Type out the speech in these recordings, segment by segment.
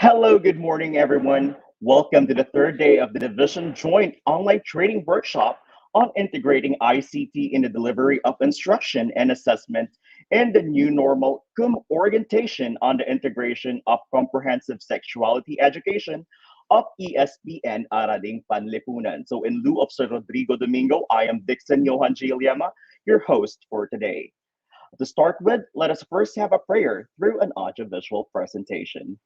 Hello, good morning, everyone. Welcome to the third day of the Division Joint Online Training Workshop on integrating ICT in the delivery of instruction and assessment in the new normal cum orientation on the integration of comprehensive sexuality education of ESPN Araling Panlipunan. So in lieu of Sir Rodrigo Domingo, I am Dixon Johan Giuliama, your host for today. To start with, let us first have a prayer through an audiovisual presentation.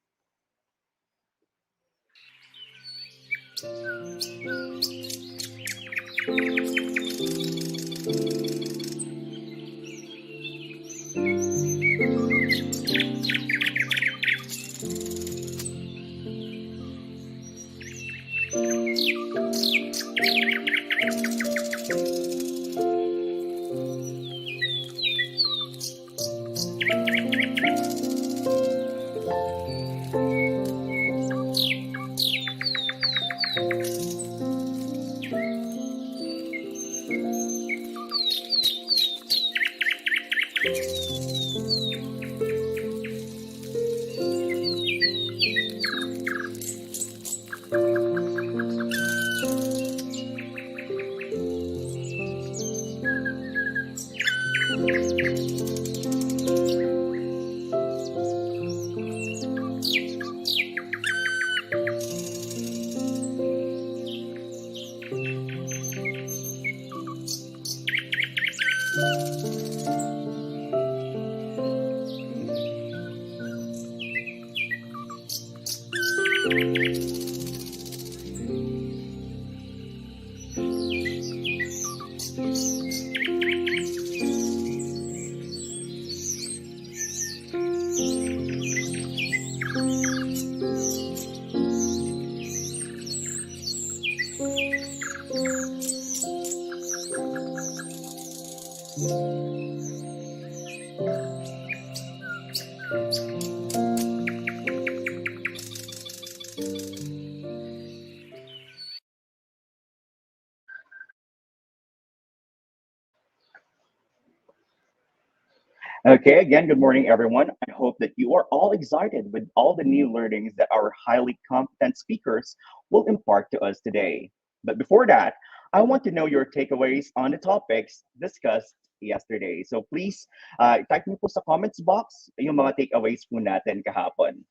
Okay, again, good morning, everyone. I hope that you are all excited with all the new learnings that our highly competent speakers will impart to us today. But before that, I want to know your takeaways on the topics discussed yesterday. So please, type niyo po sa comments box yung mga takeaways po natin kahapon.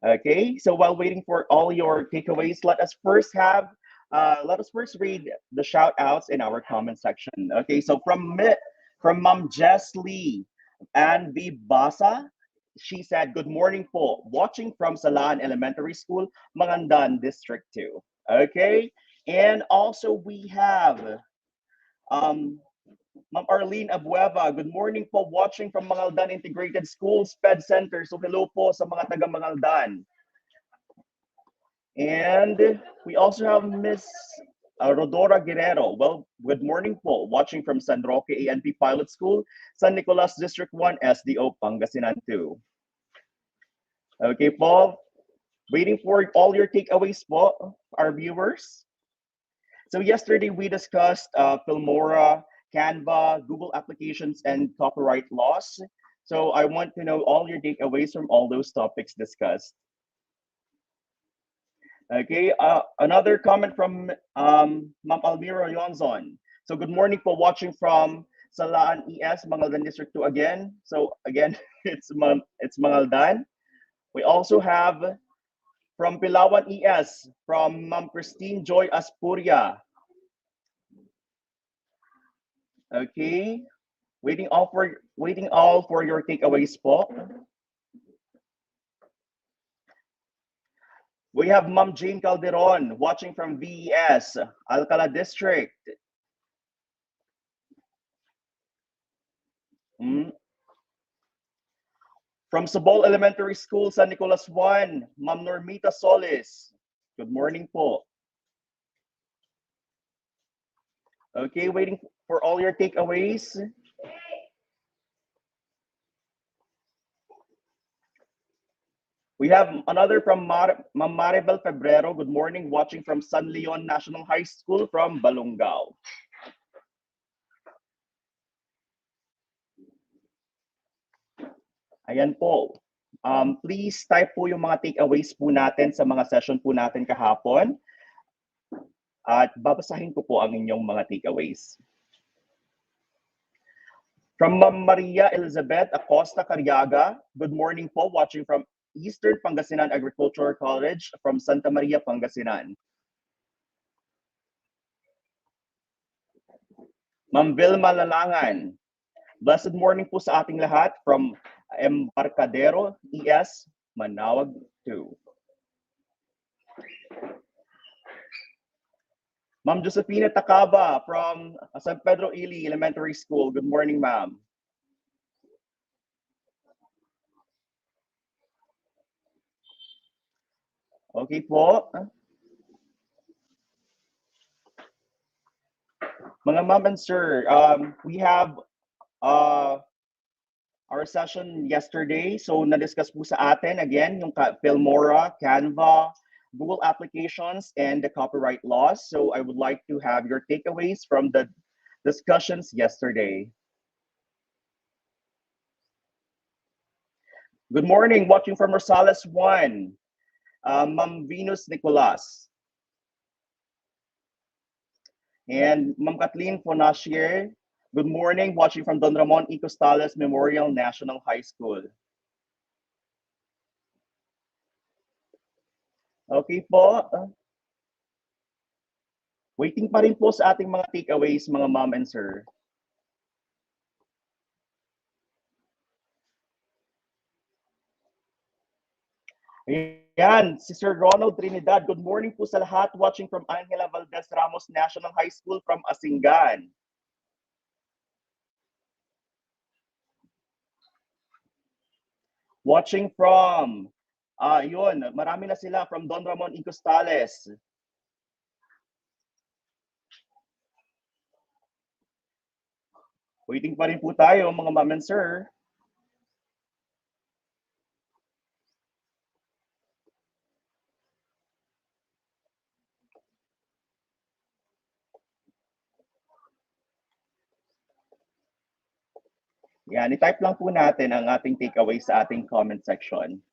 Okay, so while waiting for all your takeaways, let us first read the shout outs in our comment section. Okay, so from Mom Jess Lee and Vibasa, she said, "Good morning po. Watching from Salaan Elementary School, Mangandan District 2." Okay, and also we have um, Ma'am Arlene Abueva. Good morning po. Watching from Mangaldan Integrated School SPED Center. So hello po sa mga taga Mangaldan. And we also have Miss Rodora Guerrero. Well, good morning po. Watching from San Roque ANP Pilot School, San Nicolas District 1, SDO, Pangasinan 2. Okay po. Waiting for all your takeaways po, our viewers. So yesterday we discussed Filmora, Canva, Google applications, and copyright laws. So I want to know all your takeaways from all those topics discussed. Okay, another comment from Ma'am Almira Yonzon. So good morning for watching from Salaan ES, Mangaldan District 2 again. So again, it's Mangaldan. We also have from Pilawan ES, from Ma'am Christine Joy Aspuria. Okay, waiting all for your takeaways po. We have Ma'am Jane Calderon watching from VES, Alcala District. From Sabol Elementary School, San Nicolas 1, Ma'am Normita Solis. Good morning po. Okay, waiting for all your takeaways. We have another from Ma'am Maribel Febrero. Good morning, watching from San Leon National High School from Balongao. Ayan po. Please type po yung mga takeaways po natin sa mga session po natin kahapon. At babasahin ko po ang inyong mga takeaways. From Ma'am Maria Elizabeth Acosta Cariaga, good morning po, watching from Eastern Pangasinan Agricultural College from Santa Maria, Pangasinan. Ma'am Vilma Lalangan, blessed morning po sa ating lahat from Embarcadero, ES, Manawag 2. Ma'am Josefina Takaba from San Pedro Ili Elementary School. Good morning, ma'am. Okay po. Mga ma'am and sir, we have our session yesterday. So na-discuss po sa atin again yung Filmora, Canva, Google applications, and the copyright laws. So I would like to have your takeaways from the discussions yesterday. Good morning, watching from Rosales 1, Ma'am Venus Nicolas. And Ma'am Kathleen Fonashier, good morning, watching from Don Ramon E. Costales Memorial National High School. Okay po. Waiting pa rin po sa ating mga takeaways, mga ma'am and sir. Ayan, si Sir Ronald Trinidad. Good morning po sa lahat watching from Angela Valdez Ramos National High School from Asingan. Watching from, yun, marami na sila from Don Ramon E. Costales. Waiting pa rin po tayo, mga ma'am and sir. Yan, i-type lang po natin ang ating takeaway sa ating comment section.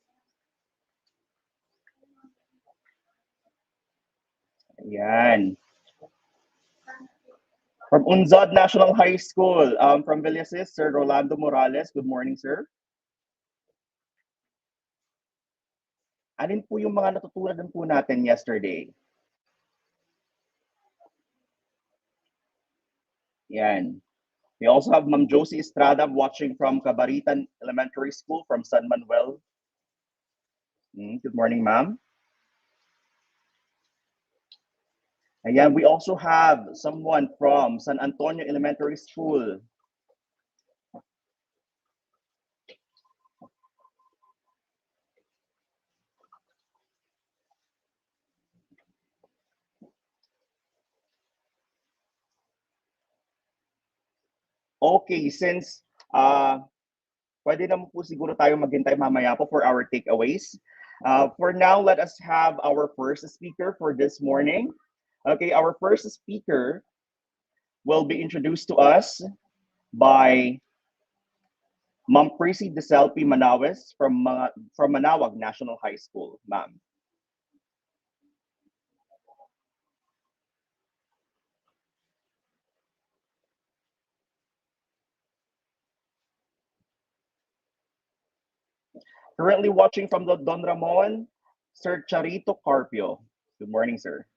Yan. From Unzad National High School, from Villasis, Sir Rolando Morales. Good morning, sir. Alin po yung mga natutunan po natin yesterday? Yan. We also have Ma'am Josie Estrada watching from Cabaritan Elementary School from San Manuel. Good morning, ma'am. Ayan, we also have someone from San Antonio Elementary School. Okay, since pwede naman po siguro tayo maghintay mamaya po for our takeaways. For now, let us have our first speaker for this morning. Okay, our first speaker will be introduced to us by Ma'am Prissy Deselpi Manawes from Manawag National High School, ma'am. Currently watching from the Don Ramon, Sir Charito Carpio. Good morning, sir.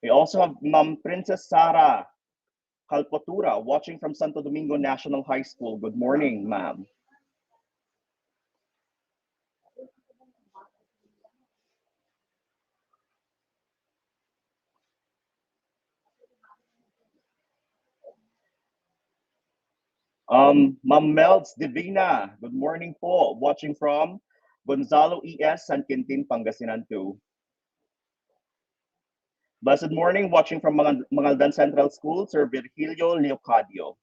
We also have Ma'am Princess Sara Calpotura watching from Santo Domingo National High School. Good morning, ma'am. Ma'am Melds Divina, good morning po. Watching from Gonzalo ES, San Quintin, Pangasinan 2. Blessed morning, watching from Mangaldan Central School, Sir Virgilio Leocadio.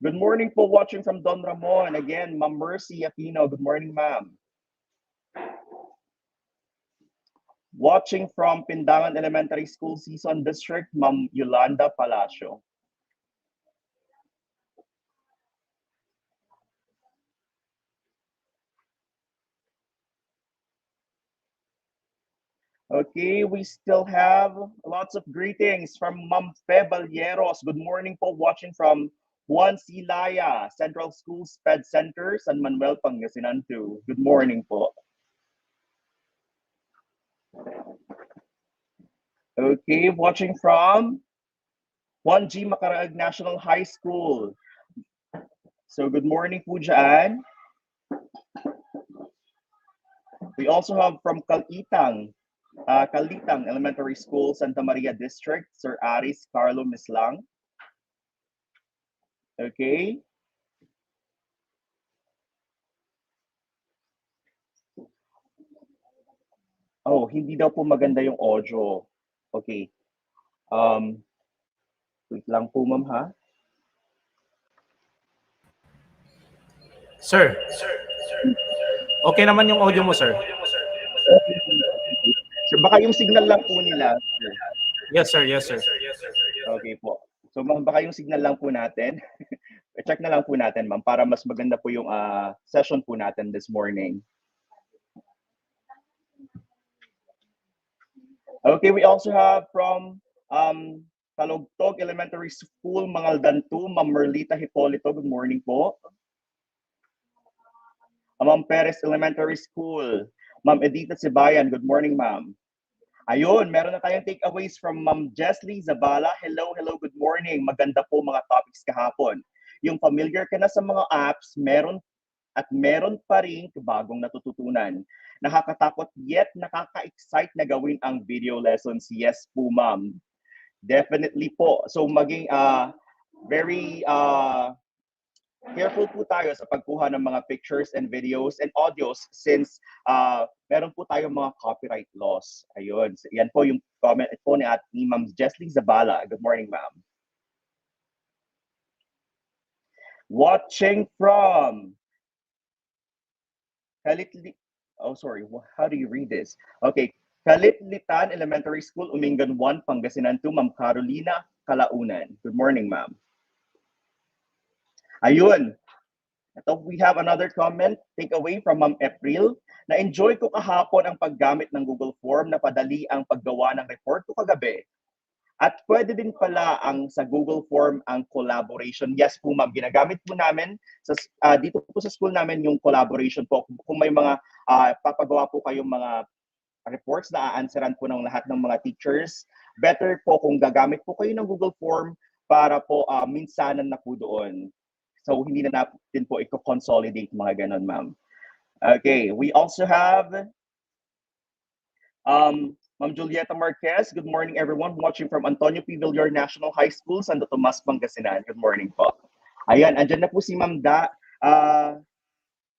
Good morning po, watching from Don Ramon. Again, Ma'am Mercy Aquino. Good morning, ma'am. Watching from Pindangan Elementary School Season District, Ma'am Yolanda Palacio. Okay, we still have lots of greetings from Ma'am Fe Balyeros. Good morning po, watching from Juan Silaya, Central School Sped Center, San Manuel, Pangasinan 2. Good morning po. Okay, watching from Juan G. Macaraag National High School. So good morning po dyan. We also have from Kalitang Elementary School, Santa Maria District, Sir Aris Carlo Mislang. Okay. Oh, hindi daw po maganda yung audio. Okay. Um, wait lang po, ma'am, ha? Sir, okay naman yung audio mo, sir. Sir, baka yung signal lang po nila, sir. Yes, sir. Yes, sir. Okay po. So, ma'am, baka yung signal lang po natin. Check na lang po natin, ma'am, para mas maganda po yung session po natin this morning. Okay, we also have from Talugtog Elementary School, Mangaldan 2, Ma'am Merlita Hipolito. Good morning po. Ma'am Perez Elementary School, Ma'am Edita Sibayan. Good morning, ma'am. Ayun, meron na tayong takeaways from Ma'am Jesly Zabala. Hello, good morning. Maganda po mga topics kahapon. Yung familiar ka na sa mga apps, meron pa rin bagong natututunan. Nakakatakot yet nakaka-excite na gawin ang video lessons. Yes po, ma'am. Definitely po. So maging very careful po tayo sa pagkuha ng mga pictures and videos and audios since meron po tayong mga copyright laws. Ayun. So, yan po yung comment po ni Ma'am Jesly Zabala. Good morning, ma'am. Watching from how do you read this? Okay. Kalitlitan Elementary School, Umingan 1, Pangasinan 2, Ma'am Carolina Kalaunan. Good morning, ma'am. Ayun. Ito, we have another comment, takeaway from Ma'am April. Na-enjoy ko kahapon ang paggamit ng Google Form na padali ang paggawa ng report ko kagabi. At pwede din pala sa Google Form ang collaboration. Yes po, ma'am, ginagamit po namin dito po sa school namin yung collaboration po. Kung may mga papagawa po kayong mga reports na aansaran po ng lahat ng mga teachers, better po kung gagamit po kayo ng Google Form para po minsanan na po doon. So hindi na natin po i-consolidate mga ganon, ma'am. Okay, we also have Ma'am Julieta Marquez. Good morning, everyone. Watching from Antonio P. Villar National High School, Santo Tomas, Pangasinan. Good morning po. Ayan, andyan na po si Ma'am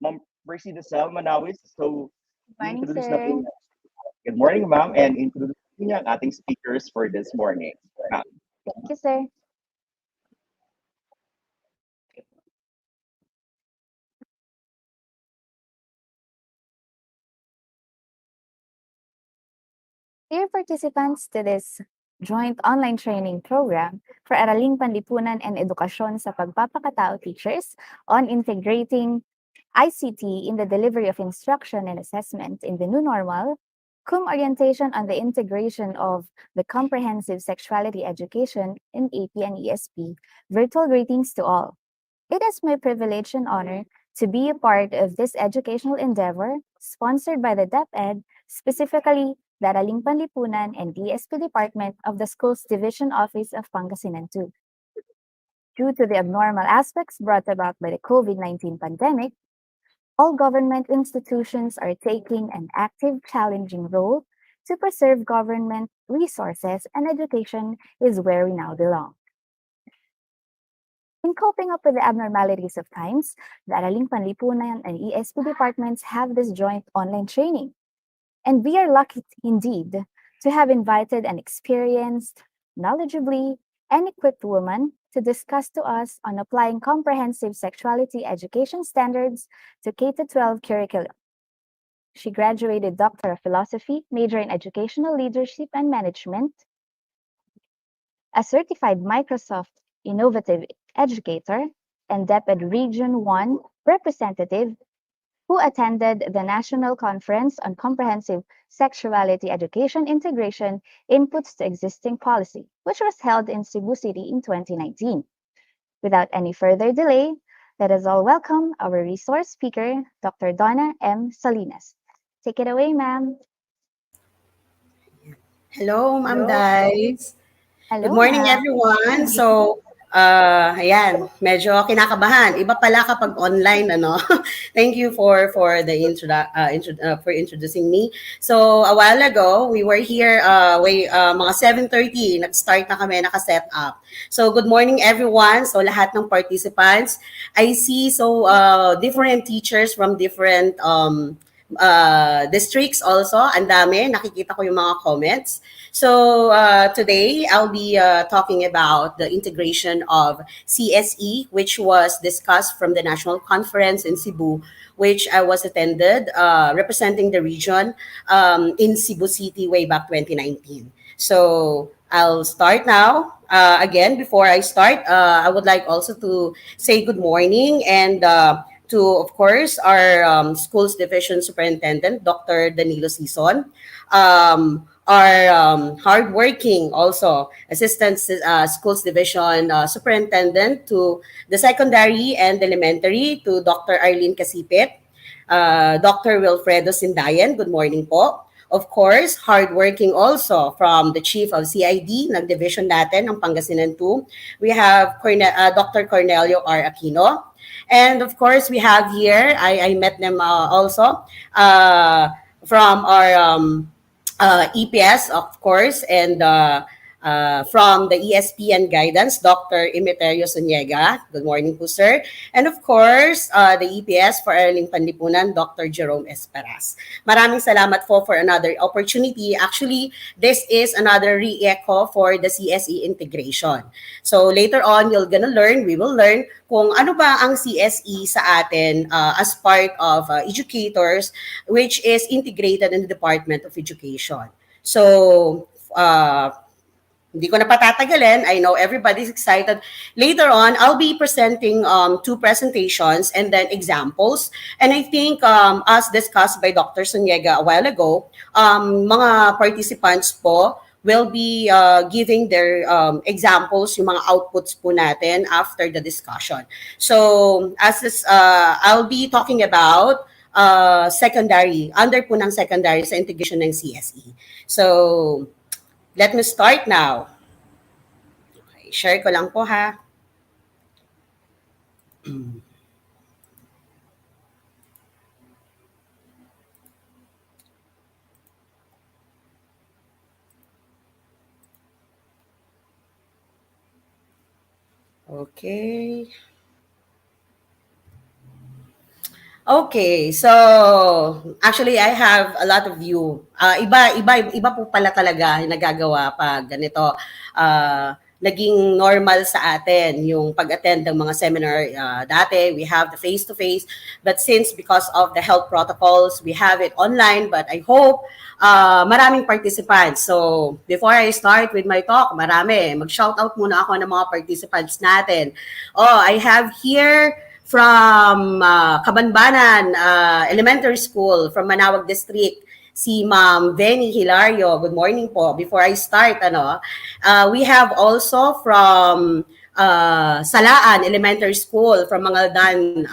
Ma'am Percy Desel Manawis. So, Morning, sir. Good morning, ma'am, and introduce niya ang ating speakers for this morning. Thank you, sir. Dear participants to this joint online training program for Araling, Panlipunan, and Edukasyon sa Pagpapakatao teachers on integrating ICT in the delivery of instruction and assessment in the new normal, orientation on the integration of the comprehensive sexuality education in AP and ESP, virtual greetings to all. It is my privilege and honor to be a part of this educational endeavor sponsored by the DepEd, specifically the Araling Panlipunan and DSP Department of the School's Division Office of Pangasinan 2. Due to the abnormal aspects brought about by the COVID-19 pandemic, all government institutions are taking an active, challenging role to preserve government resources, and education is where we now belong. In coping up with the abnormalities of times, the Araling Panlipunan and ESP departments have this joint online training. And we are lucky indeed to have invited an experienced, knowledgeably, and equipped woman to discuss to us on applying comprehensive sexuality education standards to K-12 curriculum. She graduated Doctor of Philosophy, major in Educational Leadership and Management, a certified Microsoft Innovative Educator, and DepEd Region 1 representative, who attended the National Conference on Comprehensive Sexuality Education Integration Inputs to Existing Policy, which was held in Cebu City in 2019. Without any further delay, let us all welcome our resource speaker, Dr. Donna M. Salinas. Take it away, ma'am. Hello, Ma'am Hello. Dice. Good Hello, morning, ma'am. everyone. So, ayan, medyo kinakabahan. Iba pala kapag online, ano. Thank you for the for introducing me. So, a while ago, we were here mga 7:30, nag-start na kami, naka-set up. So, good morning, everyone. So, lahat ng participants, I see different teachers from different districts also. Ang dami, nakikita ko yung mga comments. So today I'll be talking about the integration of CSE, which was discussed from the national conference in Cebu, which I was attended representing the region in Cebu City way back 2019. So I'll start now. Again, before I start, I would like also to say good morning and to, of course, our schools division superintendent, Dr. Danilo Sison, our hardworking also assistant schools division superintendent to the secondary and elementary, to Dr. Arlene Casipit, Dr. Wilfredo Sindayan, good morning po. Of course, hardworking also from the chief of CID, nag-division natin ng Pangasinan 2. We have Dr. Cornelio R. Aquino. And of course, we have here, I met them also from our EPS, of course, and from the ESPN guidance, Dr. Emeterio Zuniega. Good morning po, sir. And of course, the EPS for Araling Panlipunan, Dr. Jerome Esperas. Maraming salamat po for another opportunity. Actually, this is another re-echo for the CSE integration. So later on, we will learn kung ano ba ang CSE sa atin as part of educators, which is integrated in the Department of Education. So, hindi ko na patatagalin. I know everybody's excited. Later on, I'll be presenting two presentations and then examples. And I think, as discussed by Dr. Zuniega a while ago, mga participants po will be giving their examples, yung mga outputs po natin after the discussion. So, I'll be talking about secondary, under po ng secondary sa integration ng CSE. So, let me start now. Okay, share ko lang po ha. Okay. Okay, so actually I have a lot of you. Iba po pala talaga yung nagagawa pag ganito. Naging normal sa atin yung pag-attend ng mga seminar. Dati, we have the face-to-face. But since because of the health protocols, we have it online. But I hope maraming participants. So before I start with my talk, mag-shoutout muna ako ng mga participants natin. I have here from Cabanbanan Elementary School from Manawag District, si Ma'am Benny Hilario. Good morning po. Before I start, we have also from Salaan Elementary School from Mangaldan,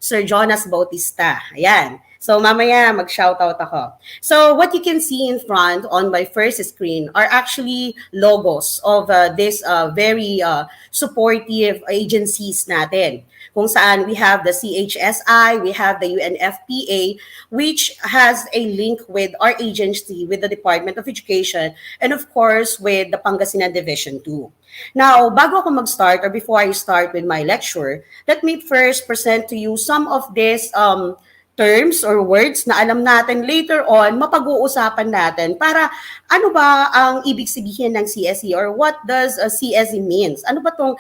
Sir Jonas Bautista. Ayan. So mamaya mag-shoutout ako. So what you can see in front on my first screen are actually logos of this very supportive agencies natin. Kung saan we have the CHSI, we have the UNFPA, which has a link with our agency, with the Department of Education, and of course, with the Pangasinan Division 2. Now, bago ako mag-start, or before I start with my lecture, let me first present to you some of these terms or words na alam natin later on, mapag-uusapan natin para ano ba ang ibig sabihin ng CSE or what does CSE means? Ano ba itong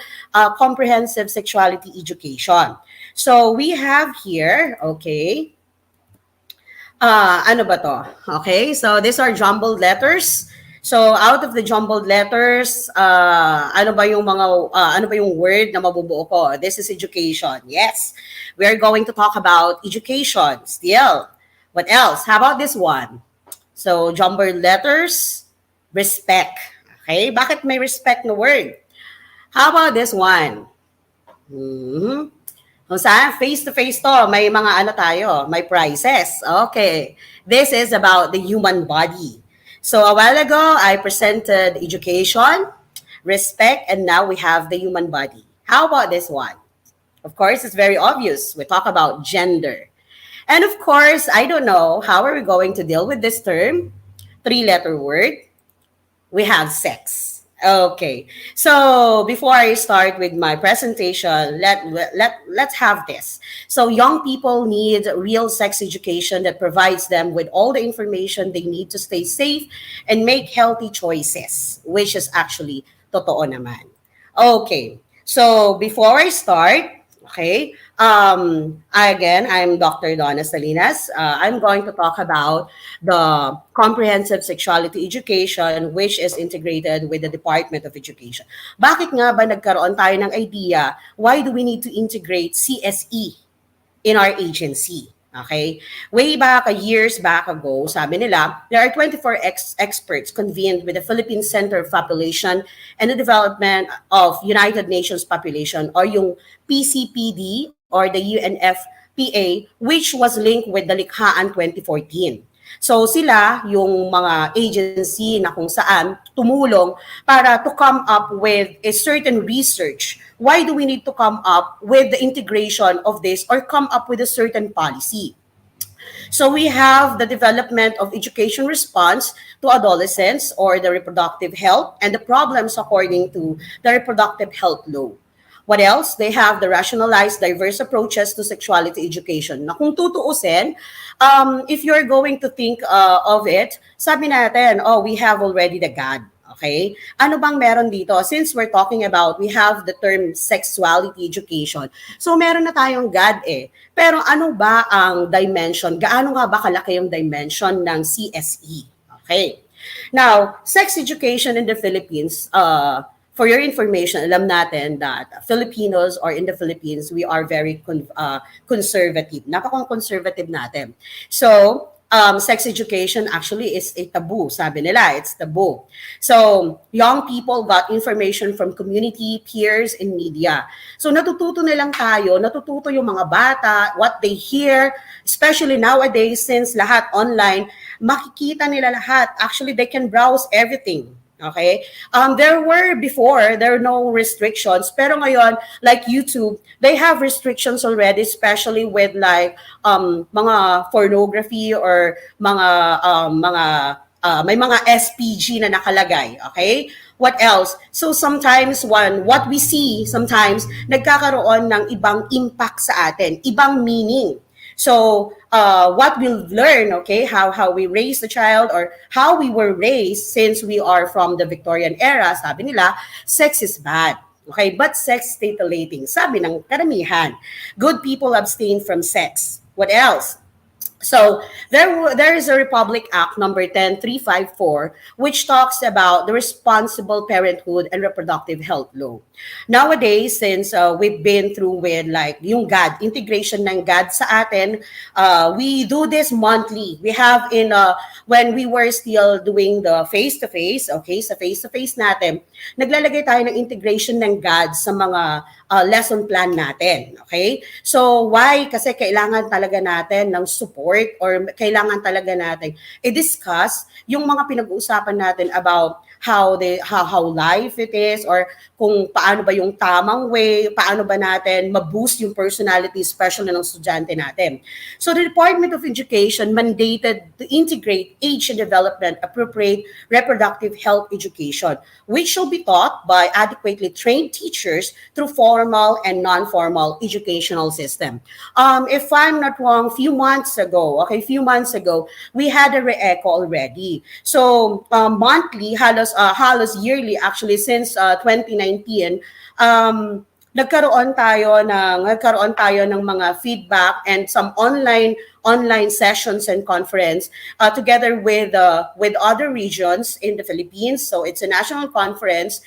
comprehensive sexuality education? So we have here, okay, ano ba to? Okay, so these are jumbled letters. So out of the jumbled letters, ano ba yung word na mabubuo ko? This is education. Yes. We are going to talk about education still. What else? How about this one? So jumbled letters, respect. Okay? Bakit may respect na word? How about this one? Mhm. Kung saan face-to-face to, may mga ano tayo, may prizes. Okay. This is about the human body. So a while ago, I presented education, respect, and now we have the human body. How about this one? Of course, it's very obvious. We talk about gender. And of course, I don't know, how are we going to deal with this term? Three-letter word. We have sex. Okay. So before I start with my presentation, let's have this. So young people need real sex education that provides them with all the information they need to stay safe and make healthy choices, which is actually totoo naman. Okay. So before I start, okay, I'm Dr. Donna Salinas. I'm going to talk about the comprehensive sexuality education, which is integrated with the Department of Education. Bakit nga ba nagkaroon tayo ng idea, why do we need to integrate CSE in our agency? Okay? Way back, years back ago, sabi nila, there are 24 experts convened with the Philippine Center of Population and the Development of United Nations Population, or yung PCPD or the UNFPA, which was linked with the Likhaan 2014. So sila yung mga agency na kung saan tumulong para to come up with a certain research. Why do we need to come up with the integration of this or come up with a certain policy? So we have the development of education response to adolescents or the reproductive health and the problems according to the reproductive health law. What else? They have the rationalized diverse approaches to sexuality education. Na kung tutuusin, if you're going to think of it, sabi natin, oh, we have already the God. Okay? Ano bang meron dito? Since we're talking about, we have the term sexuality education. So meron na tayong God eh. Pero ano ba ang dimension? Gaano nga ba kalaki yung dimension ng CSE? Okay. Now, sex education in the Philippines, for your information, alam natin that Filipinos or in the Philippines, we are very conservative. Napaka-conservative natin. So, sex education actually is a taboo. Sabi nila, it's taboo. So, young people got information from community, peers, and media. So, natututo nilang tayo, natututo yung mga bata, what they hear, especially nowadays since lahat online, makikita nila lahat. Actually, they can browse everything. Okay? There were no restrictions. Pero ngayon, like YouTube, they have restrictions already, especially with like mga pornography or may mga SPG na nakalagay. Okay? What else? So sometimes what we see, sometimes nagkakaroon ng ibang impact sa atin, ibang meaning. So, what we'll learn, okay, how we raise the child or how we were raised since we are from the Victorian era, sabi nila, sex is bad. Okay, but sex titillating. Sabi ng karamihan, good people abstain from sex. What else? So there is a Republic Act number 10354 which talks about the responsible parenthood and reproductive health law. Nowadays, since we've been through with like yung GAD, integration ng GAD sa atin, we do this monthly. We have when we were still doing the face-to-face, okay, sa face-to-face natin, naglalagay tayo ng integration ng GAD sa mga lesson plan natin, okay? So why? Kasi kailangan talaga natin ng support or kailangan talaga natin i-discuss yung mga pinag-uusapan natin about how life it is or kung paano ba yung tamang way, paano ba natin ma-boost yung personality, especially ng estudyante natin. So the Department of Education mandated to integrate age and development appropriate reproductive health education, which shall be taught by adequately trained teachers through formal and non-formal educational system. If I'm not wrong, few months ago, we had a re-echo already. So monthly, halos yearly actually since 2019, nagkaroon tayo ng mga feedback and some online sessions and conference together with other regions in the Philippines. So it's a national conference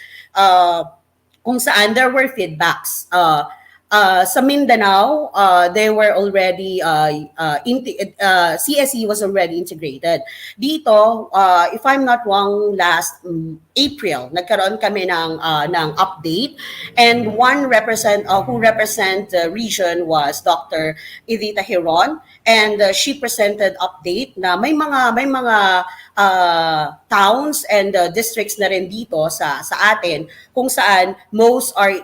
kung saan there were feedbacks. Sa Mindanao, they were already CSE was already integrated. Dito, if I'm not wrong, last April, nagkaroon kami ng update, and who represent the region was Dr. Edita Hiron, and she presented update na may mga towns and districts na rin dito sa atin kung saan most are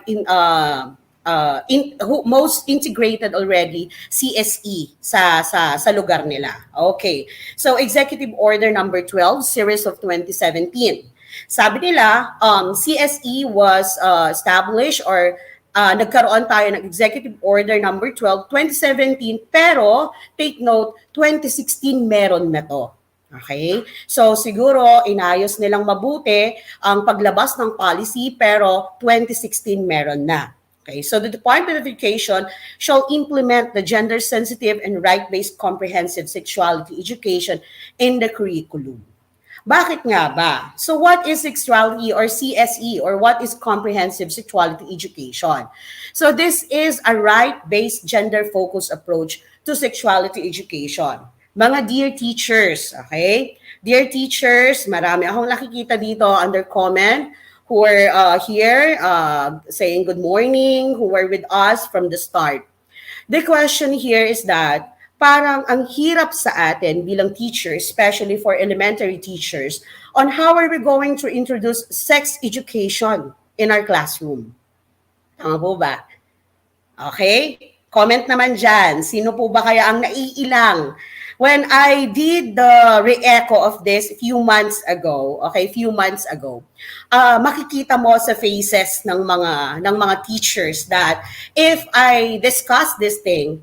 most integrated already CSE sa lugar nila. Okay. So Executive Order number 12 series of 2017. Sabi nila, CSE was established or nagkaroon tayo ng Executive Order number 12 2017, pero take note 2016 meron na to. Okay? So siguro inayos nilang mabuti ang paglabas ng policy, pero 2016 meron na. Okay, so the Department of Education shall implement the gender-sensitive and right-based comprehensive sexuality education in the curriculum. Bakit nga ba? So what is sexuality or CSE, or what is comprehensive sexuality education? So this is a right-based gender-focused approach to sexuality education. Mga dear teachers, okay? Dear teachers, marami akong nakikita dito under comment who are here saying good morning, who were with us from the start. The question here is that parang ang hirap sa atin bilang teachers, especially for elementary teachers, on how are we going to introduce sex education in our classroom? Tama po ba? Okay? Comment naman dyan. Sino po ba kaya ang naiilang? When I did the re-echo of this few months ago, makikita mo sa faces ng mga teachers that if I discuss this thing,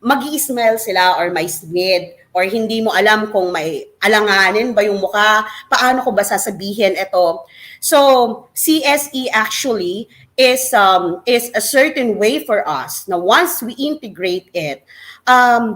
mag-i-smile sila or may smid or hindi mo alam kung may alanganin ba yung mukha, paano ko ba sasabihin ito. So, CSE actually is a certain way for us na once we integrate it,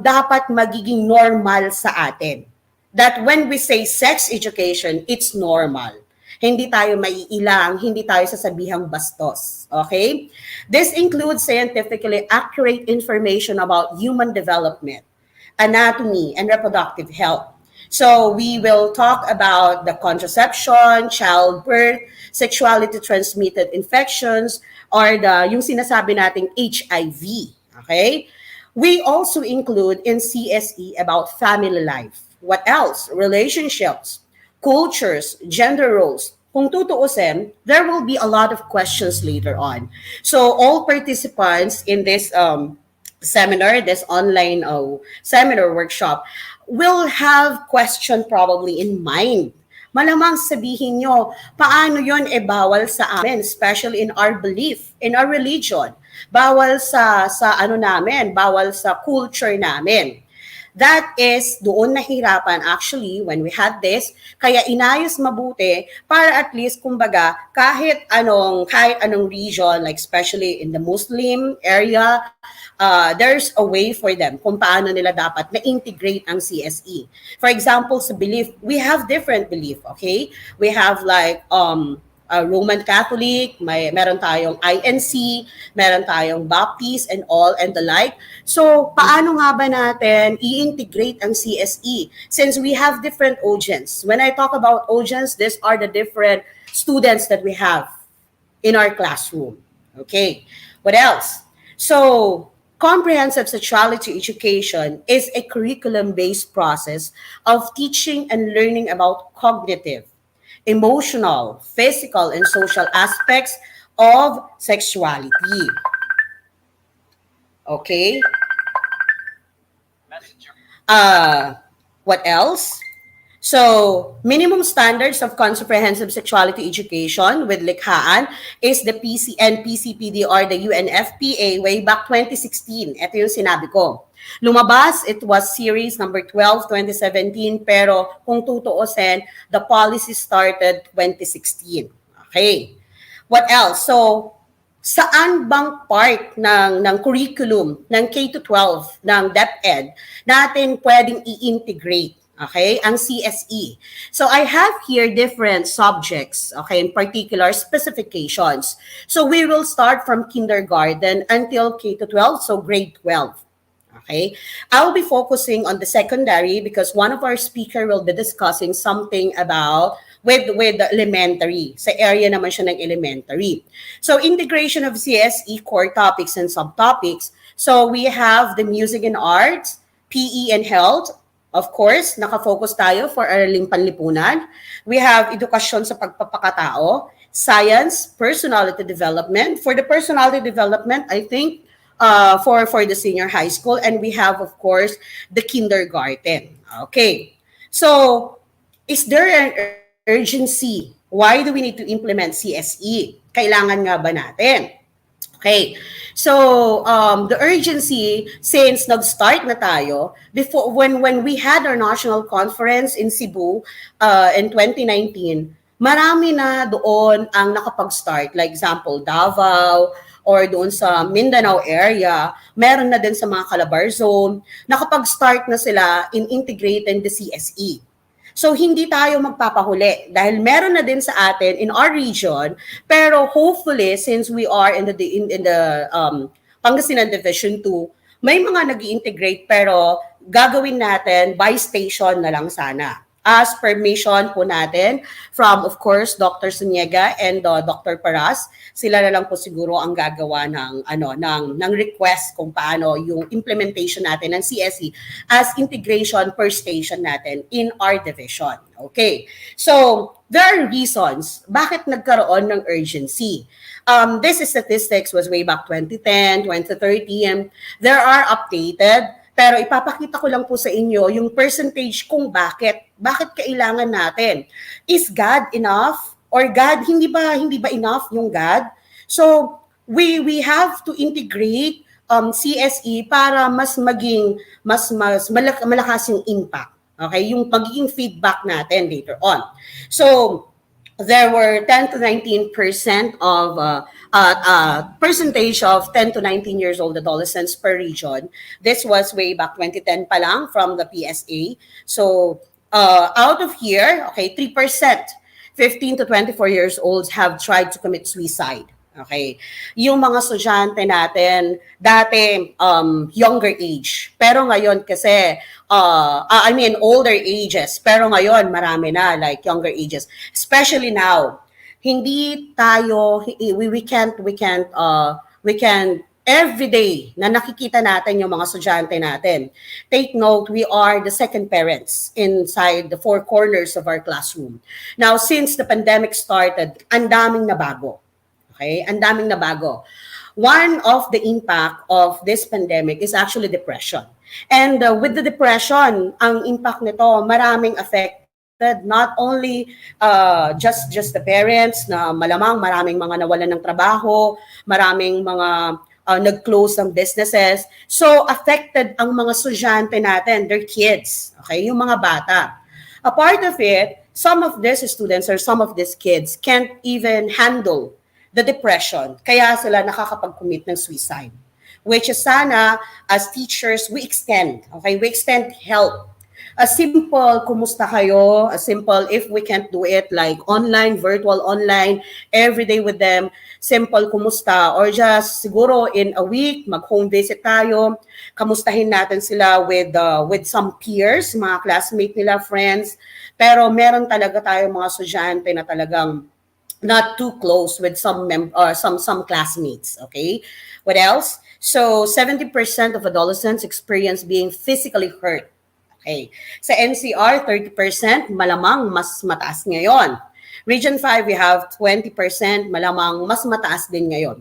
dapat magiging normal sa atin. That when we say sex education, it's normal. Hindi tayo maiilang, hindi tayo sasabihang bastos. Okay? This includes scientifically accurate information about human development, anatomy, and reproductive health. So we will talk about the contraception, childbirth, sexuality transmitted infections, or yung sinasabi nating HIV. Okay? We also include in CSE about family life. What else? Relationships, cultures, gender roles. Kung tutuusin, there will be a lot of questions later on. So all participants in this seminar, this online seminar workshop, will have question probably in mind. Malamang sabihin nyo, paano yon bawal sa amin, especially in our belief, in our religion. Bawal sa namin, bawal sa culture namin. That is, doon nahirapan actually when we had this, kaya inayos mabuti para at least kumbaga kahit anong region, like especially in the Muslim area, there's a way for them kung paano nila dapat na-integrate ang CSE. For example, sa belief, we have different belief, okay? We have like Roman Catholic, meron tayong INC, meron tayong Baptist and all and the like. So, paano nga ba natin i-integrate ang CSE? Since we have different audience. When I talk about audience, these are the different students that we have in our classroom. Okay. What else? So, comprehensive sexuality education is a curriculum-based process of teaching and learning about cognitive, emotional, physical, and social aspects of sexuality. Okay? What else? So, minimum standards of comprehensive sexuality education with likhaan is the PCPD or the UNFPA way back 2016. Ito yung sinabi ko. Lumabas, it was series number 12, 2017, pero kung tutuusin, the policy started 2016. Okay. What else? So, saan bang part ng curriculum ng K-12 ng DepEd natin pwedeng i-integrate, okay, ang CSE. So I have here different subjects, okay, in particular specifications. So we will start from kindergarten until K-12, so grade 12. Okay, I'll be focusing on the secondary because one of our speaker will be discussing something about with the elementary. Sa area naman siya ng elementary. So integration of CSE core topics and subtopics. So we have the music and arts, PE and health. Of course, nakafocus tayo for Araling Panlipunan. We have edukasyon sa pagpapakatao, science, personality development. For the personality development, I think for the senior high school, and we have, of course, the kindergarten. Okay, so is there an urgency? Why do we need to implement CSE? Kailangan nga ba natin? Okay, so the urgency, since nag-start na tayo, before when we had our national conference in Cebu in 2019, marami na doon ang nakapag-start. Like example, Davao, or doon sa Mindanao area, meron na din sa mga Calabar zone, nakapag-start na sila in integrating the CSE. So hindi tayo magpapahuli dahil meron na din sa atin in our region, pero hopefully since we are in the Pangasinan Division 2, may mga nag-integrate pero gagawin natin by station na lang sana. As permission po natin from, of course, Dr. Zuniga and Dr. Paras, sila na lang po siguro ang gagawa ng request kung paano yung implementation natin ng CSE as integration per station natin in our division. Okay. So, there are reasons bakit nagkaroon ng urgency. This statistics was way back 2010, 2013, and there are updated. Pero ipapakita ko lang po sa inyo yung percentage kung bakit kailangan natin. Is God enough? Or God, hindi ba enough yung God? So, we have to integrate CSE para mas malakas yung impact. Okay? Yung pagiging feedback natin later on. So, there were 10 to 19% of percentage of 10 to 19 years old adolescents per region. This was way back 2010 pa lang from the PSA. So out of here, okay, 3%, 15 to 24 years olds have tried to commit suicide. Okay. Yung mga estudyante natin, dati younger age. Pero ngayon kasi, older ages. Pero ngayon, marami na, like younger ages. Especially now, hindi tayo, we can't, every day na nakikita natin yung mga estudyante natin. Take note, we are the second parents inside the four corners of our classroom. Now, since the pandemic started, ang daming nabago. Okay, ang daming nabago. One of the impact of this pandemic is actually depression. And with the depression, ang impact nito, maraming affected, not only just the parents na malamang maraming mga nawalan ng trabaho, maraming mga nag-close ng businesses. So affected ang mga estudyante natin, their kids, okay, yung mga bata. A part of it, some of these students or some of these kids can't even handle the depression, kaya sila nakakapag-commit ng suicide. Which is sana, as teachers, we extend help. A simple, kumusta kayo? A simple, if we can't do it, like online, virtual online, every day with them, simple, kumusta? Or just, siguro in a week, mag-home visit tayo, kamustahin natin sila with some peers, mga classmate nila, friends. Pero meron talaga tayong mga estudyante na talagang not too close with some classmates, okay? What else? So 70% of adolescents experience being physically hurt. Okay. Sa NCR, 30%, malamang mas mataas ngayon. Region 5, we have 20%, malamang mas mataas din ngayon.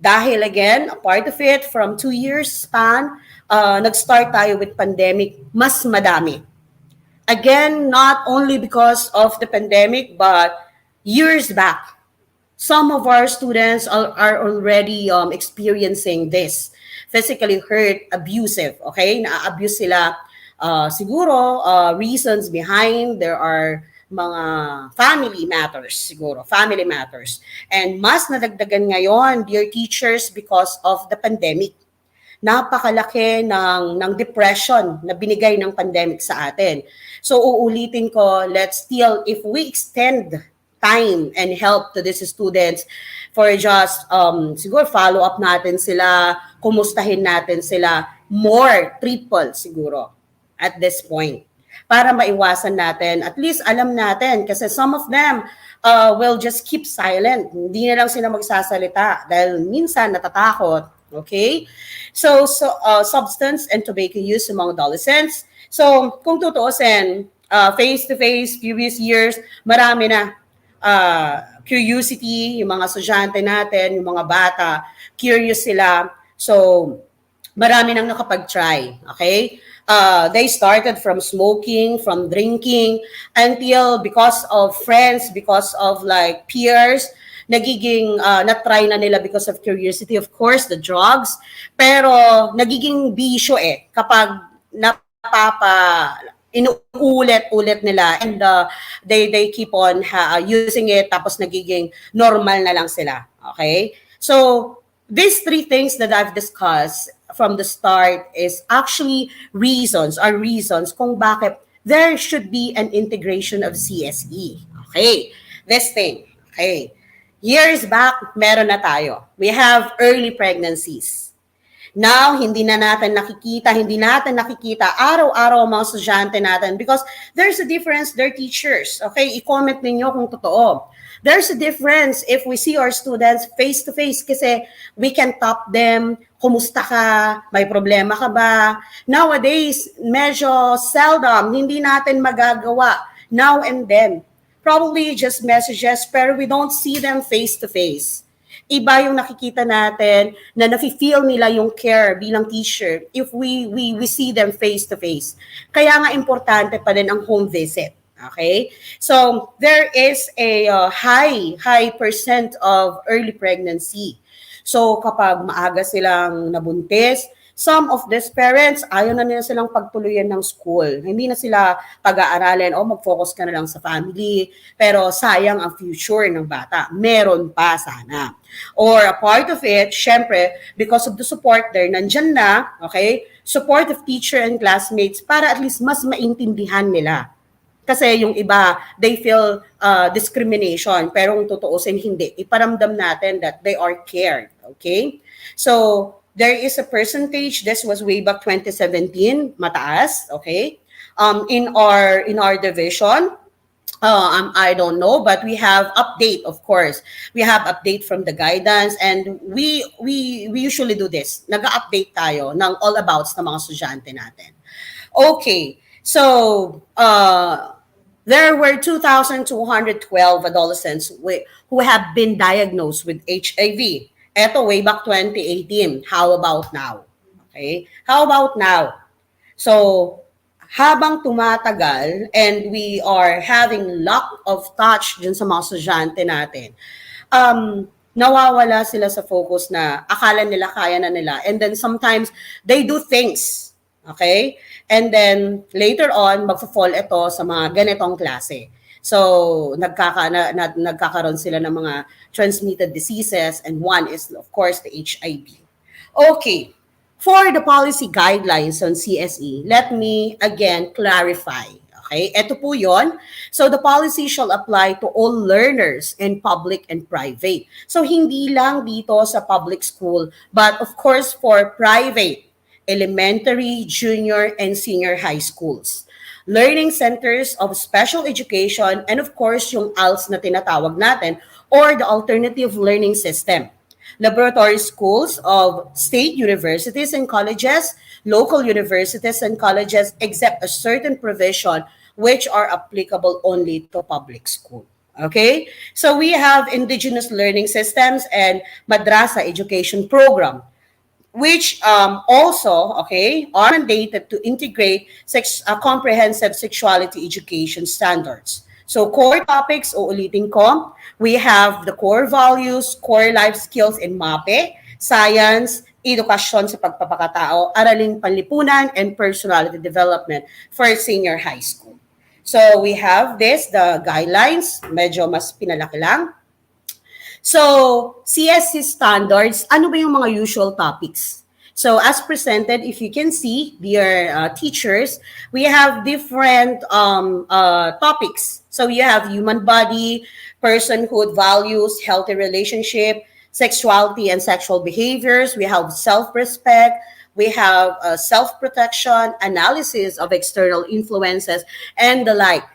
Dahil again, a part of it, from 2 years span, nag-start tayo with pandemic, mas madami. Again, not only because of the pandemic, but years back, some of our students are already experiencing this. Physically hurt, abusive, okay? Na-abuse sila. Siguro, reasons behind, there are mga family matters siguro, family matters. And mas nadagdagan ngayon, dear teachers, because of the pandemic. Napakalaki ng depression na binigay ng pandemic sa atin. So uulitin ko, let's still, if we extend time and help to these students for just siguro follow up natin sila, kumustahin natin sila, more triple siguro at this point para maiwasan natin, at least alam natin kasi some of them will just keep silent, hindi na lang sila magsasalita dahil minsan natatakot. Okay? So substance and tobacco use among adolescents. So kung tutuusin, face-to-face, previous years, marami na curiosity, yung mga estudyante natin, yung mga bata, curious sila. So marami nang nakapag-try. Okay? They started from smoking, from drinking, until because of friends, because of like peers, nagiging na-try na nila because of curiosity, of course, the drugs, pero nagiging bisyo kapag inuulit-ulit nila and they keep on using it tapos nagiging normal na lang sila. Okay? So, these three things that I've discussed from the start is actually reasons kung bakit there should be an integration of CSE. Okay? This thing. Okay? Years back, meron na tayo. We have early pregnancies. Now, hindi natin nakikita araw-araw ang mga estudyante natin because there's a difference, they're teachers. Okay? I-comment ninyo kung totoo. There's a difference if we see our students face-to-face kasi we can top them. Kumusta ka? May problema ka ba? Nowadays, medyo seldom, hindi natin magagawa now and then. Probably just messages, pero we don't see them face-to-face. Iba yung nakikita natin na nafe-feel nila yung care bilang teacher if we see them face-to-face. Kaya nga importante pa din ang home visit. Okay? So, there is a high percent of early pregnancy. So, kapag maaga silang nabuntis, some of these parents, ayaw na nila silang pagtuluyan ng school. Hindi na sila pag-aaralin, mag-focus ka na lang sa family, pero sayang ang future ng bata. Meron pa sana. Or a part of it, syempre, because of the support there, nandyan na, okay, support of teacher and classmates para at least mas maintindihan nila. Kasi yung iba, they feel discrimination, pero kung tutuusin, hindi. Iparamdam natin that they are cared, okay? So, there is a percentage, this was way back 2017, mataas, okay? In our division, I don't know, but we have update, of course. We have update from the guidance, and we usually do this. Nag-update tayo ng all abouts ng mga estudyante natin. Okay, so there were 2,212 adolescents who have been diagnosed with HIV. Eto, way back 2018. How about now? Okay? How about now? So, habang tumatagal and we are having lack of touch dun sa mga estudyante natin, nawawala sila sa focus na akala nila kaya na nila. And then sometimes, they do things. Okay? And then, later on, magfa-fall ito sa mga ganitong klase. So, nagkakaroon sila ng mga transmitted diseases, and one is, of course, the HIV. Okay, for the policy guidelines on CSE, let me again clarify. Okay, ito po yun. So, the policy shall apply to all learners in public and private. So, hindi lang dito sa public school, but of course, for private, elementary, junior, and senior high schools. Learning centers of special education, and of course, yung ALS na tinatawag natin, or the alternative learning system. Laboratory schools of state universities and colleges, local universities and colleges, except a certain provision which are applicable only to public school. Okay? So we have indigenous learning systems and madrasa education program, which also, okay, are mandated to integrate comprehensive sexuality education standards. So core topics, uulitin ko, we have the core values, core life skills in MAPE, science, edukasyon sa pagpapakatao, Araling Panlipunan, and personality development for senior high school. So we have this, the guidelines, medyo mas pinalaki lang. So, CSC standards, ano ba yung mga usual topics? So, as presented, if you can see, dear teachers, we have different topics. So, you have human body, personhood, values, healthy relationship, sexuality and sexual behaviors. We have self-respect. We have self-protection, analysis of external influences, and the like.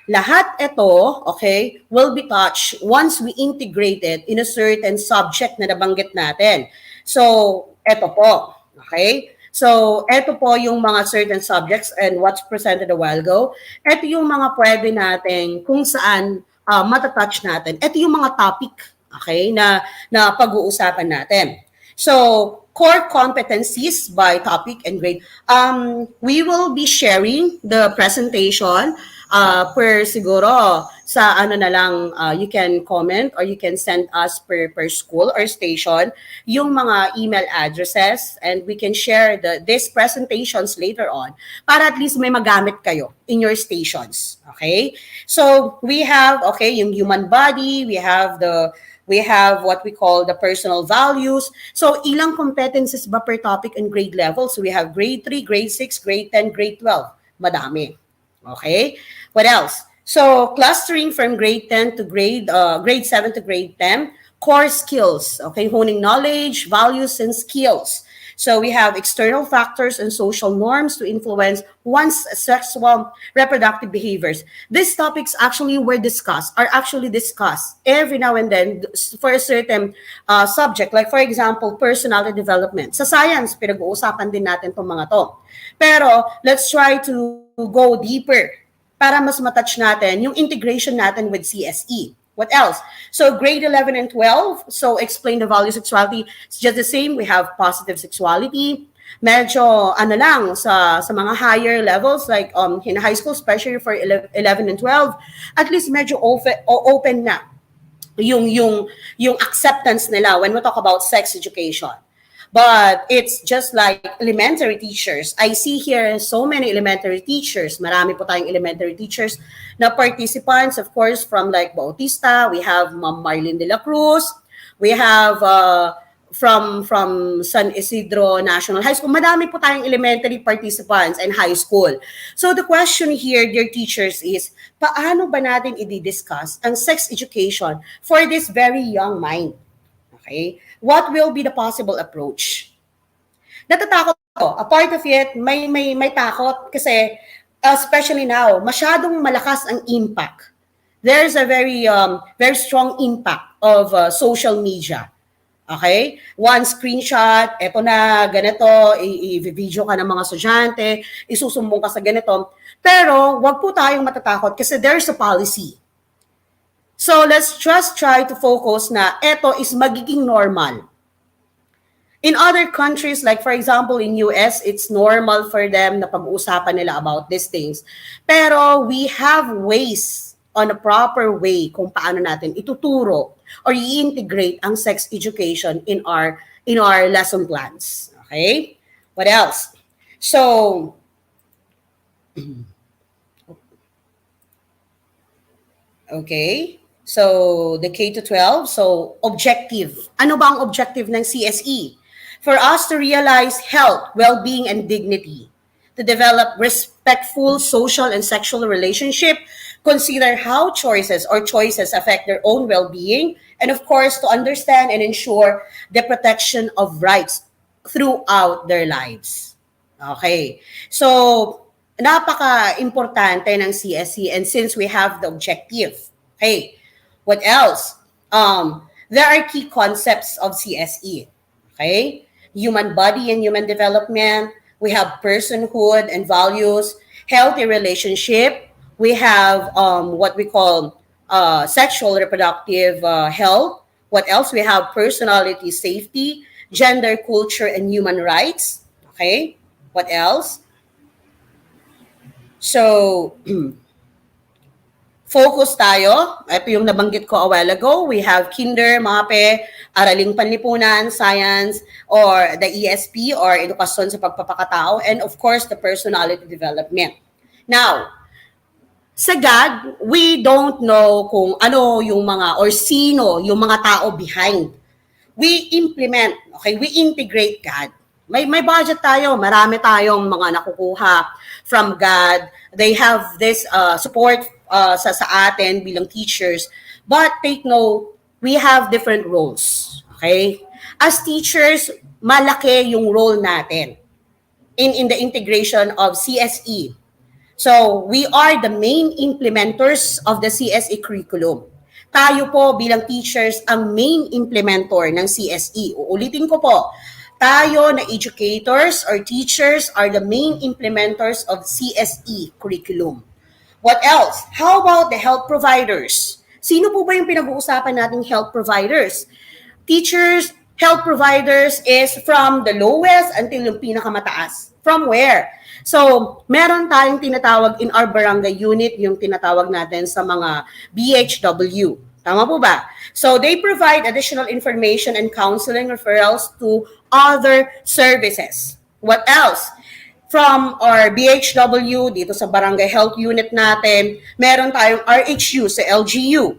Lahat ito, okay, will be touched once we integrate it in a certain subject na nabanggit natin. So, ito po, okay? So, ito po yung mga certain subjects and what's presented a while ago. Ito yung mga pwede natin kung saan matatouch natin. Ito yung mga topic, okay, na pag-uusapan natin. So, core competencies by topic and grade. We will be sharing the presentation per siguro sa ano na lang, you can comment or you can send us per school or station yung mga email addresses, and we can share these presentations later on para at least may magamit kayo in your stations. Okay? So, we have, okay, yung human body, we have what we call the personal values. So, ilang competencies ba per topic and grade level? So, we have grade 3, grade 6, grade 10, grade 12. Madami. Okay? What else? So, clustering from grade 10 to grade 7 to grade 10, core skills. Okay? Honing knowledge, values, and skills. So we have external factors and social norms to influence one's sexual reproductive behaviors. These topics are actually discussed every now and then for a certain subject. Like for example, personality development. Sa science, pinag-uusapan din natin itong mga to. Pero let's try to go deeper para mas matouch natin yung integration natin with CSE. What else? So grade 11 and 12, so explain the value of sexuality. It's just the same. We have positive sexuality. Medyo ano lang sa mga higher levels like in high school, especially for 11 and 12, at least medyo open na yung acceptance nila when we talk about sex education. But it's just like elementary teachers. I see here so many elementary teachers. Marami po tayong elementary teachers na participants, of course, from like Bautista. We have Ma'am Marlene de la Cruz. We have from San Isidro National High School. Madami po tayong elementary participants and high school. So the question here, dear teachers, is paano ba natin i-discuss ang sex education for this very young mind? Okay? What will be the possible approach? Natatakot ako. A part of it, may takot kasi especially now, masyadong malakas ang impact. There's a very strong impact of social media. Okay? One screenshot, eto na, ganito, i-video ka ng mga estudyante, isusumbong ka sa ganito. Pero, wag po tayong matatakot kasi there's a policy. So, let's just try to focus na eto is magiging normal. In other countries, like for example, in US, it's normal for them na pag-uusapan nila about these things. Pero we have ways on a proper way kung paano natin ituturo or i-integrate ang sex education in our lesson plans. Okay? What else? So, okay. So, the K to 12, so objective. Ano ba ang objective ng CSE? For us to realize health, well-being, and dignity. To develop respectful social and sexual relationship, consider how choices affect their own well-being, and of course, to understand and ensure the protection of rights throughout their lives. Okay. So, napaka-importante ng CSE, and since we have the objective, okay, what else? There are key concepts of CSE. Okay? Human body and human development. We have personhood and values, healthy relationship. We have what we call sexual reproductive health. What else? We have personality safety, gender, culture, and human rights. Okay? What else? So, focus tayo. Ito yung nabanggit ko a while ago. We have kinder, MAPE, Araling Panlipunan, science, or the ESP, or Edukasyon sa Pagpapakatao, and of course, the personality development. Now, Sa God, we don't know kung ano yung mga or sino yung mga tao behind. We implement, okay? We integrate God. May budget tayo, marami tayong mga nakukuha from God. They have this support sa atin bilang teachers. But take note, we have different roles, okay? As teachers, malaki yung role natin in the integration of CSE. So, we are the main implementers of the CSE curriculum. Tayo po bilang teachers ang main implementor ng CSE. Uulitin ko po, tayo na educators or teachers are the main implementers of CSE curriculum. What else? How about the health providers? Sino po ba yung pinag-uusapan nating health providers? Teachers, health providers is from the lowest until yung pinakamataas. From where? So, meron tayong tinatawag in our barangay unit, yung tinatawag natin sa mga BHW. Tama po ba? So, they provide additional information and counseling referrals to other services. What else? From our BHW, dito sa barangay health unit natin, meron tayong RHU sa LGU.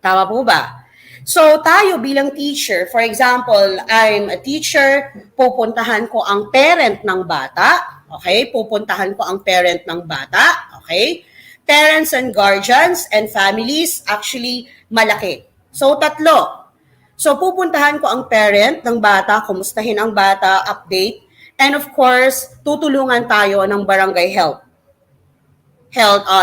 Tama po ba? So, tayo bilang teacher, for example, I'm a teacher, pupuntahan ko ang parent ng bata, okay? Pupuntahan ko ang parent ng bata, okay? Parents and guardians and families, actually, malaki. So, tatlo. So, pupuntahan ko ang parent ng bata, kumustahin ang bata, update, and of course, tutulungan tayo ng barangay health,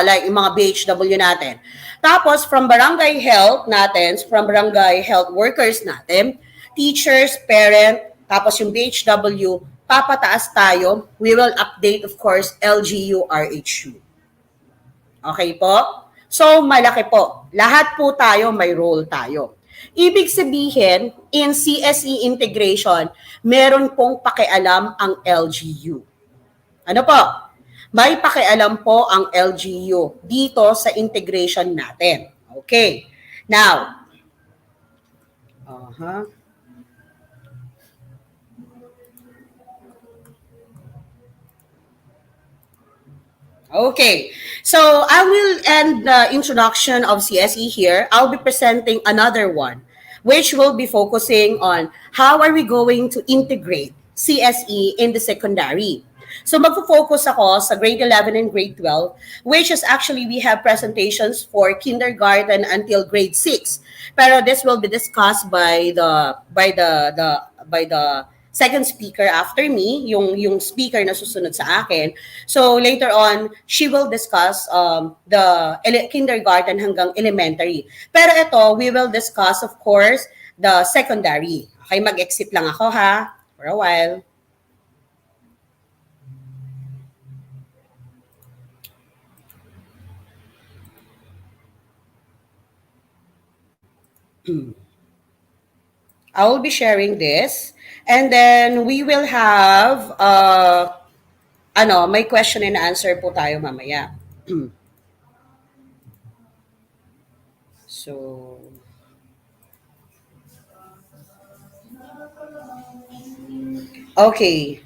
like yung mga BHW natin. Tapos, from barangay health natin, from barangay health workers natin, teachers, parent, tapos yung BHW, papataas tayo. We will update, of course, LGU, RHU. Okay po? So, malaki po. Lahat po tayo, may role tayo. Ibig sabihin, in CSE integration, meron pong pakialam ang LGU. Ano po? May pakialam po ang LGU dito sa integration natin. Okay. Now, Okay, so I will end the introduction of CSE here. I'll be presenting another one, which will be focusing on how are we going to integrate CSE in the secondary. So magpo-focus ako sa grade 11 and grade 12, which is actually we have presentations for kindergarten until grade 6. Pero this will be discussed by the second speaker after me, yung speaker na susunod sa akin. So later on, she will discuss the kindergarten hanggang elementary. Pero ito, we will discuss, of course, the secondary. Okay, mag-exit lang ako ha, for a while. I will be sharing this. And then we will have, may question and answer po tayo mamaya. So, okay.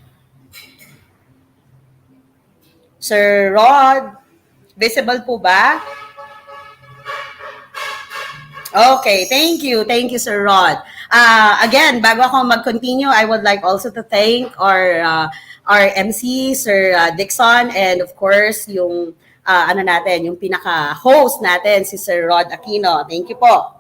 Sir Rod, visible po ba? Okay, thank you. Thank you, Sir Rod. Again, bago ako mag-continue, I would like also to thank our MC, Sir Dixon, and of course, yung yung pinaka-host natin, si Sir Rod Aquino. Thank you po.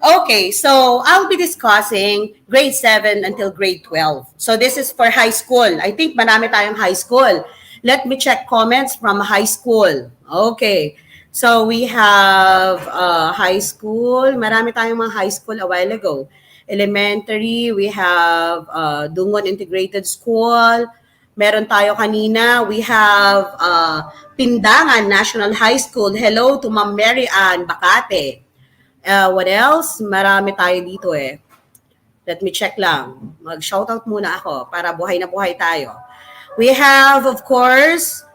Okay, so I'll be discussing grade 7 until grade 12. So this is for high school. I think marami tayong high school. Let me check comments from high school. Okay. So we have high school. Marami tayong mga high school a while ago. Elementary, we have Dungon Integrated School. Meron tayo kanina. We have Pindangan National High School. Hello to Ma'am Mary Ann Bacate. What else? Marami tayo dito eh. Let me check lang. Mag-shoutout muna ako para buhay na buhay tayo. We have, of course,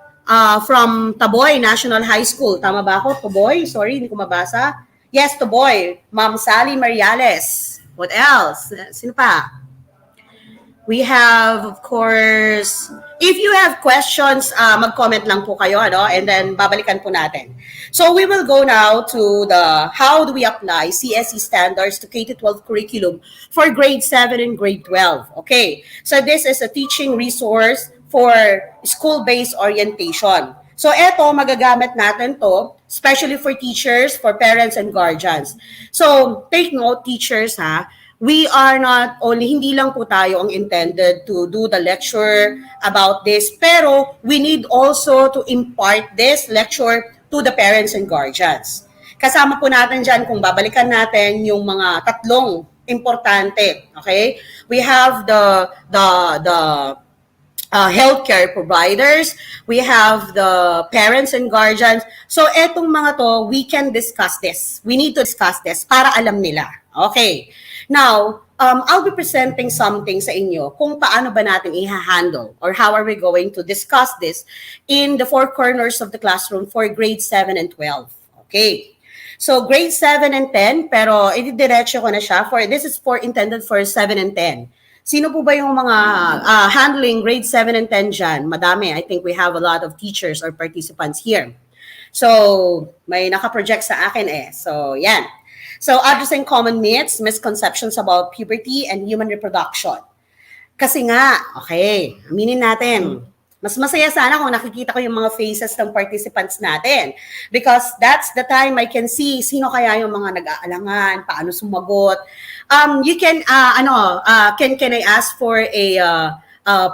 from Taboy National High School. Tama ba ako? Taboy? Sorry, hindi ko mabasa. Yes, Taboy. Ma'am Sally Mariales. What else? Sino pa? We have, of course, if you have questions, mag-comment lang po kayo, ano? And then babalikan po natin. So we will go now to the how do we apply CSE standards to K-12 curriculum for grade 7 and grade 12. Okay, so this is a teaching resource for school-based orientation. So eto, magagamit natin to, especially for teachers, for parents, and guardians. So take note, teachers, ha, we are not only, hindi lang po tayo ang intended to do the lecture about this, pero we need also to impart this lecture to the parents and guardians. Kasama po natin dyan, kung babalikan natin yung mga tatlong importante, okay? We have the healthcare providers, we have the parents and guardians. So etong mga to, we can discuss this. We need to discuss this para alam nila. Okay. Now, I'll be presenting something sa inyo kung paano ba natin i-handle or how are we going to discuss this in the four corners of the classroom for grade 7 and 12. Okay. So grade 7 and 10, pero i-diretso ko na siya. This is intended for 7 and 10. Sino po ba yung mga handling grade 7 and 10 dyan? Madami. I think we have a lot of teachers or participants here. So, may nakaproject sa akin eh. So, yan. So, addressing common myths, misconceptions about puberty and human reproduction. Kasi nga, okay, aminin natin, mas masaya sana kung nakikita ko yung mga faces ng participants natin. Because that's the time I can see sino kaya yung mga nag-aalangan, paano sumagot. You can, can I ask for a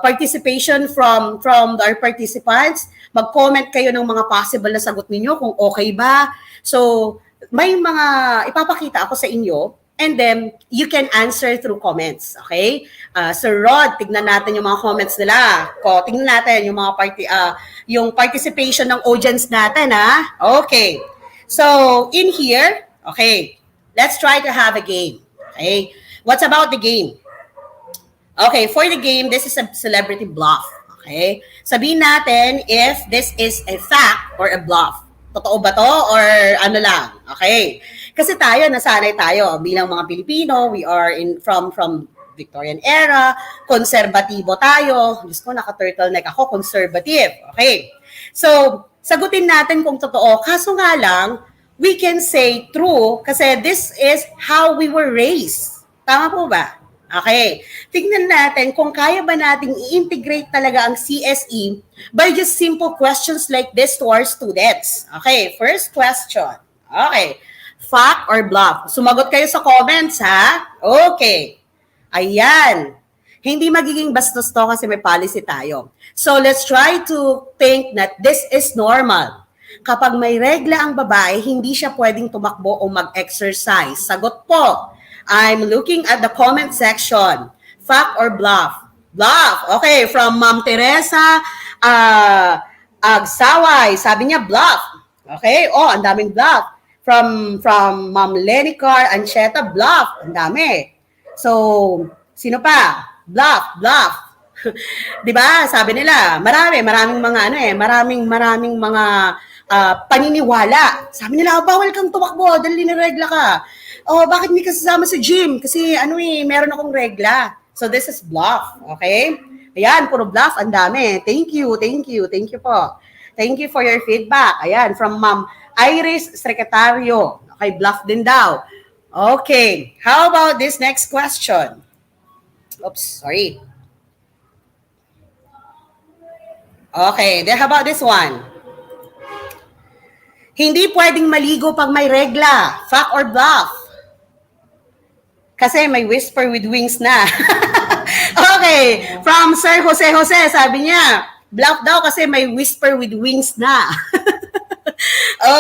participation from our participants? Mag-comment kayo ng mga possible na sagot ninyo kung okay ba. So, may mga ipapakita ako sa inyo and then you can answer through comments, okay? Sir Rod, tignan natin yung mga comments nila. Tignan natin yung mga yung participation ng audience natin, ha? Okay. So, in here, okay, let's try to have a game. Okay? What's about the game? Okay, for the game, this is a celebrity bluff. Okay? Sabihin natin if this is a fact or a bluff. Totoo ba to or ano lang? Okay. Kasi tayo, nasanay tayo bilang mga Pilipino, we are from Victorian era, konserbatibo tayo. Diyos ko, naka-turtleneck ako, conservative. Okay. So, sagutin natin kung totoo. Kaso nga lang, we can say true kasi this is how we were raised. Tama po ba? Okay. Tignan natin kung kaya ba nating i-integrate talaga ang CSE by just simple questions like this to our students. Okay, first question. Okay. Fact or bluff? Sumagot kayo sa comments, ha? Okay. Ayan. Hindi magiging bastos to kasi may policy tayo. So let's try to think that this is normal. Kapag may regla ang babae, hindi siya pwedeng tumakbo o mag-exercise. Sagot po. I'm looking at the comment section. Fact or bluff? Bluff. Okay, from Ma'am Teresa Agsaway. Sabi niya bluff. Okay, ang daming bluff. From Ma'am Lenny Carr Ancheta, bluff. Ang dami. So, sino pa? Bluff. 'Di ba? Sabi nila, maraming mga maraming mga paniniwala. Sabi nila, bawal kang tumakbo dahil niregla ka. Bakit hindi ka sasama sa gym? Kasi meron akong regla. So this is bluff, okay? Ayan, puro bluff, ang dami. Thank you po. Thank you for your feedback. Ayan, from Ma'am Iris Secretario. Okay, bluff din daw. Okay, how about this next question? Oops, sorry. Okay, then how about this one? Hindi pwedeng maligo pag may regla. Fact or bluff? Kasi may whisper with wings na. Okay, from Sir Jose, sabi niya, bluff daw kasi may whisper with wings na.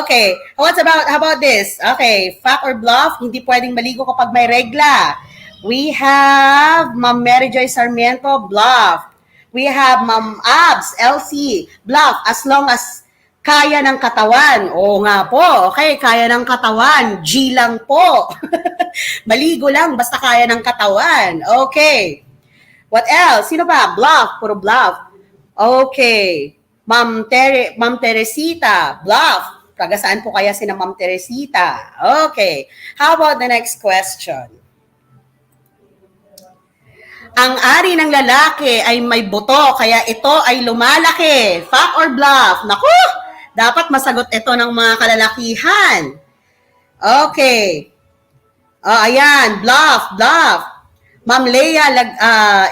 Okay, how about this? Okay, fact or bluff? Hindi pwedeng maligo kapag may regla. We have Ma'am Mary Joy Sarmiento, bluff. We have Ma'am Abs, LC, bluff, as long as kaya ng katawan. Oo nga po, okay, kaya ng katawan. G lang po. Maligo lang, basta kaya ng katawan. Okay. What else? Sino ba? Bluff, puro bluff. Okay. Ma'am Teresita, bluff. Taga saan po kaya si Ma'am Teresita? Okay. How about the next question? Ang ari ng lalaki ay may buto, kaya ito ay lumalaki. Fact or bluff? Naku! Dapat masagot ito ng mga kalalakihan. Okay. Ayan, bluff. Ma'am Leia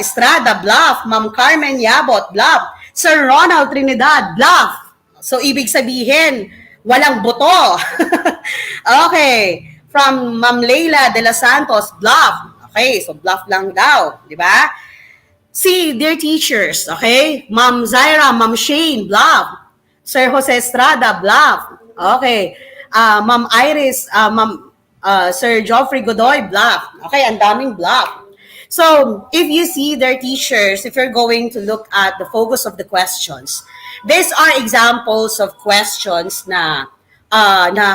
Estrada, bluff. Ma'am Carmen Yabot, bluff. Sir Ronald Trinidad, bluff. So, ibig sabihin, walang buto. Okay. From Ma'am Leila de los Santos, bluff. Okay, so bluff lang daw. Di ba? See, dear teachers, okay? Ma'am Zaira, Ma'am Shane, bluff. Sir Jose Estrada, bluff. Okay. Ma'am Iris, Sir Geoffrey Godoy, bluff. Okay, ang daming bluff. So, if you see their teachers, if you're going to look at the focus of the questions, these are examples of questions na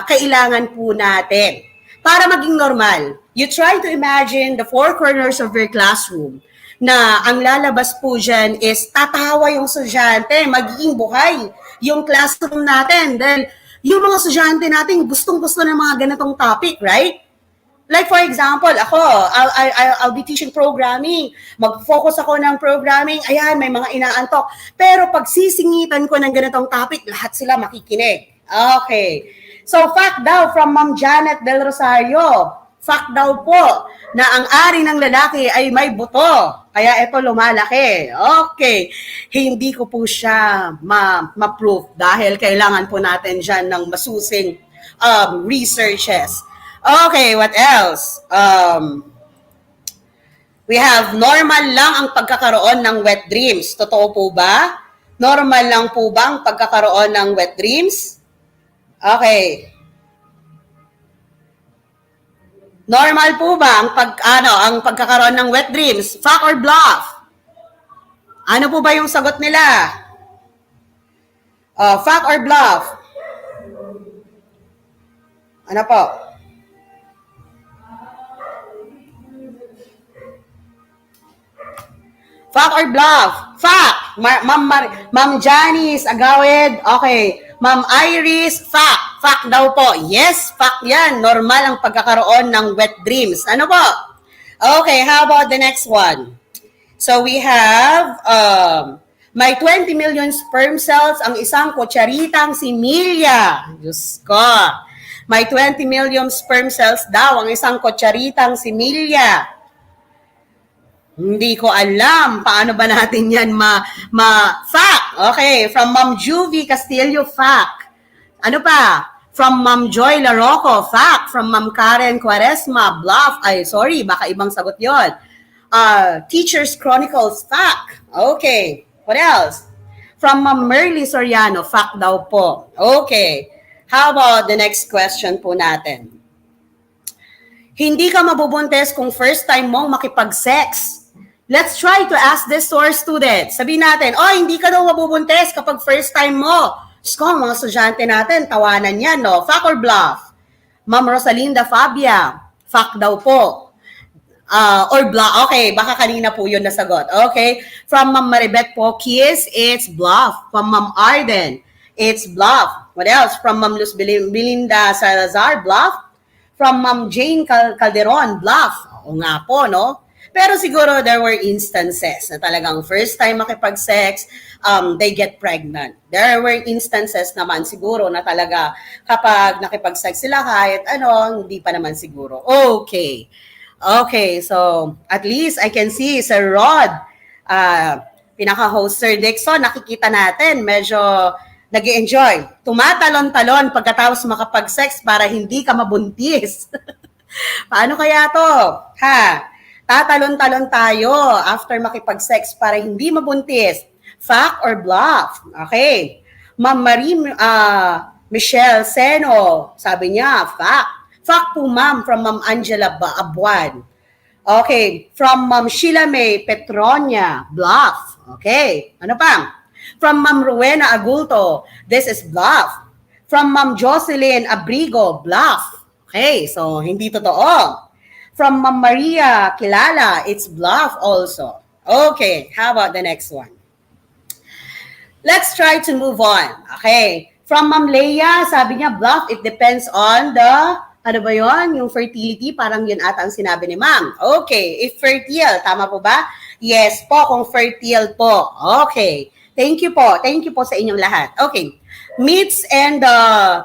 kailangan po natin para maging normal. You try to imagine the four corners of your classroom na ang lalabas po dyan is tatawa yung estudyante, magiging buhay yung classroom natin. Dahil yung mga estudyante natin gustong-gusto ng mga ganitong topic, right? Like for example, ako, I'll be teaching programming. Mag-focus ako ng programming. Ayan, may mga inaantok. Pero pag sisingitan ko ng ganitong topic, lahat sila makikinig. Okay. So, fact daw from Ma'am Janet Del Rosario. Fact daw po na ang ari ng lalaki ay may buto. Kaya ito lumalaki. Okay. Hindi ko po siya ma-proof dahil kailangan po natin dyan ng masusing researches. Okay, what else? We have normal lang ang pagkakaroon ng wet dreams. Totoo po ba? Normal lang po ba ang pagkakaroon ng wet dreams? Okay. Normal po ba ang pagkakaroon ng wet dreams? Fact or bluff? Ano po ba yung sagot nila? Fact or bluff? Ano po? Fact or bluff? Fact. Ma'am Janice Agawid. Okay. Ma'am Iris, fact. Fact daw po. Yes, fact yan. Normal ang pagkakaroon ng wet dreams. Ano po? Okay, how about the next one? So we have, may 20 million sperm cells ang isang kutsaritang similya. Diyos ko. May 20 million sperm cells daw ang isang kutsaritang similya. Hindi ko alam paano ba natin yan fact. Okay, from Ma'am Juvie Castillo, fact. Ano pa? From Ma'am Joy Larocco, fact. From Ma'am Karen Quaresma, bluff. Ay, sorry, baka ibang sagot yon. Teachers Chronicles, fact. Okay, what else? From Ma'am Merly Soriano, fact daw po. Okay, how about the next question po natin? Hindi ka mabubuntis kung first time mong makipag-sex. Let's try to ask this to our students. Sabihin natin, hindi ka daw mabubuntis kapag first time mo. Sko, mga estudyante natin, tawanan yan, no? Fact or bluff? Ma'am Rosalinda Fabia, fact daw po. Or bluff. Okay, baka kanina po yun nasagot. Okay, from Ma'am Maribeth Pokis, it's bluff. From Ma'am Arden, it's bluff. What else? From Ma'am Luz Belinda Salazar, bluff. From Ma'am Jane Calderon, bluff. O nga po, no? Pero siguro there were instances na talagang first time makipag-sex, they get pregnant. There were instances naman siguro na talaga kapag nakipag-sex sila kahit hindi pa naman siguro. Okay. Okay, so at least I can see Sir Rod, pinaka-host Sir Dixon, nakikita natin, medyo nag-i-enjoy. Tumatalon-talon pagkatapos makapag-sex para hindi ka mabuntis. Paano kaya to? Tatalon-talon tayo after makipag-sex para hindi mabuntis. Fact or bluff? Okay. Ma'am Marie Michelle Seno, sabi niya, fact. Fact po, ma'am, from Ma'am Angela Abuan. Okay. From Ma'am Sheila May Petronia, bluff. Okay. Ano pa? From Ma'am Rowena Agulto, this is bluff. From Ma'am Jocelyn Abrigo, bluff. Okay. So, hindi totoo. From Ma'am Maria Kilala, it's bluff also. Okay, how about the next one? Let's try to move on. Okay, from Ma'am Leia, sabi niya, bluff, it depends on the, ano ba yun? Yung fertility, parang yun ata ang sinabi ni Ma'am. Okay, if fertile, tama po ba? Yes po, kung fertile po. Okay. Thank you po. Thank you po sa inyong lahat. Okay. Myths and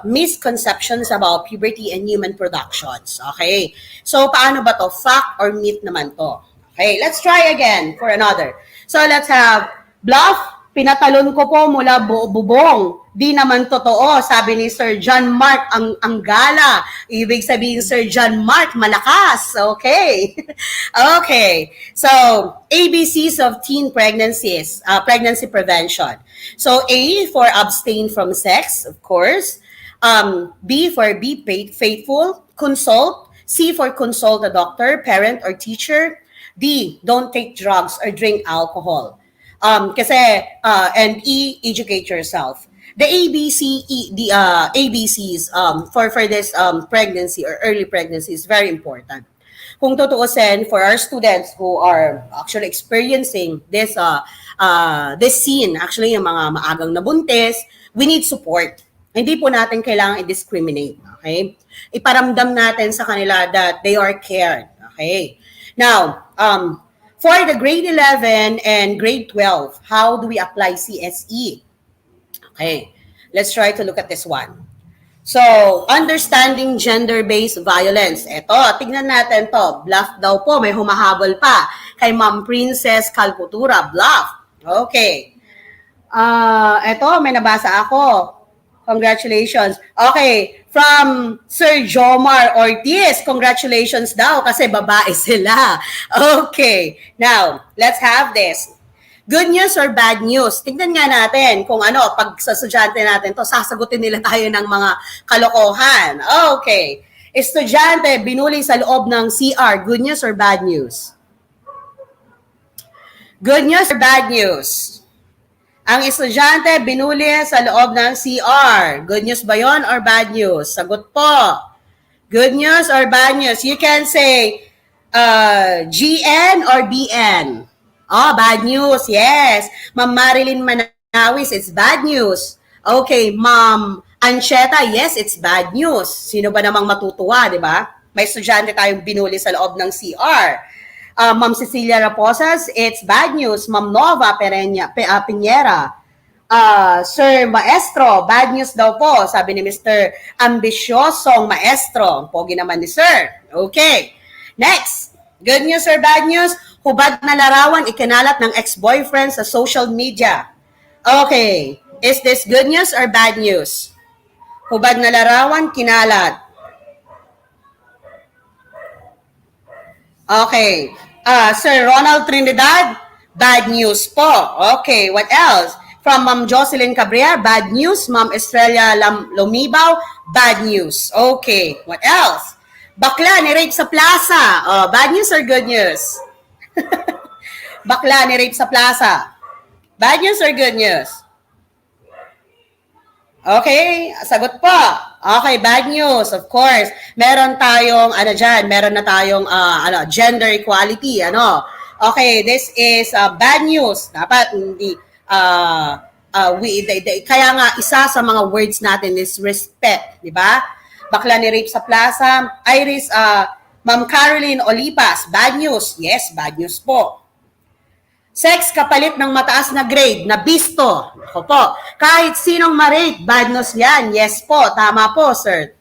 misconceptions about puberty and human productions. Okay. So, paano ba to? Fact or myth naman to? Okay. Let's try again for another. So, let's have bluff. Pinatalon ko po mula bubong. Di naman totoo, sabi ni Sir John Mark ang gala. Ibig sabihin, Sir John Mark, malakas. Okay. Okay. So, ABCs of teen pregnancies, pregnancy prevention. So, A for abstain from sex, of course. B for be faithful, consult. C for consult a doctor, parent, or teacher. D, don't take drugs or drink alcohol. And E, educate yourself. The ABCs for this pregnancy or early pregnancy is very important. Kung tutuusin, for our students who are actually experiencing this scene, actually yung mga maagang nabuntis, we need support. Hindi po natin kailangan i-discriminate. Okay? Iparamdam natin sa kanila that they are cared. Okay? Now, for the grade 11 and grade 12, how do we apply CSE? Okay, let's try to look at this one. So, understanding gender-based violence. Ito, tignan natin to. Bluff daw po, may humahabol pa. Kay Ma'am Princess Calputura, bluff. Okay. Ito, may nabasa ako. Congratulations. Okay, from Sir Jomar Ortiz, congratulations daw kasi babae sila. Okay, now, let's have this. Good news or bad news? Tignan nga natin kung ano, pag sa estudyante natin to, sasagutin nila tayo ng mga kalokohan. Okay, estudyante, binuli sa loob ng CR, good news or bad news? Good news or bad news? Ang estudyante binuli sa loob ng CR. Good news ba yon or bad news? Sagot po. Good news or bad news? You can say GN or BN. Oh, bad news. Yes. Ma'am Marilyn Manawis, it's bad news. Okay, Ma'am Ancheta, yes, it's bad news. Sino ba namang matutuwa, di ba? May estudyante tayong binuli sa loob ng CR. Ma'am Cecilia Raposas, it's bad news. Ma'am Nova Piñera, Sir Maestro, bad news daw po, sabi ni Mr. Ambisyosong Maestro. Ang pogi naman ni Sir. Okay. Next, good news or bad news? Hubad na larawan ikinalat ng ex-boyfriend sa social media. Okay. Is this good news or bad news? Hubad na larawan kinalat. Okay. Sir Ronald Trinidad, bad news po. Okay, what else? From Ma'am Jocelyn Cabrera, bad news. Ma'am Estrella Lumibaw, bad news. Okay, what else? Bakla ni rape sa plaza. Oh, bad news or good news? Bakla ni rape sa plaza. Bad news or good news? Okay, sagot po. Okay, bad news, of course. Meron tayong, meron na tayong, gender equality, Okay, this is bad news. Dapat hindi, kaya nga, isa sa mga words natin is respect, di ba? Bakla ni rape sa plaza. Iris, Ma'am Caroline Olipas, bad news. Yes, bad news po. Sex kapalit ng mataas na grade, na bisto. Ako po. Kahit sinong ma-rape, bad news yan. Yes po, tama po, sir.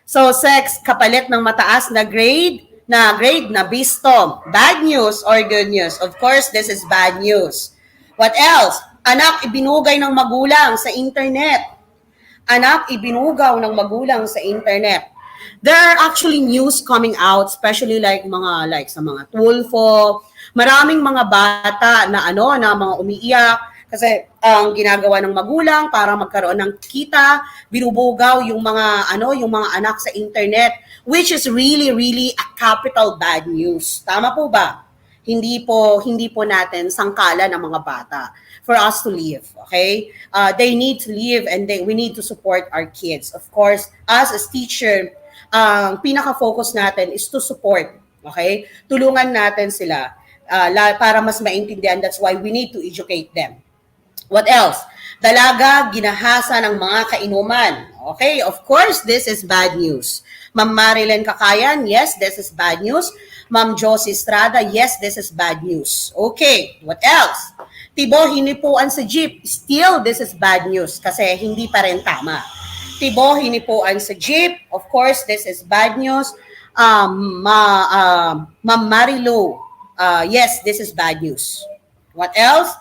So, sex kapalit ng mataas na grade, na bisto. Bad news or good news? Of course, this is bad news. What else? Anak ibinugay ng magulang sa internet. Anak ibinugaw ng magulang sa internet. There are actually news coming out, especially sa mga Tulfo. Maraming mga bata na mga umiiyak kasi ang ginagawa ng magulang para magkaroon ng kita, binubugaw yung mga anak sa internet, which is really a capital bad news. Tama po ba? Hindi po natin sangkala ng mga bata for us to live, okay? They need to live and we need to support our kids. Of course, us as teacher, ang pinaka-focus natin is to support, okay? Tulungan natin sila para mas maintindihan. That's why we need to educate them. What else? Dalaga, ginahasa ng mga kainuman. Okay, of course, this is bad news. Ma'am Marilyn Kakayan, yes, this is bad news. Ma'am Josie Estrada, yes, this is bad news. Okay, what else? Tibo, hinipuan sa jeep. Still, this is bad news kasi hindi pa rin tama. Tibo, hinipuan sa jeep. Of course, this is bad news. Ma'am Marilo, yes, this is bad news. What else?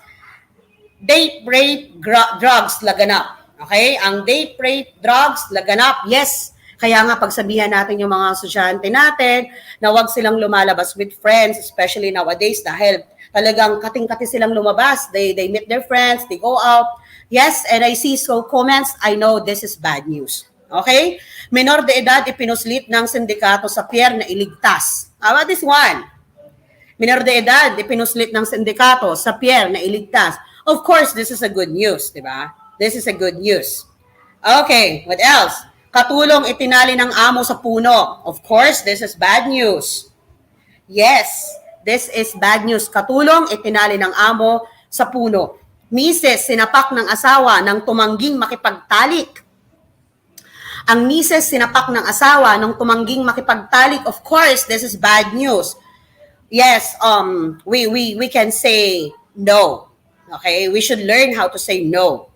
Date rape, drugs, laganap. Okay? Ang date rape, drugs, laganap, yes. Kaya nga pagsabihan natin yung mga estudyante natin na wag silang lumalabas with friends, especially nowadays dahil talagang kating-kati silang lumabas. They meet their friends, they go out. Yes, and I see so comments, I know this is bad news. Okay? Menor de edad ipinuslit ng sindikato sa pier na iligtas. How about this one? Menor de edad ipinuslit ng sindikato sa pier na iligtas. Of course, this is a good news, di ba? This is a good news. Okay, what else? Katulong itinali ng amo sa puno. Of course, this is bad news. Yes, this is bad news. Katulong itinali ng amo sa puno. Mises, sinapak ng asawa nang tumangging makipagtalik. Ang mises, sinapak ng asawa nang tumangging makipagtalik. Of course, this is bad news. Yes, we can say no. Okay, we should learn how to say no.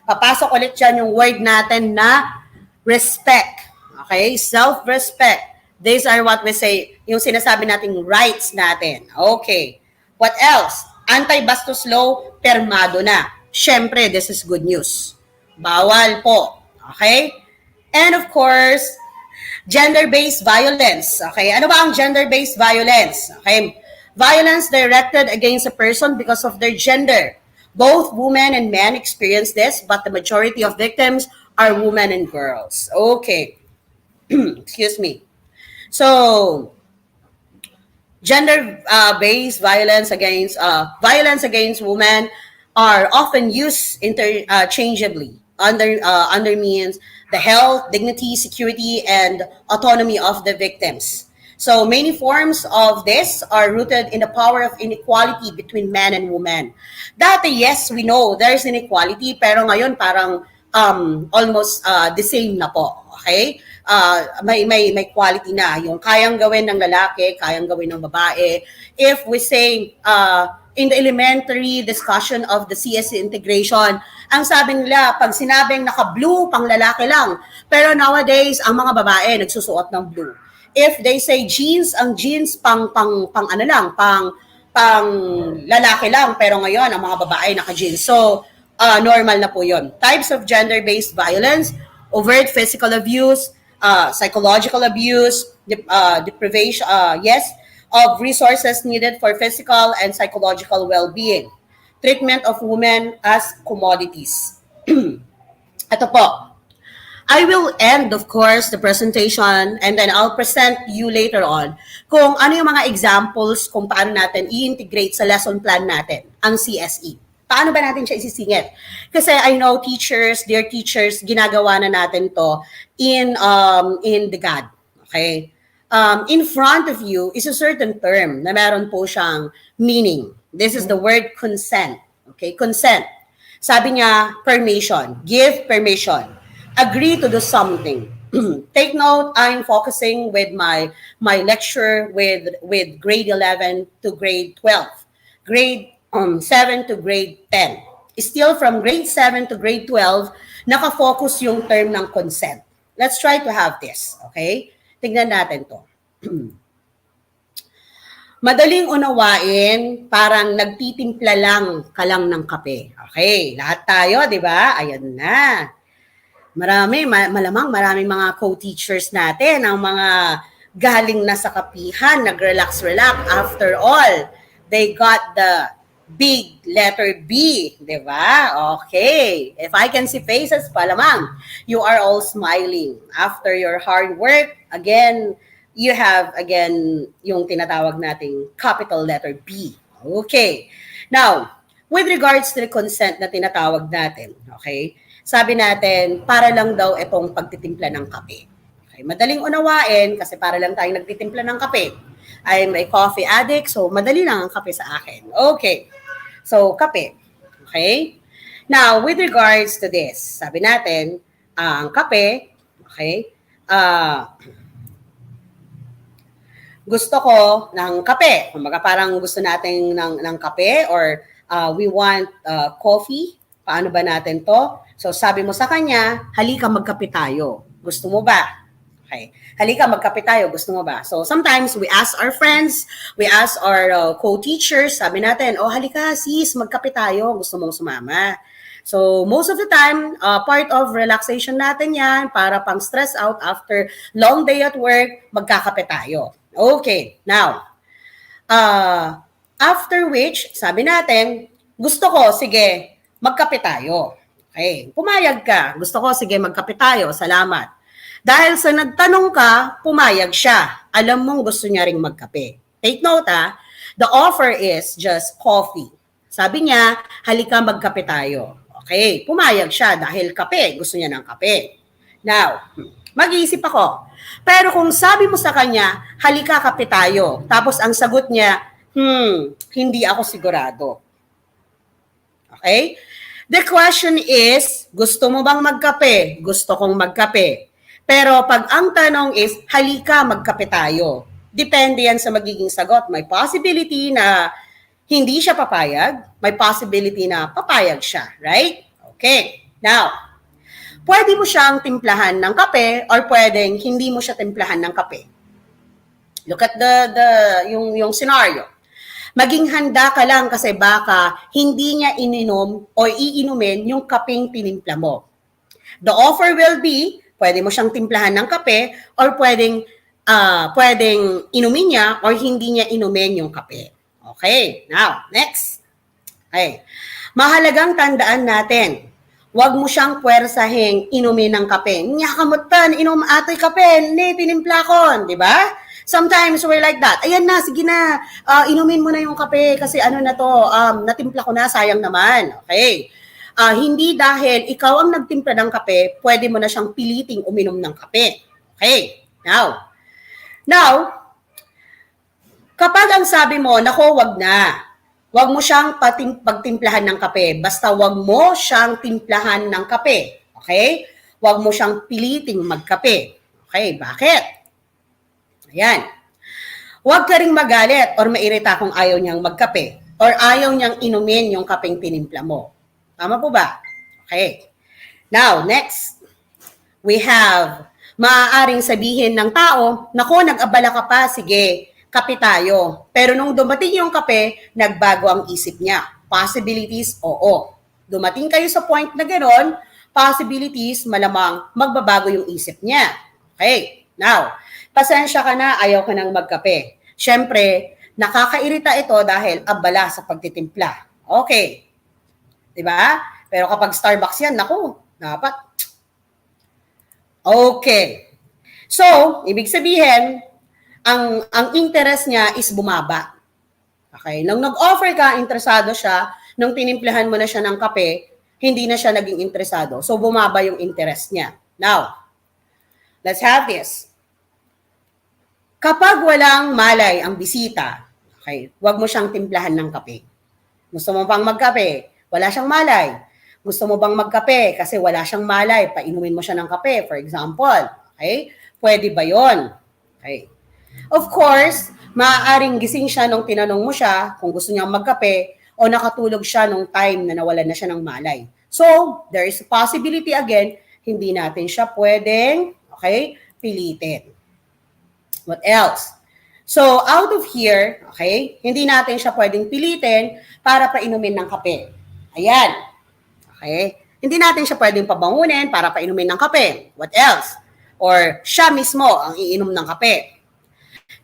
Papasok ulit dyan yung word natin na respect. Okay, self-respect. These are what we say, yung sinasabi nating rights natin. Okay, what else? Anti-bastos law, permado na. Syempre, this is good news. Bawal po. Okay? And of course, gender-based violence. Okay, ano ba ang gender-based violence? Okay, violence directed against a person because of their gender. Both women and men experience this, but the majority of victims are women and girls. Okay. Excuse me. So, gender-based violence against women are often used interchangeably under means the health, dignity, security, and autonomy of the victims. So many forms of this are rooted in the power of inequality between men and women. Dati, yes, we know there's inequality, pero ngayon parang almost the same na po. Okay? May quality na. Yung kayang gawin ng lalaki, kayang gawin ng babae. If we say in the elementary discussion of the CSE integration, ang sabi nila, pag sinabing naka-blue, pang lalaki lang. Pero nowadays, ang mga babae nagsusuot ng blue. If they say jeans, ang jeans pang ano lang, pang lalaki lang, pero ngayon ang mga babae naka-jeans. So, normal na po 'yon. Types of gender-based violence: overt physical abuse, psychological abuse, deprivation, of resources needed for physical and psychological well-being. Treatment of women as commodities. Ito po. I will end, of course, the presentation and then I'll present you later on kung ano yung mga examples kung paano natin i-integrate sa lesson plan natin ang CSE. Paano ba natin siya isisingit? Kasi I know teachers, dear teachers, ginagawa na natin to in the GAD. Okay? In front of you is a certain term na meron po siyang meaning. This is the word consent. Okay? Consent. Sabi niya, permission. Give permission. Agree to do something. Take note, I'm focusing with my lecture with grade 11 to grade 12. Grade 7 to grade 10. Still from grade 7 to grade 12, nakafocus yung term ng consent. Let's try to have this, okay? Tignan natin to. Madaling unawain, parang nagtitimpla lang ka lang ng kape. Okay, lahat tayo, di ba? Ayan na. Malamang maraming mga co-teachers natin, ang mga galing na sa kapihan, nag-relax. After all, they got the big letter B, di ba? Okay. If I can see faces, palamang, you are all smiling. After your hard work, again, you have, again, yung tinatawag nating capital letter B. Okay. Now, with regards to the consent na tinatawag natin, okay, sabi natin, para lang daw itong pagtitimpla ng kape. Okay, madaling unawain kasi para lang tayong nagtitimpla ng kape. I'm a coffee addict, so madali lang ang kape sa akin. Okay. So, kape. Okay? Now, with regards to this, sabi natin, ang kape, okay, gusto ko ng kape. Kumbaga parang gusto natin ng kape or we want coffee. Paano ba natin to? So sabi mo sa kanya, halika magkape tayo. Gusto mo ba? Okay. Halika magkape tayo. Gusto mo ba? So sometimes we ask our friends, we ask our co-teachers, sabi natin, oh halika sis, magkape tayo. Gusto mong sumama? So most of the time, part of relaxation natin yan para pang stress out after long day at work, magkakape tayo. Okay, now, after which, sabi natin, gusto ko, sige, magkape tayo. Okay, pumayag ka. Gusto ko, sige, magkape tayo. Salamat. Dahil sa nagtanong ka, pumayag siya. Alam mong gusto niya ring magkape. Take note the offer is just coffee. Sabi niya, halika magkape tayo. Okay, pumayag siya dahil kape. Gusto niya ng kape. Now, mag-iisip ako. Pero kung sabi mo sa kanya, halika kape tayo. Tapos ang sagot niya, hindi ako sigurado. Okay? The question is, gusto mo bang magkape? Gusto kong magkape. Pero pag ang tanong is, halika magkape tayo. Depende yan sa magiging sagot. May possibility na hindi siya papayag, may possibility na papayag siya, right? Okay. Now, pwede mo siyang timplahan ng kape or pwedeng hindi mo siya timplahan ng kape. Look at yung scenario. Maging handa ka lang kasi baka hindi niya ininom o iinumin yung kapeng tinimpla mo. The offer will be, pwede mo siyang timplahan ng kape or pwedeng inumin niya or hindi niya inumin yung kape. Okay, now, next. Okay. Mahalagang tandaan natin, huwag mo siyang puwersahing inumin ng kape. Nyakamutan, inom ato'y kape, hindi, tinimpla ko, di ba? Sometimes we're like that. Ayan na, sige na, inumin mo na yung kape kasi ano na to, natimpla ko na, sayang naman. Okay. Hindi dahil ikaw ang nagtimpla ng kape, pwede mo na siyang piliting uminom ng kape. Okay, now, kapag ang sabi mo, nako, wag na. Wag mo siyang pagtimplahan ng kape. Basta wag mo siyang timplahan ng kape. Okay? Wag mo siyang piliting magkape. Okay, bakit? Ayan. Wag ka ring magalit or mairita kung ayaw niyang magkape or ayaw niyang inumin yung kapeng tinimpla mo. Tama po ba? Okay. Now, next. We have, maaaring sabihin ng tao, nako, nag-abala ka pa, sige, kape tayo. Pero nung dumating yung kape, nagbago ang isip niya. Possibilities, oo. Dumating kayo sa point na gano'n, possibilities, malamang magbabago yung isip niya. Okay, now, pasensya ka na, ayaw ka nang magkape. Siyempre, nakakairita ito dahil abala sa pagtitimpla. Okay. Diba? Pero kapag Starbucks yan, naku, dapat. Okay. So, ibig sabihin, ang interest niya is bumaba. Okay? Nung nag-offer ka, interesado siya, nung tinimplahan mo na siya ng kape, hindi na siya naging interesado. So, bumaba yung interest niya. Now, let's have this. Kapag walang malay ang bisita, okay, huwag mo siyang timplahan ng kape. Gusto mo pang magkape, wala siyang malay. Gusto mo bang magkape kasi wala siyang malay, painumin mo siya ng kape, for example. Okay? Pwede ba yon? Okay. Of course, maaaring gising siya nung tinanong mo siya kung gusto niyang magkape o nakatulog siya nung time na nawalan na siya ng malay. So, there is a possibility again, hindi natin siya pwedeng, okay, pilitin. What else? So, out of here, okay, hindi natin siya pwedeng pilitin para painumin ng kape. Ayan. Okay? Hindi natin siya pwedeng pabangunin para painumin ng kape. What else? Or siya mismo ang iinom ng kape.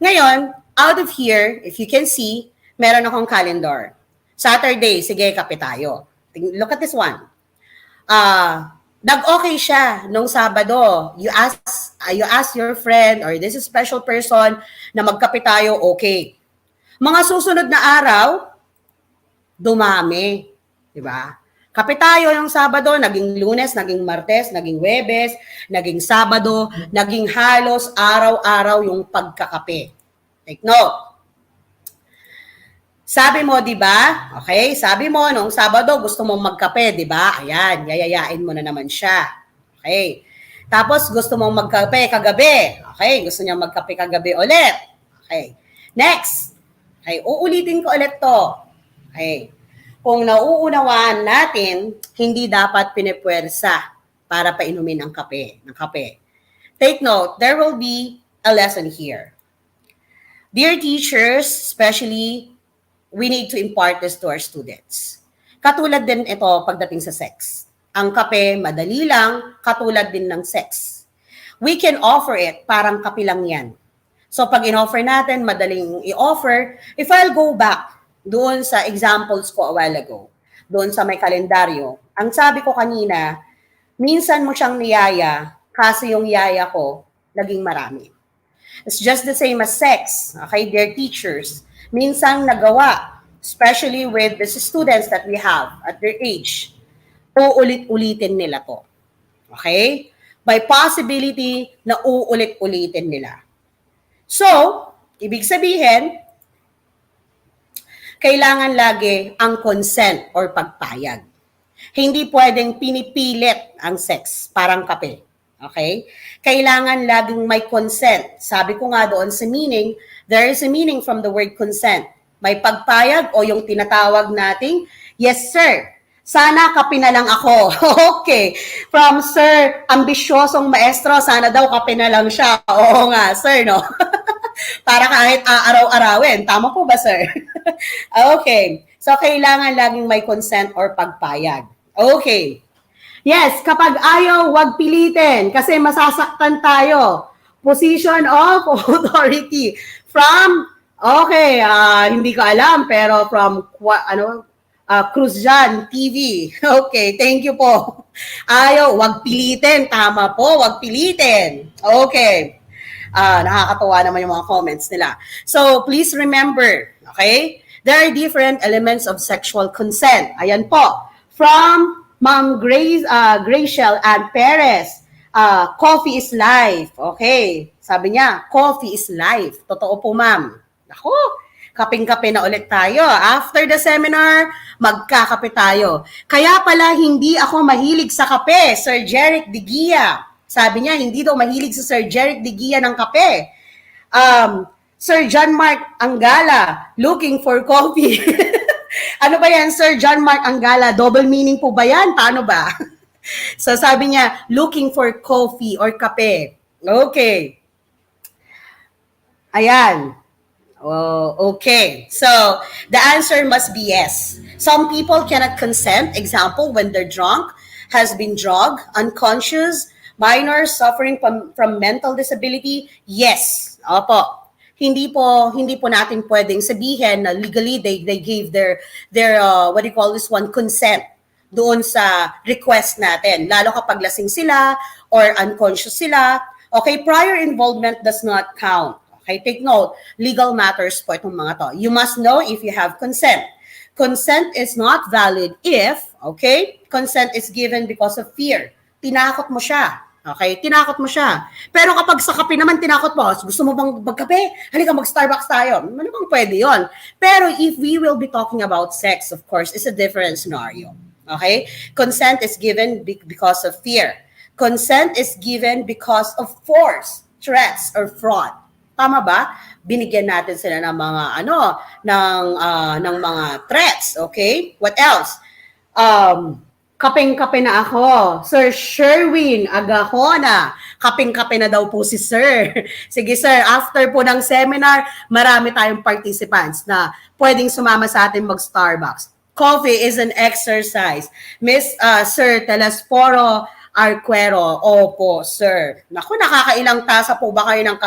Ngayon, out of here, if you can see, meron akong calendar. Saturday, sige, kape tayo. Look at this one. Nag-okay siya nung Sabado. You ask your friend or this special person na magkape tayo, okay. Mga susunod na araw, dumami. Diba? Kape tayo yung Sabado, naging Lunes, naging Martes, naging Huwebes, naging Sabado, naging halos araw-araw yung pagkakape. Take note. Sabi mo, di ba? Okay, sabi mo, nung Sabado gusto mong magkape, di ba? Ayan, yayayain mo na naman siya. Okay. Tapos gusto mong magkape kagabi. Okay, gusto niya magkape kagabi ulit. Okay. Next. Okay, uulitin ko ulit to. Okay. Kung nauunawaan natin, hindi dapat pinipwersa para painumin ng kape. Take note, there will be a lesson here. Dear teachers, especially, we need to impart this to our students. Katulad din ito pagdating sa sex. Ang kape, madali lang, katulad din ng sex. We can offer it, parang kape lang yan. So pag in-offer natin, madaling i-offer. If I'll go back doon sa examples ko a while ago, doon sa may kalendaryo, ang sabi ko kanina, minsan mo siyang niyaya, kasi yung yaya ko, naging marami. It's just the same as sex, okay, dear teachers. Minsan nagawa, especially with the students that we have at their age, uulit-ulitin nila to. Okay? By possibility na uulit-ulitin nila. So, ibig sabihin, kailangan lagi ang consent or pagpayag. Hindi pwedeng pinipilit ang sex, parang kape. Okay? Kailangan laging may consent. Sabi ko nga doon sa meaning, there is a meaning from the word consent. May pagpayag o yung tinatawag nating, yes sir, sana kape na lang ako. Okay. From sir, ambisyosong maestro, sana daw kape na lang siya. Oo nga, sir, no? Para kahit araw-arawin. Tama po ba, sir? Okay. So, kailangan laging may consent or pagpayag. Okay. Yes, kapag ayaw, wag pilitin kasi masasaktan tayo. Position of authority. From, okay, hindi ko alam, pero from, Cruzjan TV. Okay, thank you po. Ayaw, wag pilitin. Tama po, wag pilitin. Okay. Nakakatawa naman yung mga comments nila. So, please remember, okay? There are different elements of sexual consent. Ayan po. From Ma'am Graciel and Perez, coffee is life. Okay. Sabi niya, coffee is life. Totoo po, ma'am. Ako, kaping-kape na ulit tayo. After the seminar, magkakape tayo. Kaya pala, hindi ako mahilig sa kape, Sir Jeric Digia. Sabi niya, hindi daw mahilig si Sir Jeric Digia ng kape. Sir John Mark Anggala, looking for coffee. Ano ba yan, Sir John Mark Anggala? Double meaning po ba yan? Paano ba? So sabi niya, looking for coffee or kape. Okay. Ayan. Oh, okay. So the answer must be yes. Some people cannot consent. Example, when they're drunk, has been drugged, unconscious, minors suffering from mental disability, yes. Opo. Hindi po natin pwedeng sabihin na legally they gave their what do you call this one, consent doon sa request natin. Lalo kapag lasing sila or unconscious sila. Okay, prior involvement does not count. Okay, take note, legal matters po itong mga to. You must know if you have consent. Consent is not valid if, okay, consent is given because of fear. Tinakot mo siya. Okay, tinakot mo siya. Pero kapag sa kape naman tinakot mo, gusto mo bang magkape? Halika mag-Starbucks tayo. Ano bang pwede yon? Pero if we will be talking about sex, of course, it's a different scenario. Okay? Consent is given because of fear. Consent is given because of force, threats, or fraud. Tama ba? Binigyan natin sila ng mga ng mga threats, okay? What else? Kapeng-kape na ako. Sir Sherwin Agahona. Kapeng-kape na daw po si Sir. Sige Sir, after po ng seminar, marami tayong participants na pwedeng sumama sa atin mag-Starbucks. Coffee is an exercise. Miss Sir Telesforo Arquero. Opo, Sir. Naku, nakakailang tasa po ba kayo ng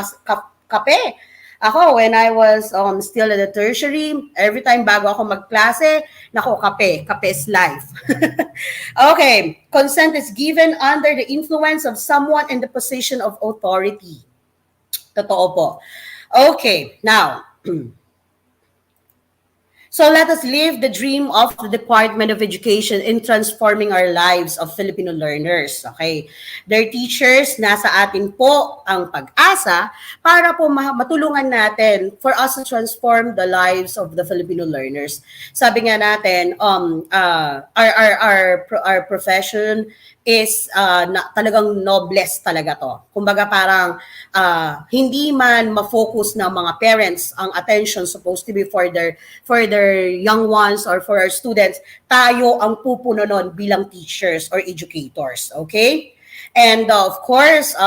kape? Ako, when I was still at the tertiary, every time bago ako magklase, nako, kape. Kape is life. Okay. Consent is given under the influence of someone in the position of authority. Totoo po. Okay. Now, so let us live the dream of the Department of Education in transforming our lives of Filipino learners. Okay? Their teachers, nasa atin po ang pag-asa para po matulungan natin for us to transform the lives of the Filipino learners. Sabi nga natin, our profession is talagang noblesse talaga to. Kumbaga parang hindi man ma-focus ng mga parents ang attention supposed to be for their young ones or for our students, tayo ang pupuno nun bilang teachers or educators, okay? And of course,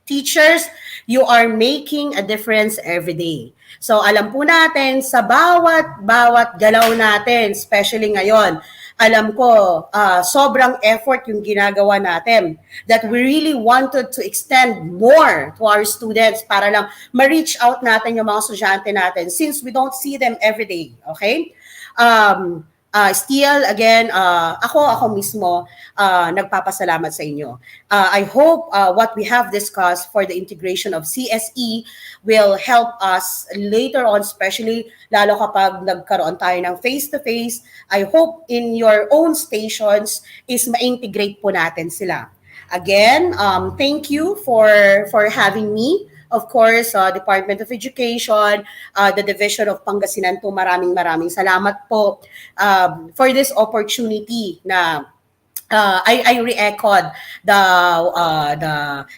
teachers, you are making a difference every day. So alam po natin sa bawat galaw natin, especially ngayon, alam ko sobrang effort yung ginagawa natin, that we really wanted to extend more to our students para lang ma-reach out natin yung mga estudyante natin since we don't see them every day, okay? Still, again, ako mismo, nagpapasalamat sa inyo. I hope what we have discussed for the integration of CSE will help us later on, especially lalo kapag nagkaroon tayo ng face-to-face. I hope in your own stations is ma-integrate po natin sila. Again, thank you for having me. Of course, Department of Education, the Division of Pangasinan po, maraming salamat po for this opportunity na I re-echoed the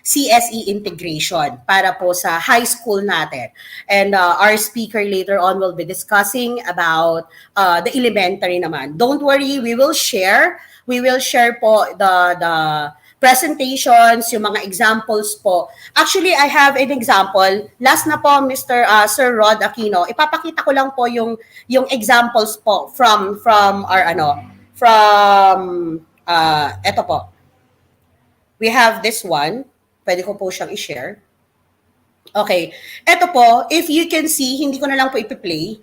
CSE integration para po sa high school natin. And our speaker later on will be discussing about the elementary naman. Don't worry, we will share po the presentations, yung mga examples po. Actually, I have an example. Last na po, Mr. Sir Rod Aquino. Ipapakita ko lang po yung examples po from our eto po. We have this one. Pwede ko po siyang i-share. Okay. Eto po, if you can see, hindi ko na lang po ipi-play.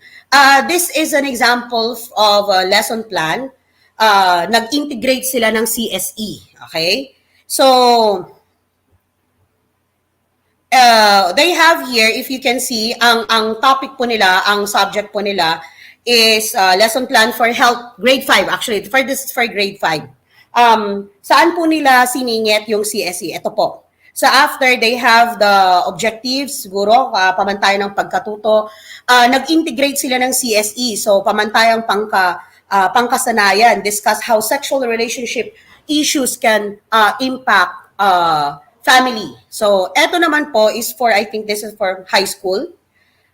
This is an example of a lesson plan. Nag-integrate sila ng CSE. Okay? So, they have here, if you can see, ang topic po nila, ang subject po nila is lesson plan for health, grade 5 actually, for grade 5. Saan po nila siningit yung CSE? Ito po. So after they have the objectives, siguro, pamantayan ng pagkatuto, nag-integrate sila ng CSE. So pamantayang pangkasanayan, discuss how sexual relationship issues can impact family. So, eto naman po is for, I think this is for high school.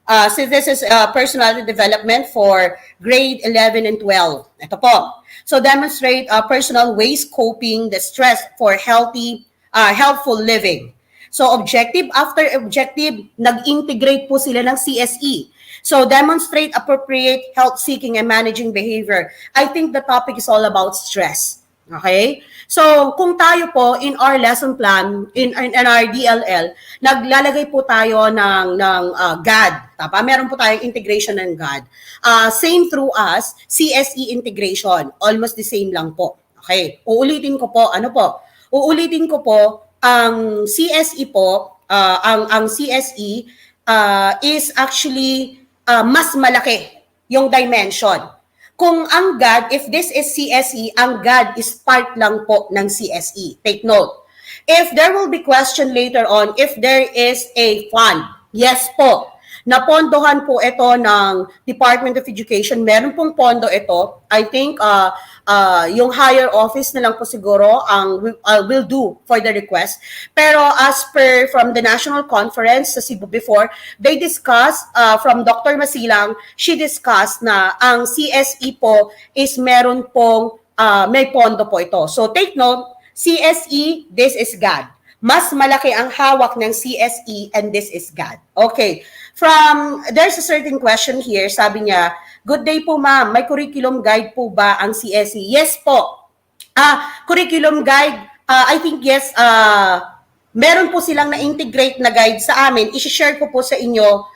So, this is personality development for grade 11 and 12. Ito po. So, demonstrate personal ways coping the stress for healthful living. So, objective after objective, nag-integrate po sila ng CSE. So, demonstrate appropriate health-seeking and managing behavior. I think the topic is all about stress. Okay? So, kung tayo po in our lesson plan, in our DLL, naglalagay po tayo ng GAD. Tapa? Meron po tayong integration ng GAD. Same through us, CSE integration. Almost the same lang po. Okay? Uulitin ko po, ang CSE po, ang CSE is actually mas malaki yung dimension. Kung ang GAD, if this is CSE, ang GAD is part lang po ng CSE. Take note. If there will be question later on, if there is a fund, yes po, napondohan po ito ng Department of Education. Meron pong pondo ito. I think yung higher office na lang po siguro ang will do for the request. Pero as per from the National Conference sa Cebu before, they discussed from Dr. Masilang, she discussed na ang CSE po is meron pong may pondo po ito. So take note, CSE, this is GAD. Mas malaki ang hawak ng CSE and this is GAD. Okay. There's a certain question here. Sabi niya, good day po ma'am, may curriculum guide po ba ang CSE? Yes po. Curriculum guide, I think yes, meron po silang na-integrate na guide sa amin. I-share ko po sa inyo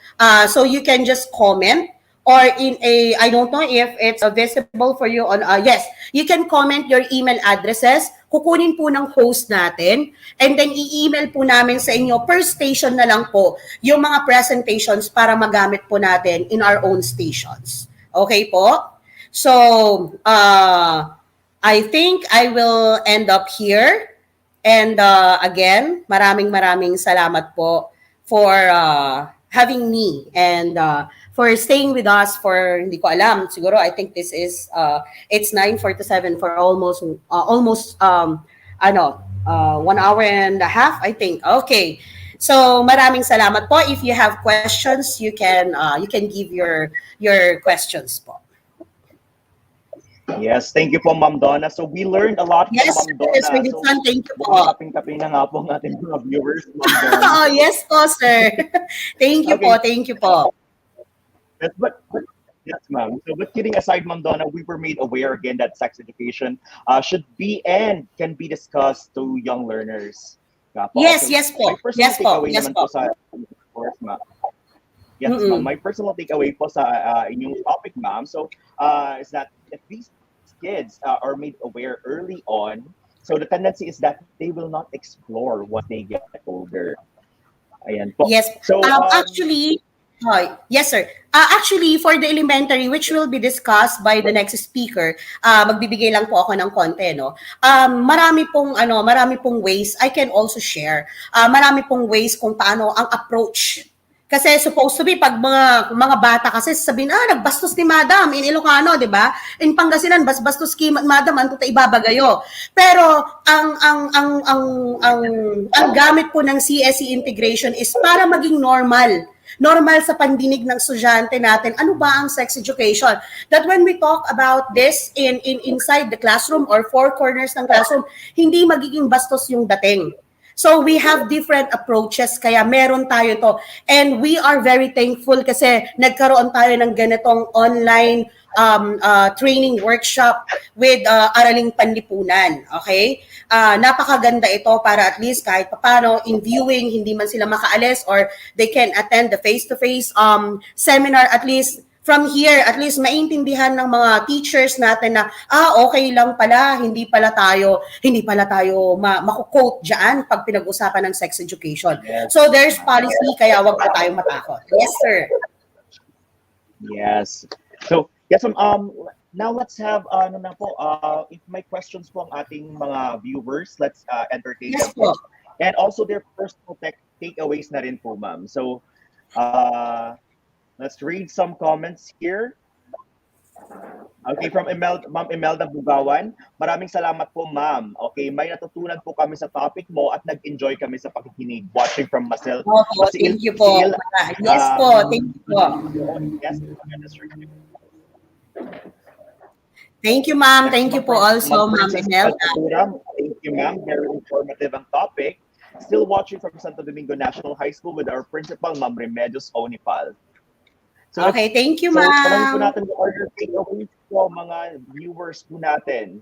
so you can just comment. Or in a, I don't know if it's visible for you on, yes, you can comment your email addresses, kukunin po ng host natin, and then i-email po namin sa inyo per station na lang po yung mga presentations para magamit po natin in our own stations. Okay po? So, I think I will end up here. And again, maraming salamat po for having me and for staying with us for, hindi ko alam, siguro I think this is, it's 9:47 for almost 1 hour and a half, I think. Okay. So maraming salamat po. If you have questions, you can give your questions po. Yes, thank you po, Ma'am Donna. So we learned a lot from Yes, Ma'am sir. It's Donna. really So fun. Thank you mukhang po. kaping-kapi na nga po ang ating mga viewers, Ma'am Donna. Oh, yes po, sir. Thank you po. Okay. Thank you po. Yes, yes, ma'am. So, but kidding aside, Ma'am Donna, we were made aware again that sex education should be and can be discussed to young learners. Nga po. Yes, So, yes po. my personal Yes po. takeaway Yes naman po. po sa, of course, ma'am. Yes, Mm-mm. ma'am. My personal takeaway po sa inyong topic, ma'am. So, is that if these kids are made aware early on, so the tendency is that they will not explore once they get older. Ayan po. Yes. So, Actually, yes, sir. Actually, for the elementary, which will be discussed by the next speaker, magbibigay lang po ako ng konti, no? Marami pong ways I can also share. Marami pong ways kung paano ang approach. Kasi supposed to be, pag mga bata kasi sabihin, nagbastos ni Madam in Ilocano, di ba? In Pangasinan, bastos ki Madam, anto ta ibabagayo. Pero ang gamit po ng CSE integration is para maging normal sa pandinig ng estudyante natin, ano ba ang sex education? That when we talk about this inside the classroom or four corners ng classroom, hindi magiging bastos yung dating. So we have different approaches, kaya meron tayo to. And we are very thankful kasi nagkaroon tayo ng ganitong online training workshop with Araling Panlipunan. Okay? Napakaganda ito para at least kahit papano in viewing, hindi man sila makaalis or they can attend the face-to-face seminar at least. From here, at least maintindihan ng mga teachers natin na, okay lang pala, hindi pala tayo makukote dyan pag pinag-usapan ng sex education. Yes. So there's policy, kaya wag po tayong matakot. Yes, sir. Yes. So, yes, now let's have, if may questions po ang ating mga viewers, let's entertain Yes them. po. And also their personal takeaways na rin po, ma'am. So, let's read some comments here. Okay, from Ma'am Imelda Bugawan. Maraming salamat po, ma'am. Okay, may natutunan po kami sa topic mo at nag-enjoy kami sa pakikinig. Watching from Masil. Opo, thank you po. Yes po, thank you po. Yes, Thank you, ma'am. Thank you po also, Ma'am Imelda. Thank you, ma'am. Very informative ang topic. Still watching from Santo Domingo National High School with our principal, Ma'am Remedios Onipal. So, Okay, thank you, so tanongin po ma'am. natin yung order takeaways po mga viewers po natin.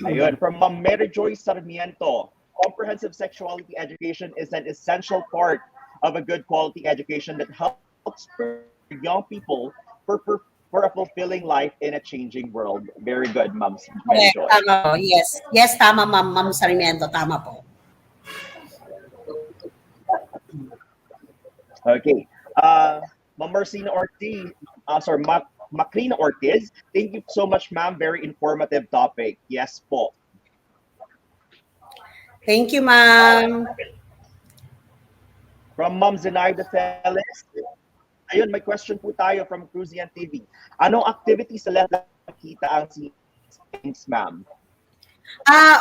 Ayun, from Ma'am Mary Joy Sarmiento, comprehensive sexuality education is an essential part of a good quality education that helps young people for a fulfilling life in a changing world. Very good, Ma'am Mary Correct, Joy. tama po. Yes. Yes, tama, Ma'am Sarmiento. Tama po. Okay. Ma'am Marcina Ortiz, Macrina Ortiz, thank you so much, ma'am. Very informative topic. Yes po. Thank you, ma'am. From Ma'am Zenaida Celes, ayun, may question po tayo from Cruzian TV. Anong activity sa left nakita ang thanks, ma'am?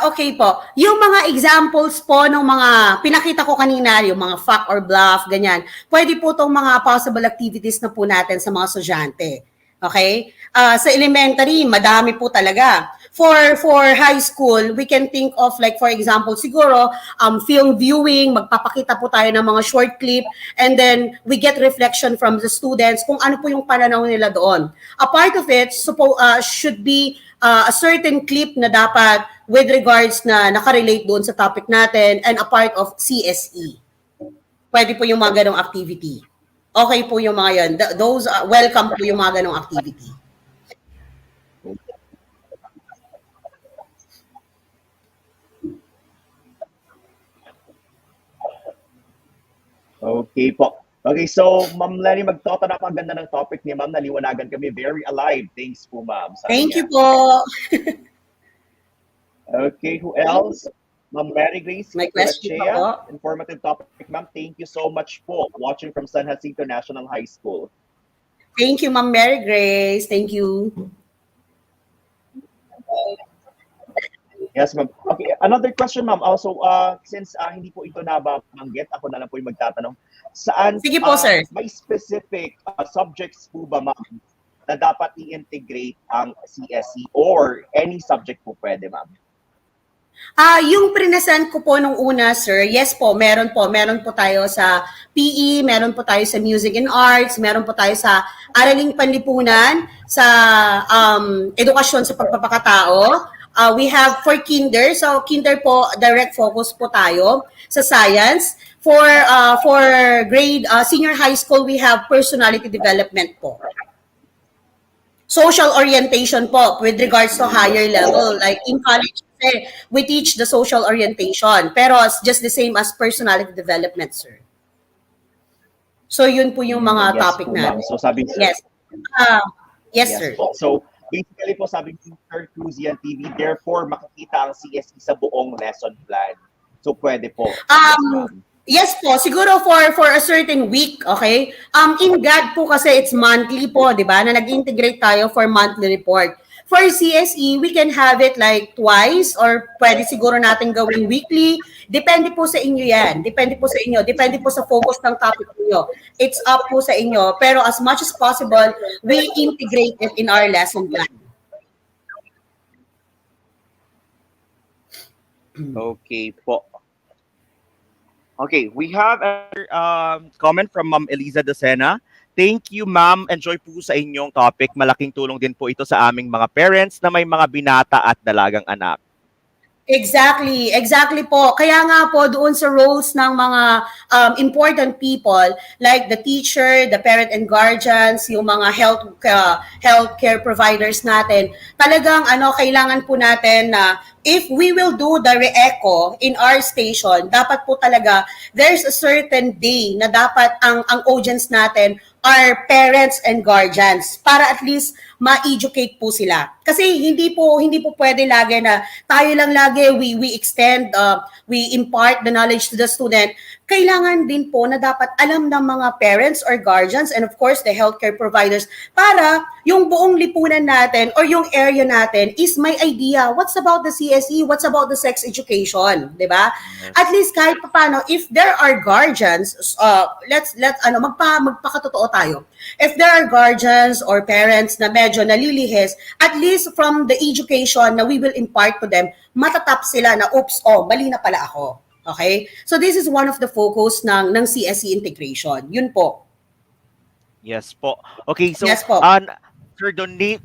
Okay po. Yung mga examples po ng mga pinakita ko kanina, yung mga fact or bluff, ganyan, pwede po itong mga possible activities na po natin sa mga estudyante. Okay? Sa elementary, madami po talaga. For high school, we can think of like, for example, siguro, film viewing, magpapakita po tayo ng mga short clip, and then we get reflection from the students kung ano po yung pananaw nila doon. A part of it should be a certain clip na dapat with regards na nakarelate doon sa topic natin and a part of CSE. Pwede po yung mga ganong activity. Okay po yung mga yun. Those welcome po yung mga ganong activity. Okay po. Okay, so Ma'am Lenny Magtota, napakaganda ng topic ni Ma'am. Naliwanagan kami. Very alive. Thanks po, Ma'am. Thank you po. Okay, who else? Ma'am Mary Grace. May question Corachea, po. informative topic, ma'am. Thank you so much po. Watching from San Jacinto National High School. Thank you, Ma'am Mary Grace. Thank you. Yes, ma'am. Okay, another question, ma'am. Also, since hindi po ito nababanggit, ako na lang po yung magtatanong. Saan, Sige po, sir. may specific subjects po ba, ma'am, na dapat i-integrate ang CSE or any subject po pwede, ma'am? Yung prinesent ko po nung una, sir, yes po, meron po. Meron po tayo sa PE, meron po tayo sa Music and Arts, meron po tayo sa Araling Panlipunan, sa Edukasyon sa Pagpapakatao. We have for kinder, so kinder po, direct focus po tayo sa science. For grade, senior high school, we have personality development po. Social orientation po with regards to higher level. Like in college, we teach the social orientation. Pero it's just the same as personality development, sir. So yun po yung mga Yes topic po, natin. ma'am. So sabi sir, Yes. Yes, sir. po. So basically po sabi ni Sir Cruzian TV, therefore makikita ang CSE sa buong lesson plan. So pwede po. Yes, ma'am. Yes po, siguro for a certain week, okay? In GAD po kasi it's monthly po, di ba? Na nag-integrate tayo for monthly report. For CSE, we can have it like twice or pwede siguro natin gawin weekly. Depende po sa inyo yan. Depende po sa inyo. Depende po sa focus ng topic niyo. It's up po sa inyo. Pero as much as possible, we integrate it in our lesson plan. Okay po. Okay, we have a comment from Ma'am Eliza Docena. Thank you, ma'am. Enjoy po sa inyong topic. Malaking tulong din po ito sa aming mga parents na may mga binata at dalagang anak. Exactly po. Kaya nga po doon sa roles ng mga important people like the teacher, the parent and guardians, yung mga healthcare providers natin. Talagang kailangan po natin na if we will do the re-echo in our station, dapat po talaga there's a certain day na dapat ang audience natin are parents and guardians para at least ma-educate po sila. Kasi hindi po pwede lagi na tayo lang lagi we extend we impart the knowledge to the student. Kailangan din po na dapat alam ng mga parents or guardians and of course the healthcare providers para yung buong lipunan natin or yung area natin is may idea what's about the CSE, what's about the sex education, 'di ba? At least kahit paano if there are guardians, let's magpakatotoo tayo. If there are guardians or parents na medyo nalilihis, at least from the education na we will impart to them, matatap sila na oops, mali na pala ako. Okay? So this is one of the focus ng CSE integration. Yun po. Yes po. Okay, so Yes po.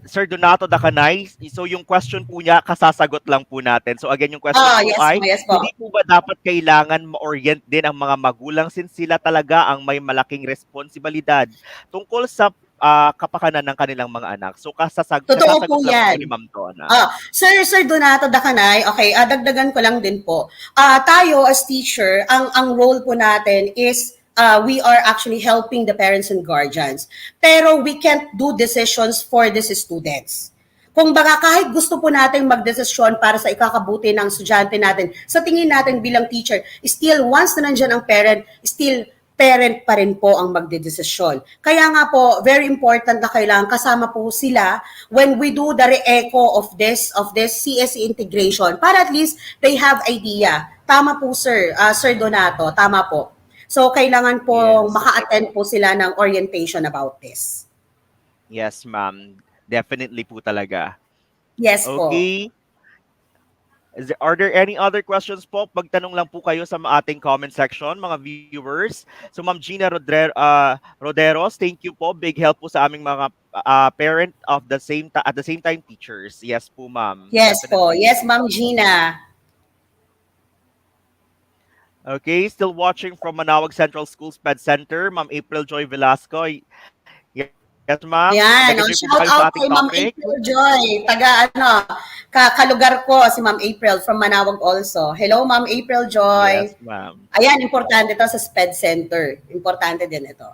Sir Donato Dacanay, so yung question po niya, kasasagot lang po natin. So again, yung question po ay, yes po. hindi po ba dapat kailangan ma-orient din ang mga magulang since sila talaga ang may malaking responsibilidad tungkol sa kapakanan ng kanilang mga anak? So Totoo kasasagot po lang yan. po ni Ma'am Donna. Sir Donato Dacanay, okay, dagdagan ko lang din po. Tayo as teacher, ang role po natin is we are actually helping the parents and guardians. Pero we can't do decisions for these students. Kung baka kahit gusto po natin magdesisyon para sa ikakabuti ng estudyante natin, sa tingin natin bilang teacher, still once na nandyan ang parent, still parent pa rin po ang magdedesisyon. Kaya nga po, very important na kailangan kasama po sila when we do the re-echo of this CSE integration para at least they have idea. Tama po sir, Sir Donato, tama po. So, kailangan po maka-attend po sila ng orientation about this. Yes, ma'am. Definitely po talaga. Yes po. Okay. Are there any other questions po? Pagtanong lang po kayo sa ating comment section, mga viewers. So, Ma'am Gina Roderos, thank you po. Big help po sa aming mga parent of the same at the same time teachers. Yes po, ma'am. Yes po. Definitely. Yes, Ma'am Gina. Okay, still watching from Manawag Central School SPED Center, Ma'am April Joy Velasco. Yes, ma'am. Yan. Shout out kay Ma'am April Joy. Kalugar ko si Ma'am April from Manawag also. Hello, Ma'am April Joy. Yes, ma'am. Ayan, importante ito sa SPED Center. Importante din ito.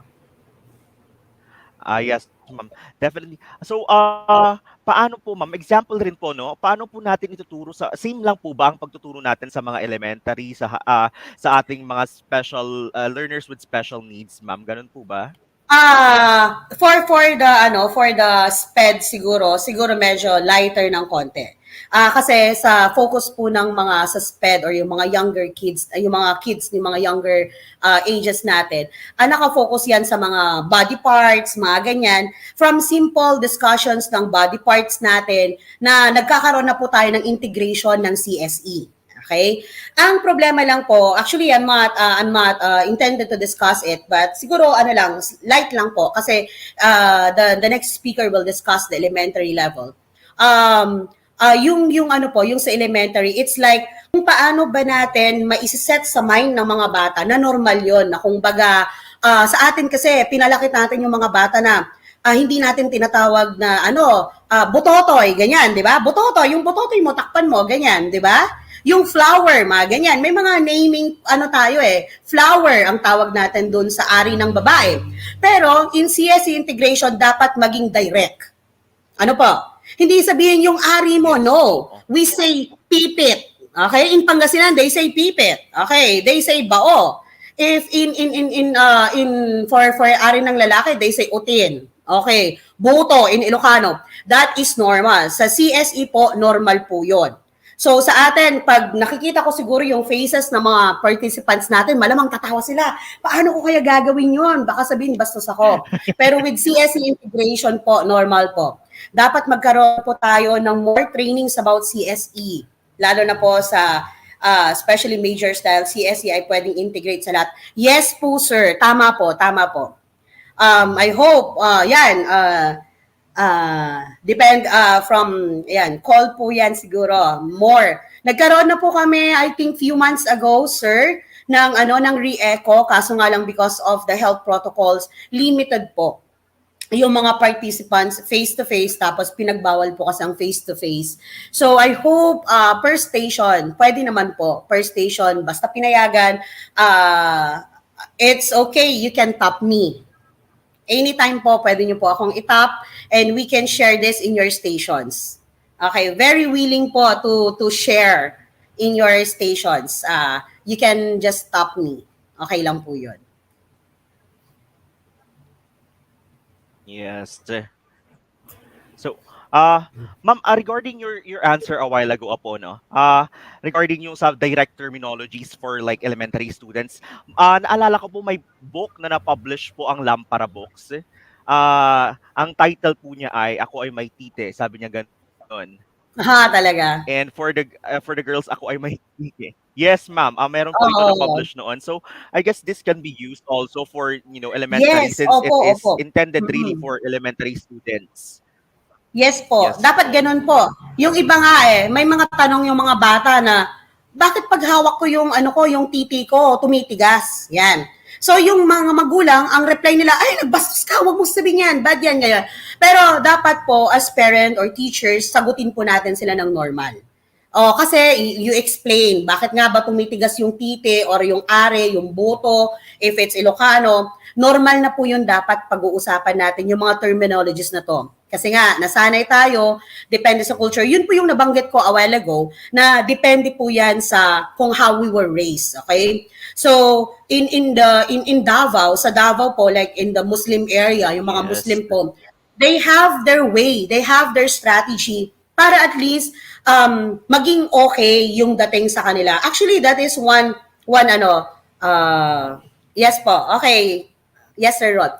Yes, ma'am. Definitely. So, paano po, ma'am? Example rin po, no? Paano po natin ituturo same lang po ba ang pagtuturo natin sa mga elementary, sa ating mga special learners with special needs, ma'am? Ganun po ba? For the SPED siguro medyo lighter ng konti. Kasi sa focus po ng mga sa SPED or yung mga younger kids, yung mga younger ages natin, nakafocus yan sa mga body parts, mga ganyan. From simple discussions ng body parts natin na nagkakaroon na po tayo ng integration ng CSE. Okay? Ang problema lang po, actually I'm not intended to discuss it, but siguro light lang po kasi the next speaker will discuss the elementary level. Yung sa elementary, it's like kung paano ba natin maiset sa mind ng mga bata na normal yon, na kung baga sa atin kasi pinalakit natin yung mga bata na hindi natin tinatawag na butotoy, ganyan, 'di ba? Butotoy, yung butotoy mo takpan mo, ganyan, 'di ba? Yung flower, mga ganyan. May mga naming tayo flower ang tawag natin doon sa ari ng babae. Pero in CSE integration dapat maging direct. Ano po? Hindi sabihin yung ari mo, no. We say pipit. Okay? In Pangasinan, they say pipit. Okay? They say bao. If for ari ng lalaki, they say utin. Okay? Buto in Ilocano. That is normal. Sa CSE po, normal po 'yon. So sa atin, pag nakikita ko siguro yung faces ng mga participants natin, malamang tatawa sila. Paano ko kaya gagawin yon? Baka sabihin, bastos ako. Pero with CSE integration po, normal po. Dapat magkaroon po tayo ng more trainings about CSE. Lalo na po sa especially major style, CSE ay pwedeng integrate sa lahat. Yes po, sir. Tama po, tama po. I hope, call po yan siguro more. Nagkaroon na po kami, I think few months ago, sir, ng re-echo, kaso nga lang because of the health protocols, limited po yung mga participants face-to-face, tapos pinagbawal po kasi ang face-to-face. So I hope per station, pwede naman po, per station, basta pinayagan, it's okay, you can tap me. Anytime po, pwede nyo po akong itap and we can share this in your stations. Okay, very willing po to share in your stations. You can just tap me. Okay lang po yun. Yes. So, ma'am, regarding your answer a while ago po, no? Regarding yung sa direct terminologies for like elementary students, naalala ko po may book na na-publish po ang Lampara Books. Ang title po niya ay Ako ay may tite, sabi niya ganoon. Talaga. And for the girls, Ako ay may tite. Yes, ma'am. Meron po ito na-publish noon. So, I guess this can be used also for, elementary Yes, since it is opo. intended really for elementary students. Yes po. Yes. Dapat ganun po. Yung iba nga may mga tanong yung mga bata na, bakit pag hawak ko yung titi ko, tumitigas? Yan. So yung mga magulang, ang reply nila, ay, nagbastos ka, wag mo sabihin yan, bad yan, ganyan. Pero dapat po, as parent or teachers, sagutin po natin sila ng normal. Kasi you explain, bakit nga ba tumitigas yung tite or yung are, yung buto, if it's Ilocano, normal na po yun dapat pag-uusapan natin yung mga terminologies na to. Kasi nga, nasanay tayo, depende sa culture. Yun po yung nabanggit ko a while ago, na depende po yan sa kung how we were raised, okay? So, in Davao, sa Davao po, like in the Muslim area, yung mga Muslim po, they have their way, they have their strategy para at least maging okay yung dating sa kanila. Actually, that is one yes po, okay. Yes, Sir Rod.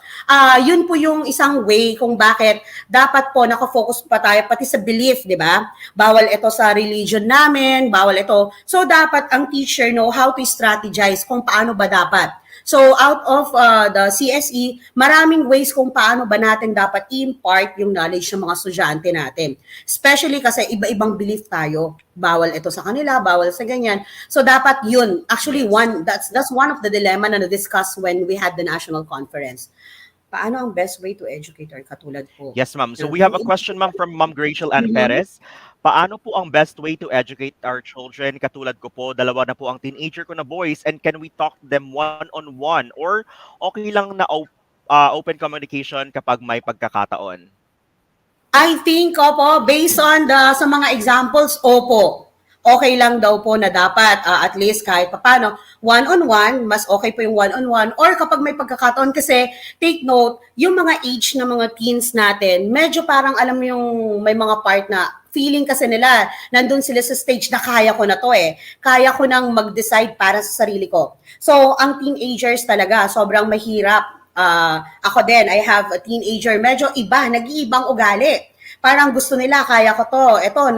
Yun po yung isang way kung bakit dapat po nakafocus pa tayo pati sa belief, di ba? Bawal ito sa religion namin, bawal ito. So, dapat ang teacher know how to strategize kung paano ba dapat. So, out of the CSE, maraming ways kung paano ba natin dapat i-impart yung knowledge ng mga estudyante natin. Especially kasi iba-ibang belief tayo. Bawal ito sa kanila, bawal sa ganyan. So, dapat yun. Actually, that's one of the dilemma na na-discuss when we had the national conference. Paano ang best way to educate our katulad po? Yes, ma'am. So we have a question, ma'am, from Ma'am Graciel Ann Perez. Paano po ang best way to educate our children? Katulad ko po, dalawa na po ang teenager ko na boys, and can we talk them one-on-one? Or okay lang na open communication kapag may pagkakataon? I think, based on sa mga examples, opo. okay lang daw po na dapat at least kahit papano one-on-one, mas okay po yung one-on-one or kapag may pagkakataon kasi take note, yung mga age ng mga teens natin, medyo parang alam mo yung may mga part na feeling kasi nila, nandun sila sa stage na kaya ko na to eh. Kaya ko nang mag-decide para sa sarili ko. So, ang teenagers talaga, sobrang mahirap. Ako din, I have a teenager, medyo iba, nag-iibang ugali. Parang gusto nila, kaya ko to, eto,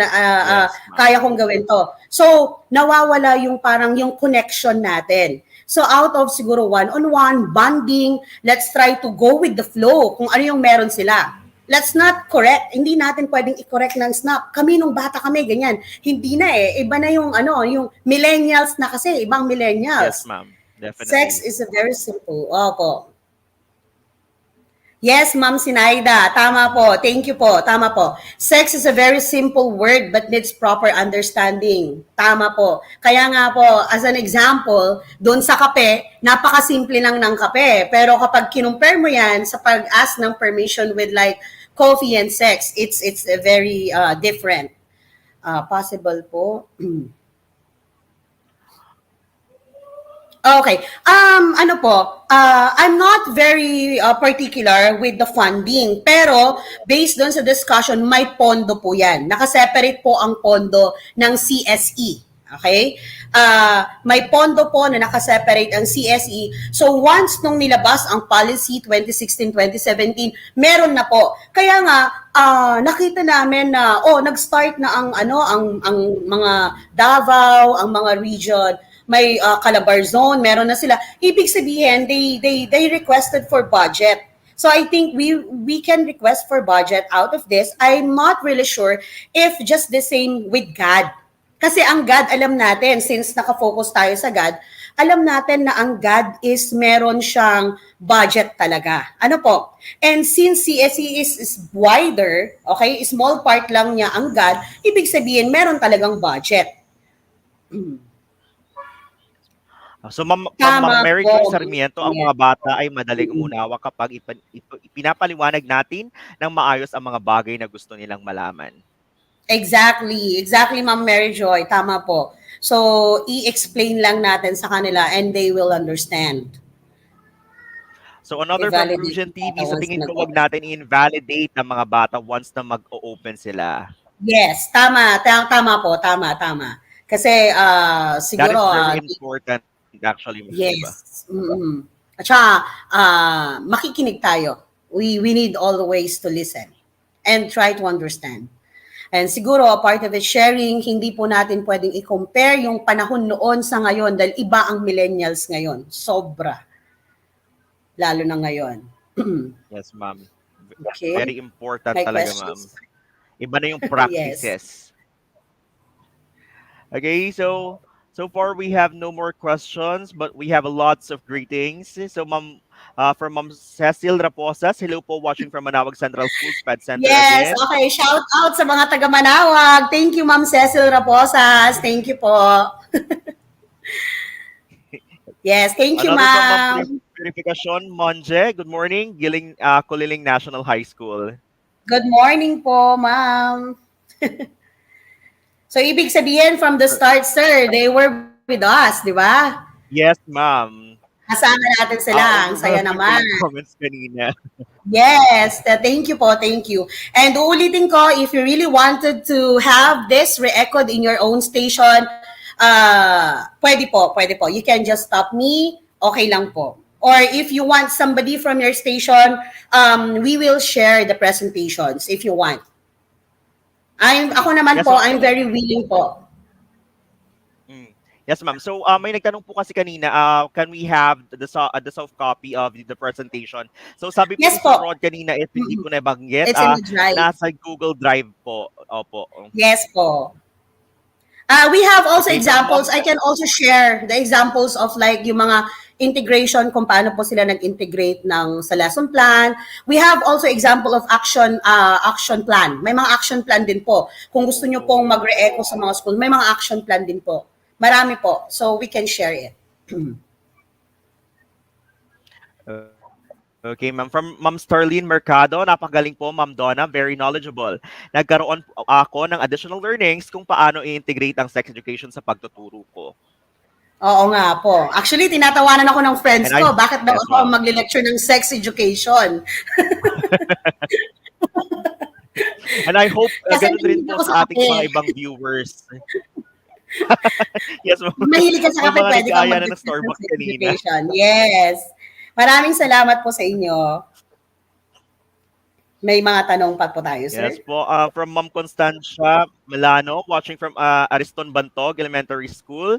kaya kong gawin to. So, nawawala yung parang yung connection natin. So, out of siguro one-on-one, bonding, let's try to go with the flow kung ano yung meron sila. Let's not correct. Hindi natin pwedeng i-correct ng snap. Kami nung bata kami, ganyan. Hindi na eh. Iba na yung yung millennials na kasi, ibang millennials. Yes, ma'am. Definitely. Sex is a very simple. Opo. Yes, Ma'am Sinaida. Tama po. Thank you po. Tama po. Sex is a very simple word but needs proper understanding. Tama po. Kaya nga po, as an example, doon sa kape, napakasimple lang ng kape. Pero kapag kinumpare mo yan sa pag-ask ng permission with like coffee and sex, it's very different. Possible po. Okay. Ano po, I'm not very particular with the funding, pero based doon sa discussion, may pondo po yan. Nakaseparate po ang pondo ng CSE. Okay? May pondo po na nakaseparate ang CSE. So once nung nilabas ang policy 2016-2017, meron na po. Kaya nga, nakita namin na, nag-start na ang mga Davao, ang mga region, may Calabar zone, meron na sila. Ibig sabihin, they requested for budget. So I think we can request for budget out of this. I'm not really sure if just the same with God. Kasi ang God, alam natin, since nakafocus tayo sa God, alam natin na ang God is meron siyang budget talaga. Ano po? And since CSE is wider, okay, small part lang niya ang God, ibig sabihin, meron talagang budget. So, Ma'am Mary po. Joy Sarmiento, ang mga bata ay madaling umunawa kapag ipinapaliwanag natin ng maayos ang mga bagay na gusto nilang malaman. Exactly, Ma'am Mary Joy. Tama po. So, i-explain lang natin sa kanila and they will understand. So, another from Crucian TV, sa tingin ko, wag natin i-invalidate ang mga bata once na mag-o-open sila. Yes, tama po. Kasi siguro... That is very important. Actually, yes. Mm-hmm. At saka, makikinig tayo. We need always to listen and try to understand. And siguro, a part of it, sharing, hindi po natin pwedeng i-compare yung panahon noon sa ngayon dahil iba ang millennials ngayon. Sobra. Lalo na ngayon. Yes, ma'am. Okay. Very important My talaga, questions? ma'am. Iba na yung practices. Okay, so far we have no more questions, but we have lots of greetings. So, Ma'am, from Ma'am Cecil Raposas, hello po, watching from Manawag Central School, Ped Center Yes, again. okay. Shout out sa mga taga Manawag. Thank you, Ma'am Cecil Raposas. Thank you po. Yes, thank you, Another from ma'am. Ma'am Purificacion Monje, good morning, Kuliling National High School. Good morning po, ma'am. So, ibig sabihin, from the start, sir, they were with us, di ba? Yes, ma'am. Kasama natin sila. Ang saya naman. Comments kanina. Yes, thank you po, thank you. And uulitin ko, if you really wanted to have this re-echoed in your own station, pwede po. You can just stop me, okay lang po. Or if you want somebody from your station, we will share the presentations if you want. Ako naman Yes, po, ma'am. I'm very willing po. Yes, ma'am. So, may nagtanong po kasi kanina, can we have the soft copy of the presentation? So, sabi po Yes ni po. Sir Rod kanina, if hindi po nabanggit, It's in the drive. nasa Google Drive po. Opo. Yes po. We have also Okay, examples. so, I can also share the examples of like yung mga integration, kung paano po sila nag-integrate sa lesson plan. We have also example of action plan. May mga action plan din po. Kung gusto nyo pong mag-re-echo sa mga school, may mga action plan din po. Marami po. So we can share it. Okay, ma'am. From Ma'am Starlene Mercado, napakagaling po, Ma'am Donna, very knowledgeable. Nagkaroon ako ng additional learnings kung paano i-integrate ang sex education sa pagtuturo ko. Oo nga po. Actually, tinatawanan ako ng friends And I, ko. Bakit daw yes, ako ang ma'am. magle-lecture ng sex education? And I hope Kasi ganun rin mahilig po ako sa sa ating kape. mga ibang viewers. Yes, ma'am. Mahilig ka sa May kape, mga pwede kang nagkaya na ng mag-discuss ng Starbucks sex kanina. education. Yes. Maraming salamat po sa inyo. May mga tanong pa po tayo, Yes sir? po. From Ma'am Constancia Milano, watching from Ariston Bantog Elementary School.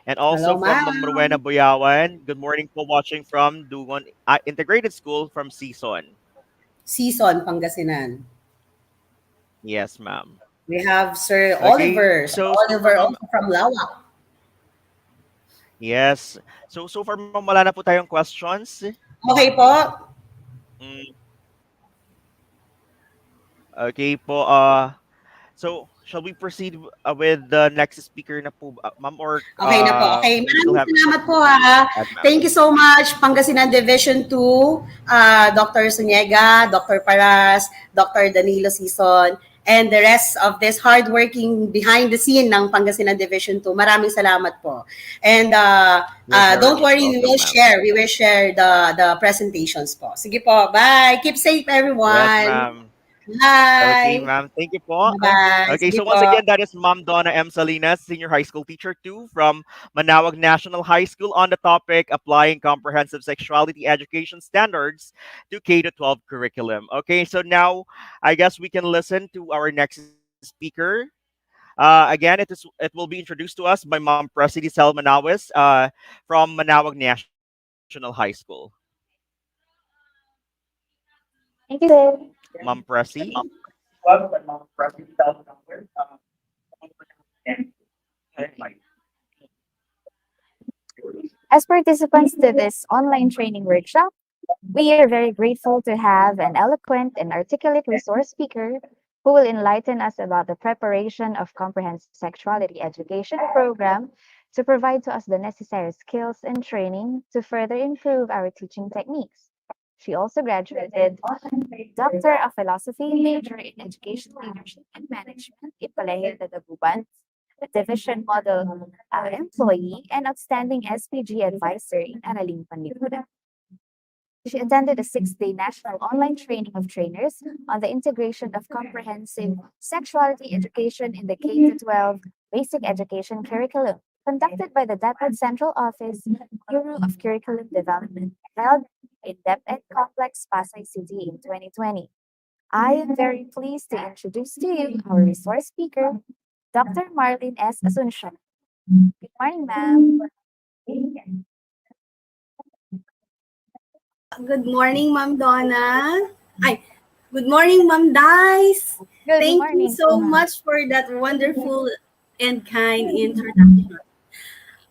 And Hello, also from Ma'am Rowena ma'am. Boyawan. Good morning po, watching from Dugon Integrated School from Season. Season, Pangasinan. Yes, ma'am. We have Sir Okay. Oliver. Sir So far, Oliver ma'am, also from Lawak. yes. So far, ma'am, wala na po tayong questions. Okay po. Mm, okay po. So shall we proceed with the next speaker na po, ma'am, or Okay na po. Okay, we still maraming have salamat po something ha. to add, ma'am? Thank you so much, Pangasinan Division 2, Dr. Suniega, Dr. Paras, Dr. Danilo Sison, and the rest of this hardworking behind the scene ng Pangasinan Division 2. Maraming salamat po. And You're very don't much worry, we welcome, will ma'am. share. We will share the presentations po. Sige po, bye. Keep safe, Yes, everyone. ma'am. Okay, Bye. ma'am. Thank you po. Bye-bye. Okay, Sige so po. once again, that is Ma'am Donna M. Salinas, Senior High School Teacher 2 from Manawag National High School on the topic Applying Comprehensive Sexuality Education Standards to K-12 Curriculum. Okay, so now I guess we can listen to our next speaker. Again, it will be introduced to us by Ma'am Presi Sel Manawis from Manawag National High School. Thank you, sir. Ma'am Presi. As participants to this online training workshop, we are very grateful to have an eloquent and articulate resource speaker who will enlighten us about the preparation of comprehensive sexuality education program to provide to us the necessary skills and training to further improve our teaching techniques. She also graduated Doctor of Philosophy, major in Education Leadership and Management in Colegio de Daguban, a division model employee, and outstanding SPG advisor in Araling, Panlipunan. She attended a 6-day national online training of trainers on the integration of comprehensive sexuality education in the K-12 basic education curriculum, conducted by the DepEd Central Office, Bureau of Curriculum Development, held in DepEd Complex, Pasay City in 2020. I am very pleased to introduce to you our resource speaker, Dr. Marlene S. Asuncion. Good morning, ma'am. Good morning, Ma'am Donna. Ay, good morning, Ma'am Dice. Good Thank you morning, so ma'am. much for that wonderful and kind introduction.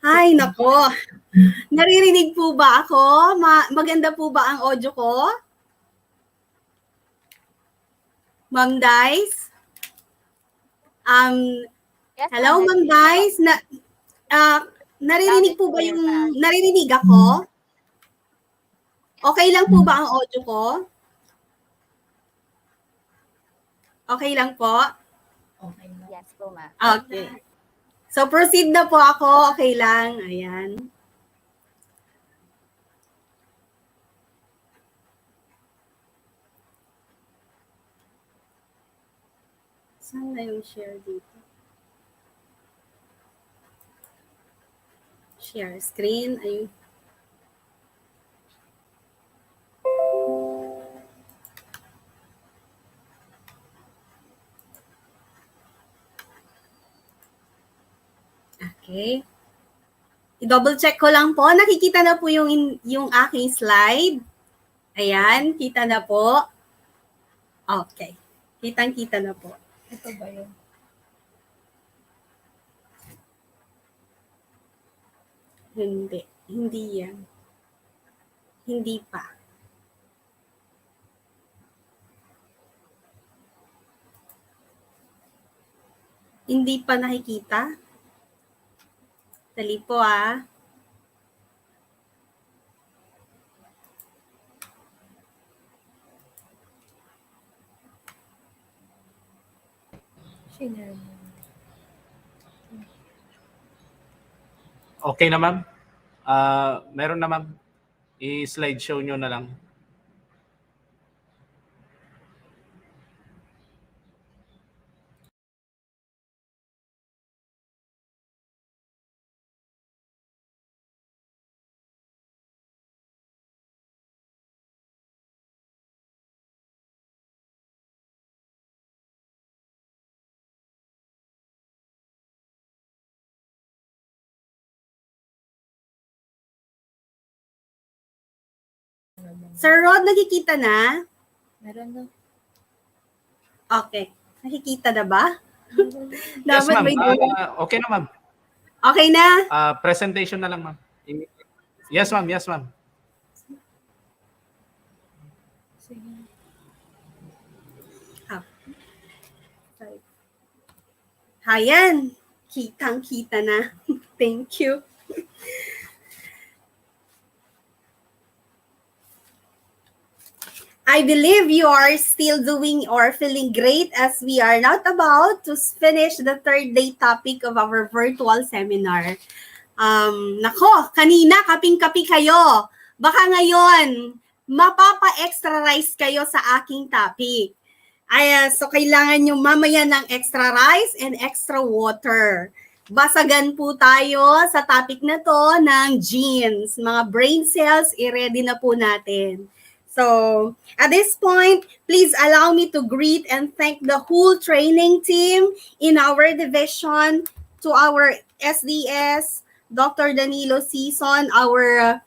Ay, nako. Naririnig po ba ako? Maganda po ba ang audio ko? Ma'am Dice? Yes, Hello, Ma'am ma'am. Dice. Naririnig po ba yung... Naririnig ako? Okay lang po ba ang audio ko? Okay lang po? Yes po, ma'am. Okay. So, proceed na po ako. Okay lang. Ayan. Saan na yung share dito? Share screen. Ayun. Okay. I-double check ko lang po. Nakikita na po yung aking slide. Ayan, kita na po. Okay. Kitang-kita na po. Ito ba yun? Hindi. Hindi yan. Hindi pa. Hindi pa nakikita? Dali po ah. Okay na, ma'am? Meron na, ma'am. I-slideshow nyo na lang. Sir Rod, nakikita na? Meron na. Okay. Nakikita na ba? Yes, Dapat ma'am. may Okay na, ma'am. Okay na? Presentation na lang, ma'am. Yes, ma'am. Yes, ma'am. Ayan. Kitang-kita na. Thank you. I believe you are still doing or feeling great as we are not about to finish the third day topic of our virtual seminar. Nako, kanina kaping-kapi kayo. Baka ngayon, mapapa-extra rice kayo sa aking topic. So kailangan nyo mamaya ng extra rice and extra water. Basagan po tayo sa topic na to ng genes. Mga brain cells, i-ready na po natin. So, at this point, please allow me to greet and thank the whole training team in our division, to our SDS, Dr. Danilo Season, our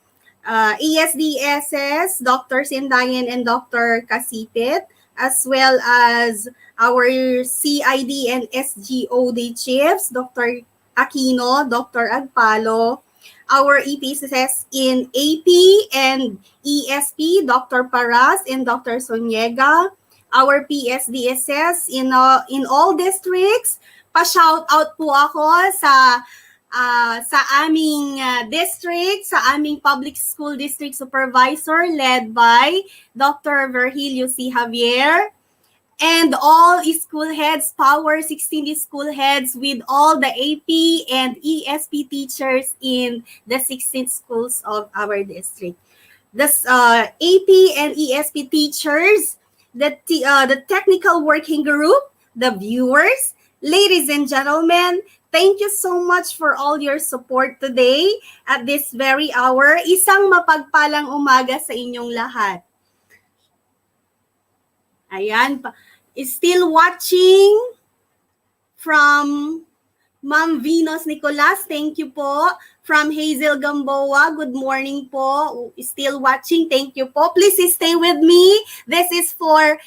ESDSS, Dr. Sindayan and Dr. Kasipit, as well as our CID and SGOD chiefs, Dr. Aquino, Dr. Agpalo, our EPSS in AP and ESP, Dr. Paras and Dr. Sonyega, our PSDSS in all districts. Pa-shout out po ako sa aming district, sa aming public school district supervisor led by Dr. Virgilio C. Javier, and all school heads, Power 16 school heads with all the AP and ESP teachers in the 16 schools of our district. The AP and ESP teachers, the technical working group, the viewers, ladies and gentlemen, thank you so much for all your support today at this very hour. Isang mapagpalang umaga sa inyong lahat. Ayan, still watching from Ma'am Venus Nicolas, thank you po. From Hazel Gamboa, good morning po. Still watching, thank you po. Please stay with me. This is for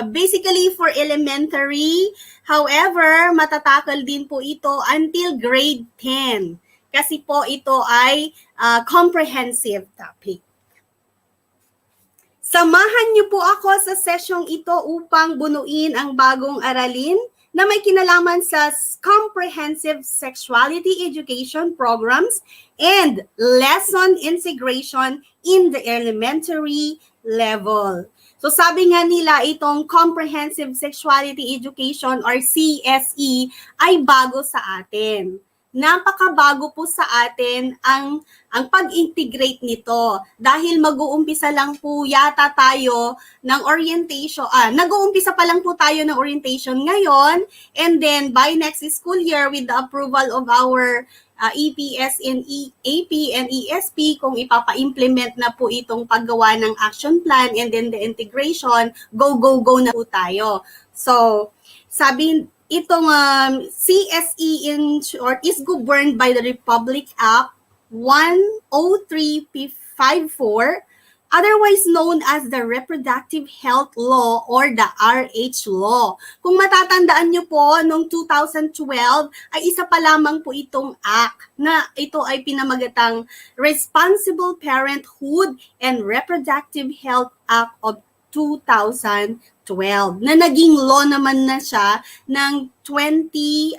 basically for elementary. However, matatakal din po ito until grade 10. Kasi po ito ay comprehensive topic. Samahan niyo po ako sa sesyong ito upang bunuin ang bagong aralin na may kinalaman sa comprehensive sexuality education programs and lesson integration in the elementary level. So sabi nga nila, itong comprehensive sexuality education or CSE ay bago sa atin. Napakabago po sa atin ang pag-integrate nito dahil mag-uumpisa lang po yata tayo ng orientation, nag-uumpisa pa lang po tayo ng orientation ngayon, and then by next school year with the approval of our EPS in AP and ESP, kung ipapa-implement na po itong paggawa ng action plan and then the integration, go na po tayo. So, sabi itong CSE in short is governed by the Republic Act 10354, otherwise known as the Reproductive Health Law or the RH Law. Kung matatandaan nyo po, noong 2012 ay isa pa lamang po itong act na ito ay pinamagatang Responsible Parenthood and Reproductive Health Act of 2012 na naging law naman na siya ng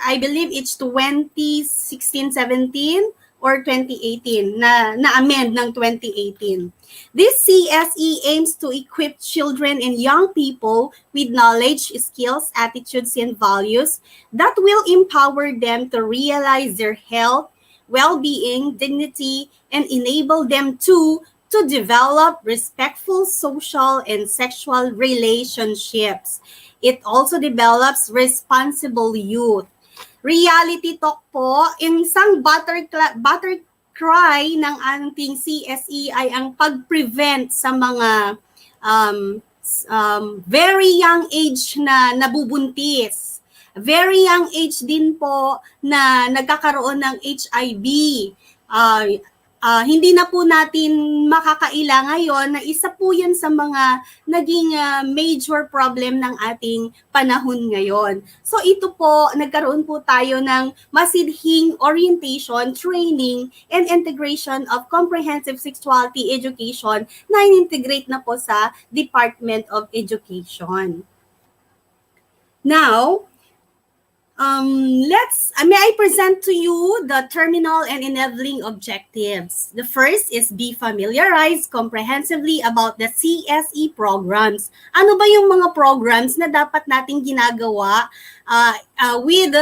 I believe it's 2016-17 or 2018 na-amend ng 2018. This CSE aims to equip children and young people with knowledge, skills, attitudes, and values that will empower them to realize their health, well-being, dignity, and enable them to develop respectful social and sexual relationships. It also develops responsible youth. Reality talk po, isang butter cry ng ating CSE ay ang pag-prevent sa mga very young age na nabubuntis. Very young age din po na nagkakaroon ng HIV. Hindi na po natin makakaila ngayon na isa po yan sa mga naging major problem ng ating panahon ngayon. So ito po, nagkaroon po tayo ng masidhing orientation, training, and integration of comprehensive sexuality education na integrate na po sa Department of Education. Now, may I present to you the terminal and enabling objectives. The first is be familiarized comprehensively about the CSE programs. Ano ba yung mga programs na dapat nating ginagawa with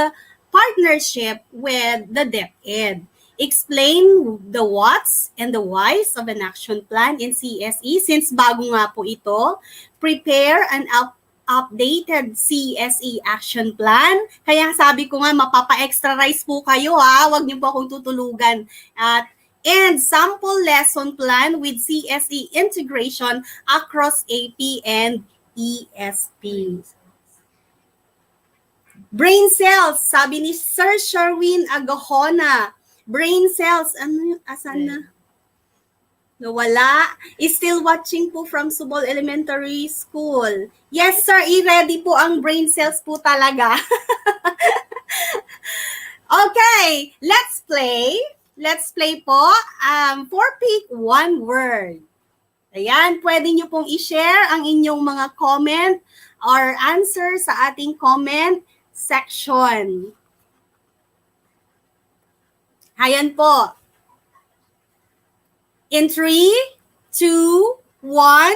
partnership with the DepEd? Explain the what's and the why's of an action plan in CSE since bago nga po ito. Prepare an updated CSE action plan. Kaya sabi ko nga, mapapa-extra rice po kayo ha. Huwag niyo po akong tutulugan. And sample lesson plan with CSE integration across AP and ESP. Brain cells, sabi ni Sir Sherwin Agahona. Brain cells, asan na? Nawala. Is still watching po from Subol Elementary School. Yes, sir. I-ready po ang brain cells po talaga. Okay. Let's play. Let's play po. For pick one word. Ayan. Pwede nyo pong i-share ang inyong mga comment or answer sa ating comment section. Ayan po. In 3, 2, 1,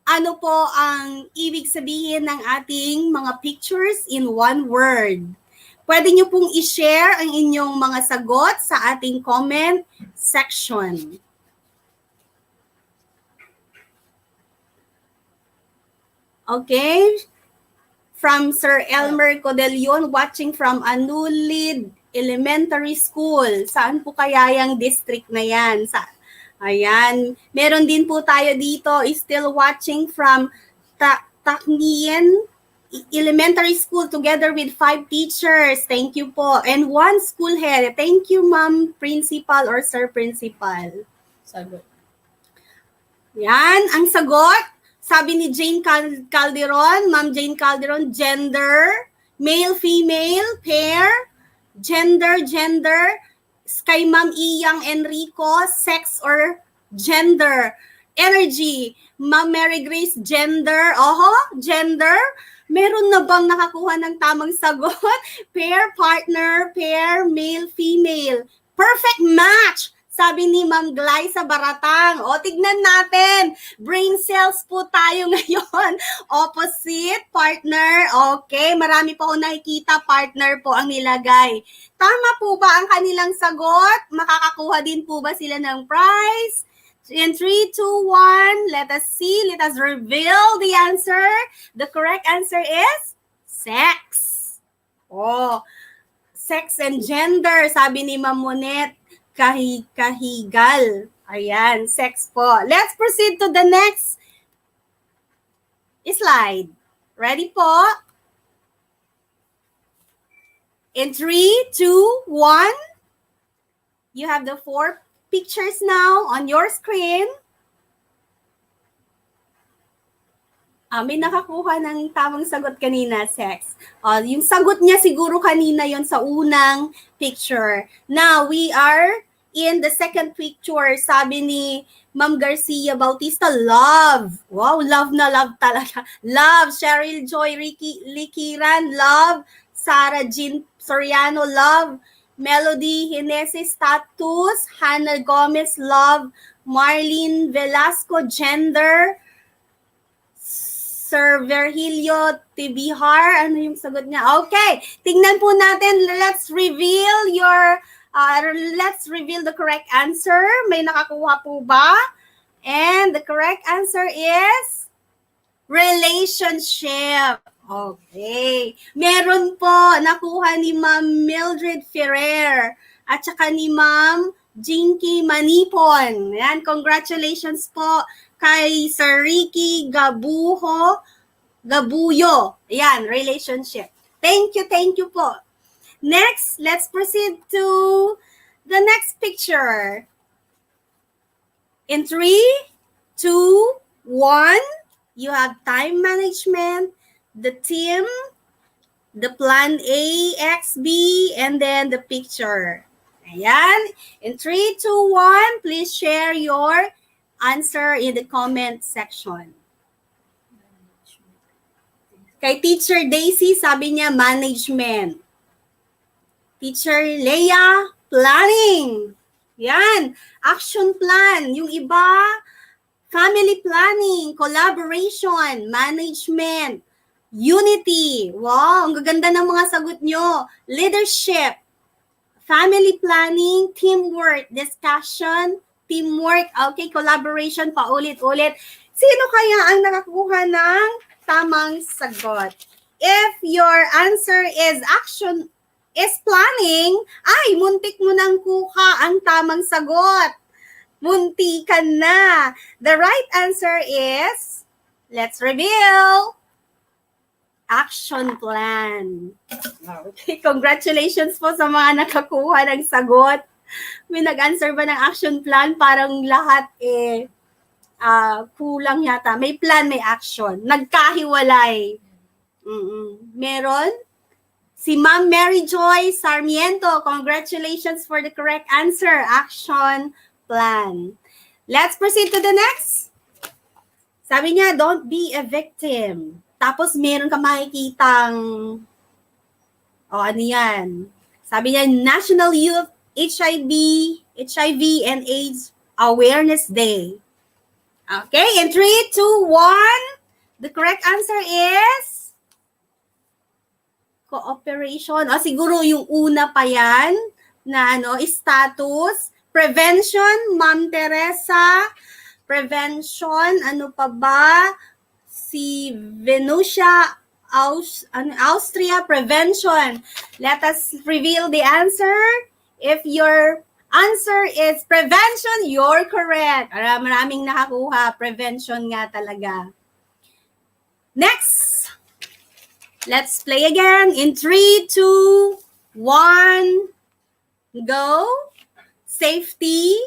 ano po ang ibig sabihin ng ating mga pictures in one word? Pwede nyo pong i-share ang inyong mga sagot sa ating comment section. Okay? From Sir Elmer Codelion, watching from Anulid Elementary School. Saan po kaya yung district na yan? Ayan. Meron din po tayo dito, still watching from Taknian Elementary School together with 5 teachers. Thank you po. And 1 school head. Thank you, Ma'am Principal or Sir Principal. Sagot. Yan, ang sagot. Sabi ni Jane Calderon, Ma'am Jane Calderon, gender, male, female, pair, gender, kay Ma'am Iyang Enrico, sex or gender. Energy, Ma'am Mary Grace, gender. Gender. Meron na bang nakakuha ng tamang sagot? Pair, partner, pair, male, female. Perfect match! Sabi ni Ma'am Glyza Baratang. Tignan natin. Brain cells po tayo ngayon. Opposite, partner. Okay, marami po ako nakikita. Partner po ang nilagay. Tama po ba ang kanilang sagot? Makakakuha din po ba sila ng prize? In 3, 2, 1, let us see. Let us reveal the answer. The correct answer is sex. Sex and gender. Sabi ni Ma'am Monet. Kahigal. Ayan, sex po. Let's proceed to the next slide. Ready po? In 3, 2, 1. You have the 4 pictures now on your screen. May nakakuha ng tamang sagot kanina, sex. Yung sagot niya siguro kanina yon sa unang picture. Now, we are in the second picture. Sabi ni Ma'am Garcia Bautista, love. Wow, love na love talaga. Love. Cheryl Joy Likiran, love. Sarah Jean Soriano, love. Melody Hinese status, Hannah Gomez love, Marlene Velasco gender, Sir Virgilio Tibihar, ano yung sagot niya? Okay, tingnan po natin. Let's reveal the correct answer. May nakakuha po ba? And the correct answer is relationship. Okay. Meron po nakuha ni Ma'am Mildred Ferrer at saka ni Ma'am Jinky Manipon. Yan, congratulations po kay Sir Ricky Gabuyo. Yan, relationship. Thank you po. Next, let's proceed to the next picture. In 3, 2, 1, you have time management, the team, the plan A, X, B, and then the picture. Ayan. In 3, 2, 1, please share your answer in the comment section. Kay Teacher Daisy, sabi niya management. Teacher Leia, planning. Yan, action plan. Yung iba, family planning, collaboration, management, unity. Wow, ang gaganda ng mga sagot nyo. Leadership, family planning, teamwork, discussion, teamwork, okay, collaboration, paulit-ulit. Sino kaya ang nakakuha ng tamang sagot? If your answer is action, is planning, ay, muntik mo nang kuha ang tamang sagot. Muntikan na. The right answer is, let's reveal, action plan. Okay, congratulations po sa mga nakakuha ng sagot. May nag-answer ba ng action plan? Parang lahat kulang yata. May plan, may action. Nagkahiwalay. Meron? Si Ma'am Mary Joy Sarmiento, congratulations for the correct answer. Action plan. Let's proceed to the next. Sabi niya, don't be a victim. Tapos meron ka makikitang, ano yan? Sabi niya, National Youth HIV and AIDS Awareness Day. Okay, in 3, 2, 1, the correct answer is cooperation. O siguro yung una pa yan na status, prevention, Ma'am Teresa, prevention, ano pa ba? Si Venusia, Austria, prevention. Let us reveal the answer. If your answer is prevention, you're correct. Maraming nakakuha. Prevention nga talaga. Next. Let's play again. In 3, 2, 1, go. Safety,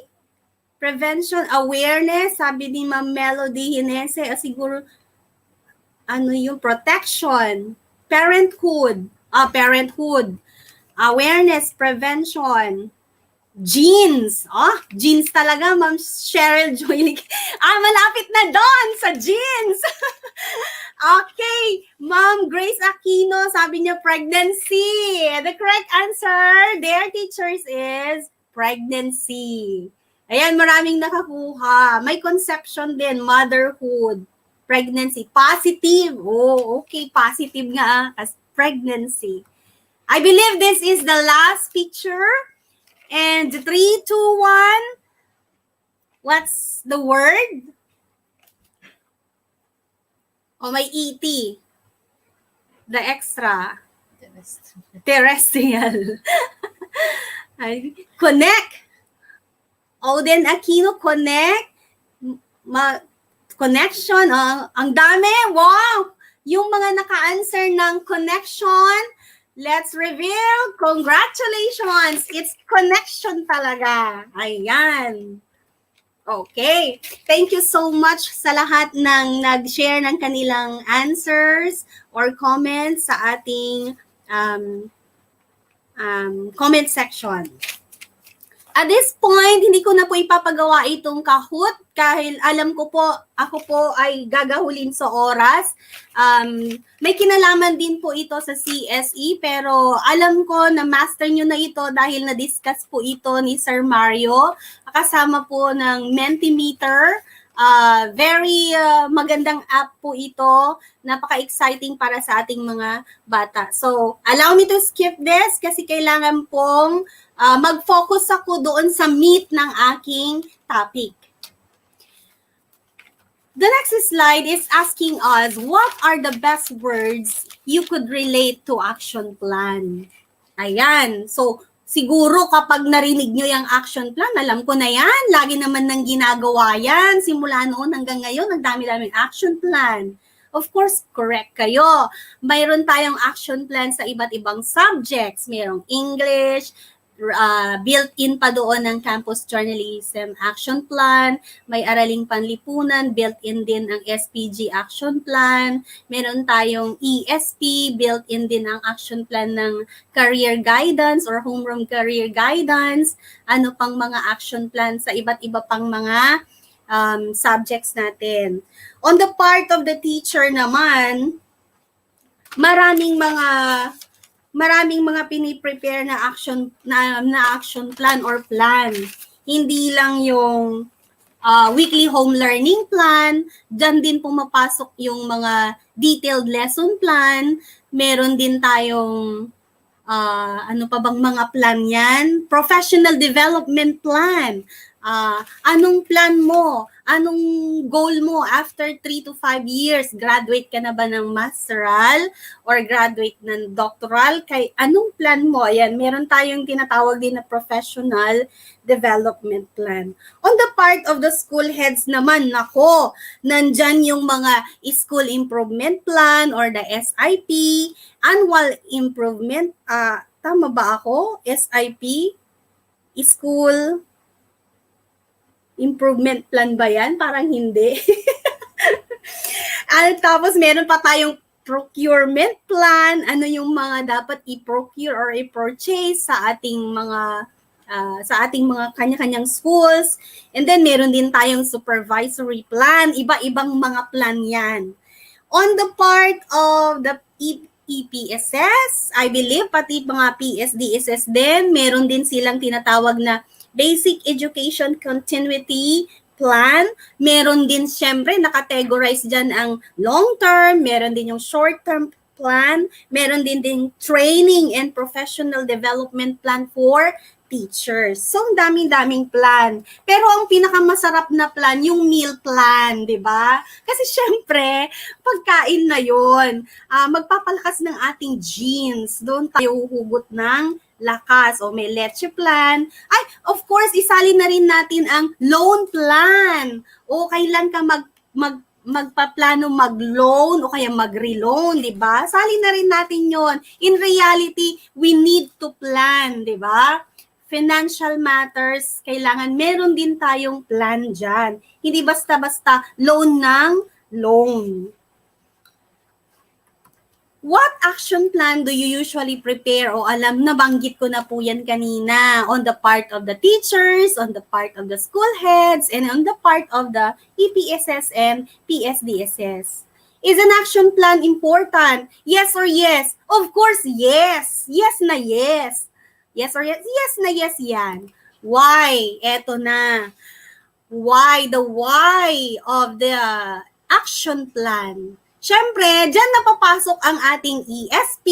prevention, awareness. Sabi ni Ma'am Melody Hinese, siguro, yung protection, parenthood, awareness, prevention, jeans. Jeans talaga, Ma'am Cheryl Joy. Malapit na doon sa jeans. Okay, Ma'am Grace Aquino, sabi niya pregnancy. The correct answer, their teachers, is pregnancy. Ayan, maraming nakakuha. May conception din, motherhood, pregnancy, positive. Oh, okay, positive nga as pregnancy. I believe this is the last picture. And 3, 2, 1. What's the word? May ET. The extra. Terrestrial. Connect. Oden Aquino, connect. Connection. Ang dami. Wow! Yung mga naka-answer ng connection, let's reveal. Congratulations! It's connection talaga. Ayan. Okay. Thank you so much sa lahat ng nag-share ng kanilang answers or comments sa ating comment section. At this point, hindi ko na po ipapagawa itong Kahoot dahil alam ko po, ako po ay gagahulin sa oras. May kinalaman din po ito sa CSE pero alam ko na master nyo na ito dahil na-discuss po ito ni Sir Mario kasama po ng Mentimeter. Very magandang app po ito. Napaka-exciting para sa ating mga bata. So, allow me to skip this kasi kailangan pong mag-focus ako doon sa meat ng aking topic. The next slide is asking us, what are the best words you could relate to action plan? Ayan. So, siguro kapag narinig nyo yung action plan, alam ko na yan. Lagi naman nang ginagawa yan. Simula noon hanggang ngayon, ang dami-daming action plan. Of course, correct kayo. Mayroon tayong action plan sa iba't ibang subjects. Mayroong English, built-in pa doon ng Campus Journalism Action Plan. May Araling Panlipunan, built-in din ang SPG Action Plan. Meron tayong ESP, built-in din ang action plan ng Career Guidance or Homeroom Career Guidance. Ano pang mga action plan sa iba't iba pang mga subjects natin. On the part of the teacher naman, maraming mga piniprepare na action plan or plan. Hindi lang yung weekly home learning plan, dyan din pumapasok yung mga detailed lesson plan. Meron din tayong ano pa bang mga plan yan? Professional development plan. Anong plan mo? Anong goal mo after 3 to 5 years? Graduate ka na ba ng masteral or graduate ng doctoral? Kay anong plan mo? Ayan, meron tayong tinatawag din na professional development plan. On the part of the school heads naman, nako, nandyan yung mga school improvement plan or the SIP, annual improvement, tama ba ako? SIP, school improvement plan ba yan? Parang hindi. At tapos meron pa tayong procurement plan, ano yung mga dapat i-procure or i-purchase sa ating mga kanya-kanyang schools. And then meron din tayong supervisory plan, iba-ibang mga plan yan. On the part of the EPSS, I believe pati mga PSDSS din, meron din silang tinatawag na Basic Education Continuity Plan. Meron din syempre nakategorize dyan ang long-term, meron din yung short-term plan, meron din training and professional development plan for teachers. So, ang daming-daming plan. Pero ang pinakamasarap na plan, yung meal plan, di ba? Kasi syempre, pagkain na yon, magpapalakas ng ating genes. Doon tayo huhugot ng lakas o may leche plan. Ay, of course, isali na rin natin ang loan plan. O kailan ka magpaplano mag-loan o kaya mag-reloan, di ba? Sali na rin natin yon. In reality, we need to plan, di ba? Financial matters, kailangan meron din tayong plan dyan. Hindi basta-basta loan ng loan. What action plan do you usually prepare? O alam, nabanggit ko na po yan kanina. On the part of the teachers, on the part of the school heads, and on the part of the EPSS and PSDSS. Is an action plan important? Yes or yes? Of course, yes. Yes na yes. Yes or yes? Yes na yes yan. Why? Eto na. Why? The why of the action plan. Siyempre, dyan napapasok ang ating ESP,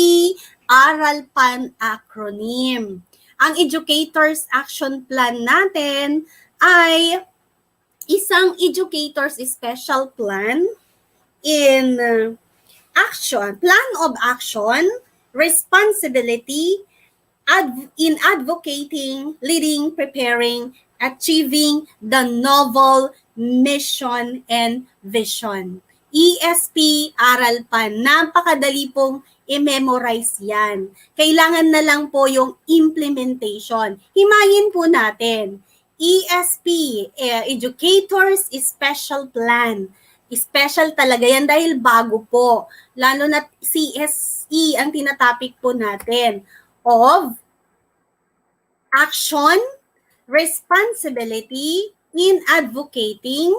Aral Pan acronym. Ang Educators Action Plan natin ay isang Educators Special Plan in action, plan of action, responsibility, in advocating, leading, preparing, achieving the novel mission and vision. ESP, Aral Pan, napakadali pong i-memorize yan. Kailangan na lang po yung implementation. Himayin po natin. ESP, Educators Special Plan. Special talaga yan dahil bago po. Lalo na CSE ang tinatopic po natin. Of action, responsibility in advocating,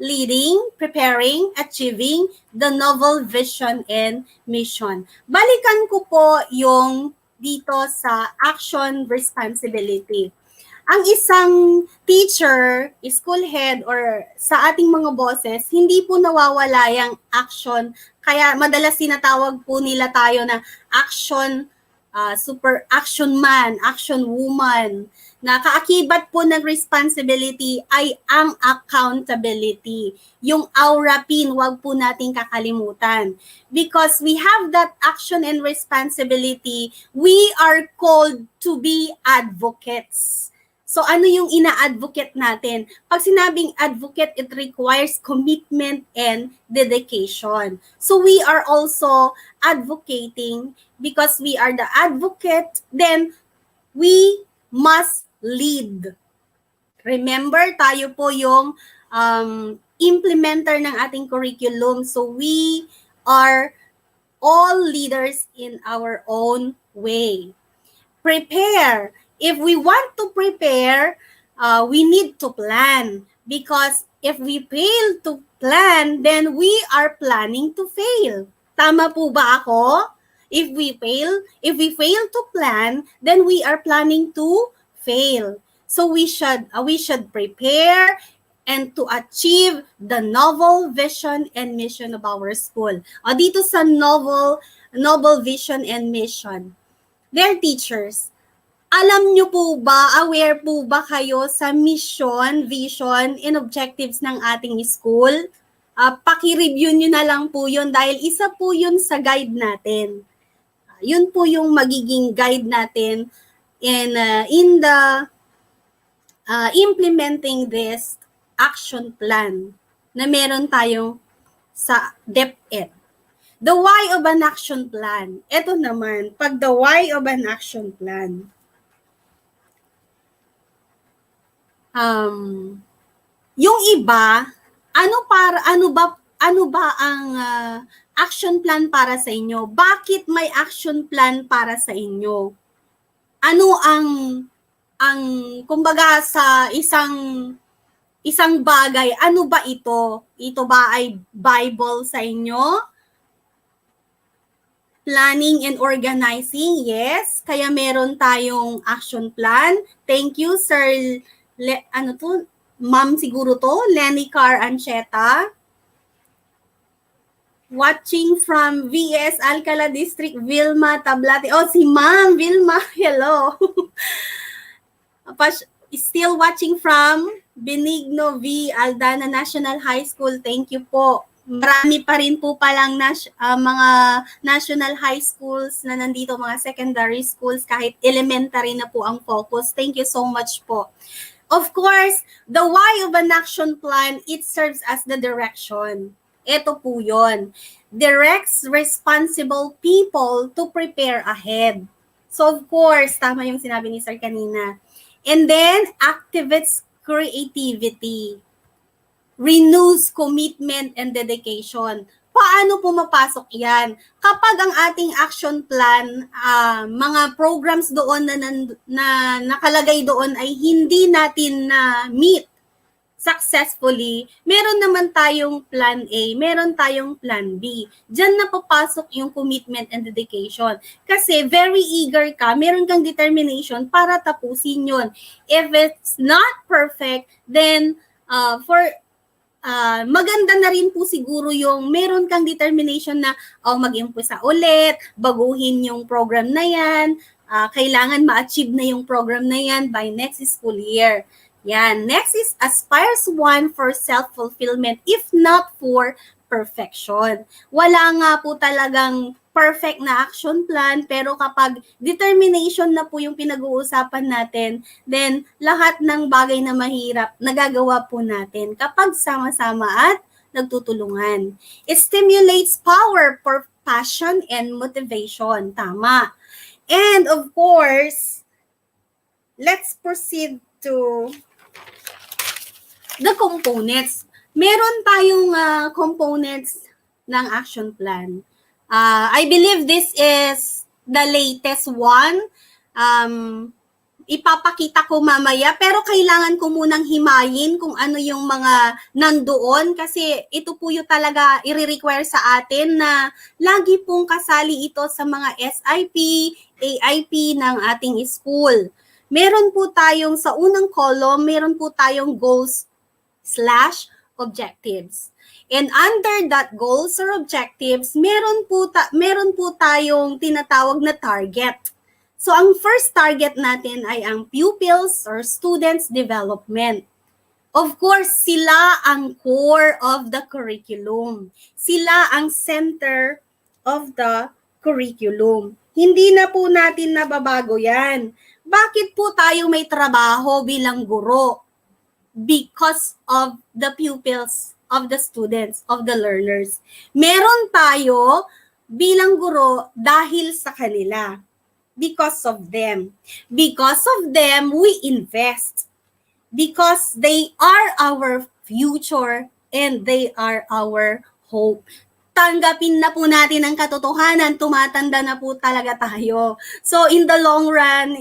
leading, preparing, achieving the novel vision and mission. Balikan ko po yung dito sa action responsibility. Ang isang teacher, school head, or sa ating mga bosses, hindi po nawawala yung action. Kaya madalas tinatawag po nila tayo na action, super action man, action woman. Na kaakibat po ng responsibility ay ang accountability. Yung aura pin, wag po nating kakalimutan. Because we have that action and responsibility, we are called to be advocates. So ano yung ina-advocate natin? Pag sinabing advocate, it requires commitment and dedication. So we are also advocating because we are the advocate, then we must lead. Remember, tayo po yung implementer ng ating curriculum. So we are all leaders in our own way. Prepare. If we want to prepare, we need to plan. Because if we fail to plan, then we are planning to fail. Tama po ba ako? If we fail to plan, then we are planning to fail. So we should prepare and to achieve the novel vision and mission of our school. O dito sa novel vision and mission. Dear teachers, alam nyo po ba, aware po ba kayo sa mission, vision, and objectives ng ating school? Paki-review nyo na lang po yun dahil isa po yun sa guide natin. Yun po yung magiging guide natin in the implementing this action plan na meron tayong sa DepEd. The why of an action plan. Ito naman, pag the why of an action plan. Yung iba, ano ba ang action plan para sa inyo? Bakit may action plan para sa inyo? Ano ang kumbaga sa isang bagay, ano ba ito? Ito ba ay Bible sa inyo? Planning and organizing, yes. Kaya meron tayong action plan. Thank you, Sir Ma'am siguro to, Lenny Car Ancheta. Watching from VS Alcala District, Vilma Tablate. Oh, si Ma'am Vilma, hello. Still watching from Benigno V. Aldana National High School. Thank you po. Marami pa rin po palang mga national high schools na nandito, mga secondary schools, kahit elementary na po ang focus. Thank you so much po. Of course, the why of an action plan, it serves as the direction. Ito po yun. Directs responsible people to prepare ahead. So of course, tama yung sinabi ni Sir kanina. And then, activates creativity. Renews commitment and dedication. Paano pumapasok yan? Kapag ang ating action plan, mga programs doon na nakalagay doon ay hindi natin na meet successfully, meron naman tayong plan A, meron tayong plan B. Diyan na papasok yung commitment and dedication. Kasi very eager ka, meron kang determination para tapusin yun. If it's not perfect, then maganda na rin po siguro yung meron kang determination na mag-impisa ulit, baguhin yung program na yan, kailangan ma-achieve na yung program na yan by next school year. Yan. Next is aspires one for self-fulfillment if not for perfection. Wala nga po talagang perfect na action plan, pero kapag determination na po yung pinag-uusapan natin, then lahat ng bagay na mahirap, nagagawa po natin kapag sama-sama at nagtutulungan. It stimulates power for passion and motivation. Tama. And of course, let's proceed to the components. Meron tayong components ng action plan. I believe this is the latest one. ipapakita ko mamaya, pero kailangan ko munang himayin kung ano yung mga nandoon kasi ito po yung talaga i-require sa atin na lagi pong kasali ito sa mga SIP, AIP ng ating school. Meron po tayong sa unang column, meron po tayong goals/objectives. And under that goals or objectives, meron po tayong tinatawag na target. So, ang first target natin ay ang pupils or students development. Of course, sila ang core of the curriculum. Sila ang center of the curriculum. Hindi na po natin nababago yan. Bakit po tayo may trabaho bilang guro? Because of the pupils, of the students, of the learners. Meron tayo bilang guro dahil sa kanila. Because of them. Because of them, we invest. Because they are our future and they are our hope. Tanggapin na po natin ang katotohanan, tumatanda na po talaga tayo. So in the long run,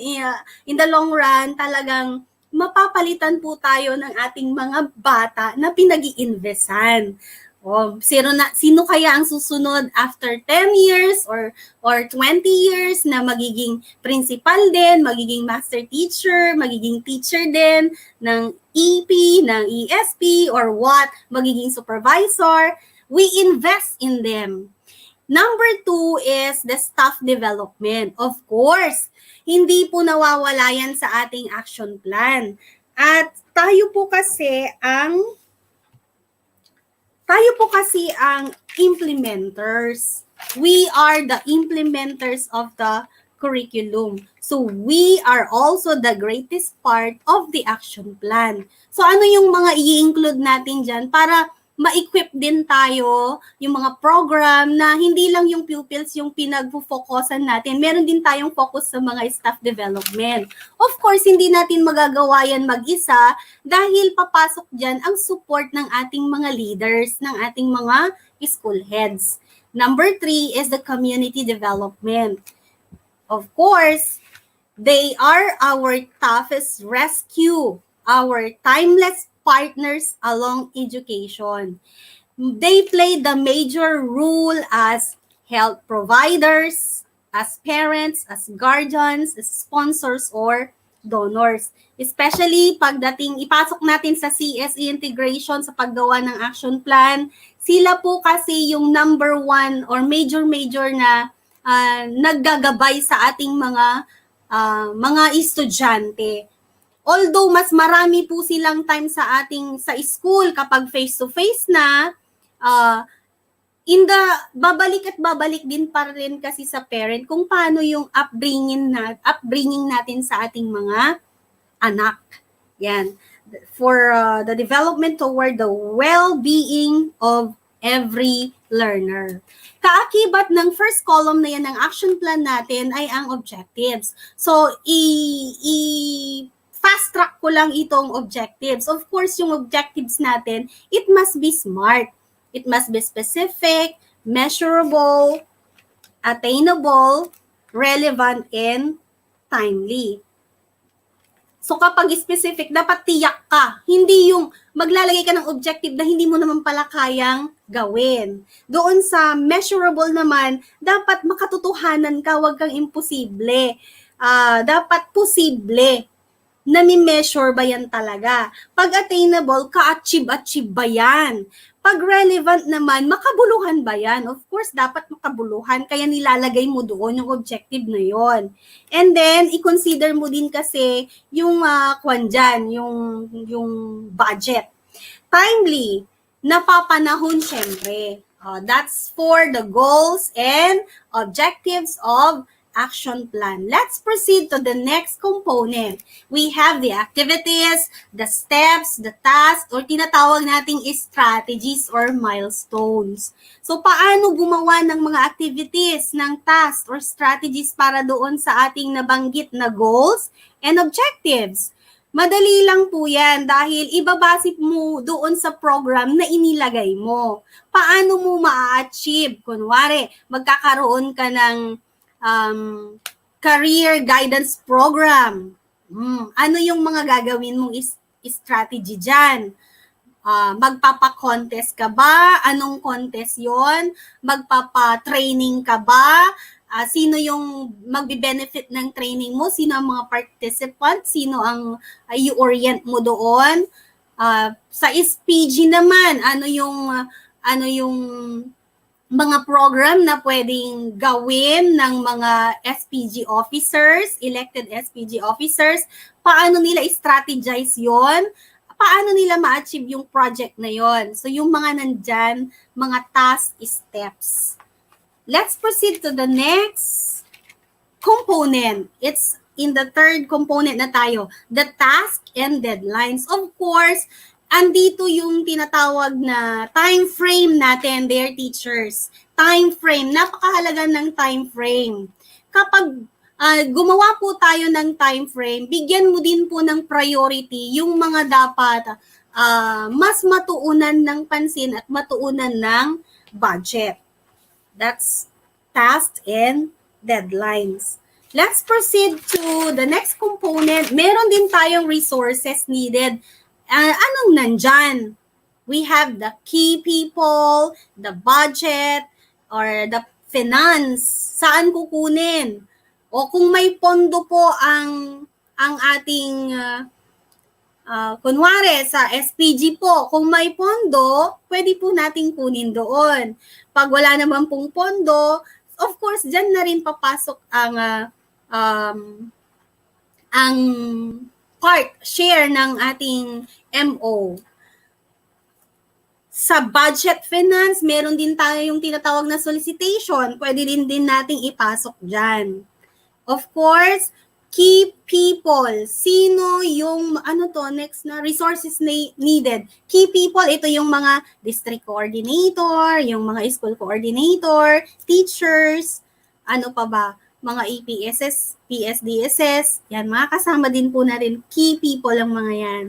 talagang mapapalitan po tayo ng ating mga bata na pinag-iinvestan. Sino kaya ang susunod after 10 years or 20 years na magiging principal din, magiging master teacher, magiging teacher din ng EP, ng ESP, or what, magiging supervisor? We invest in them. Number 2 is the staff development. Of course, hindi po nawawala yan sa ating action plan. At tayo po kasi ang implementers. We are the implementers of the curriculum. So we are also the greatest part of the action plan. So ano yung mga i-include natin dyan para ma-equip din tayo yung mga program na hindi lang yung pupils yung pinag-focusan natin. Meron din tayong focus sa mga staff development. Of course, hindi natin magagawa yan mag-isa dahil papasok dyan ang support ng ating mga leaders, ng ating mga school heads. Number 3 is the community development. Of course, they are our toughest rescue, our timeless partners along education. They play the major role as health providers, as parents, as guardians, as sponsors, or donors. Especially pagdating, ipasok natin sa CSE integration sa paggawa ng action plan, sila po kasi yung number 1 or major na naggagabay sa ating mga estudyante. Although mas marami po silang time sa school kapag face-to-face na, babalik din pa rin kasi sa parent kung paano yung upbringing natin sa ating mga anak. Yan. For the development toward the well-being of every learner. Kaakibat ng first column na yan ng action plan natin ay ang objectives. So, fast track ko lang itong objectives. Of course, yung objectives natin, it must be SMART. It must be specific, measurable, attainable, relevant, and timely. So kapag specific, dapat tiyak ka. Hindi yung maglalagay ka ng objective na hindi mo naman pala kayang gawin. Doon sa measurable naman, dapat makatotohanan ka, wag kang imposible. Dapat posible. Nami-measure ba yan talaga? Pag attainable, ka-achieve ba yan? Pag relevant naman, makabuluhan ba yan? Of course, dapat makabuluhan, kaya nilalagay mo doon yung objective na yon. And then, i-consider mo din kasi yung yung budget. Timely, napapanahon syempre. That's for the goals and objectives of action plan. Let's proceed to the next component. We have the activities, the steps, the tasks, or tinatawag nating strategies or milestones. So, paano gumawa ng mga activities, ng tasks, or strategies para doon sa ating nabanggit na goals and objectives? Madali lang po yan dahil ibabase mo doon sa program na inilagay mo. Paano mo ma-achieve? Kunwari, magkakaroon ka ng career guidance program. Ano yung mga gagawin mong strategy dyan? Magpapa-contest ka ba? Anong contest yon? Magpapa-training ka ba? Sino yung magbe-benefit ng training mo? Sino ang mga participants? Sino ang i-orient mo doon? Sa SPG naman, ano yung mga program na pwedeng gawin ng mga SPG officers, elected SPG officers, paano nila strategize yon? Paano nila ma-achieve yung project na yon? So yung mga nandyan, mga task steps. Let's proceed to the next component. It's in the third component na tayo, the task and deadlines. Of course, andito yung tinatawag na time frame natin, dear teachers. Time frame, napakahalaga ng time frame. Kapag gumawa po tayo ng time frame, bigyan mo din po ng priority yung mga dapat mas matuunan ng pansin at matuunan ng budget. That's tasks and deadlines. Let's proceed to the next component. Meron din tayong resources needed. Anong nandyan? We have the key people, the budget, or the finance. Saan kukunin? O kung may pondo po ang ating kunwari sa SPG po, kung may pondo, pwede po nating kunin doon. Pag wala naman pong pondo, of course, dyan na rin papasok ang share ng ating MO. Sa budget finance, meron din tayo yung tinatawag na solicitation. Pwede din nating ipasok dyan. Of course, key people. Sino yung, next na, resources needed. Key people, ito yung mga district coordinator, yung mga school coordinator, teachers, ano pa ba, mga EPSS, PSDSS, yan, mga kasama din po na rin, key people ang mga yan.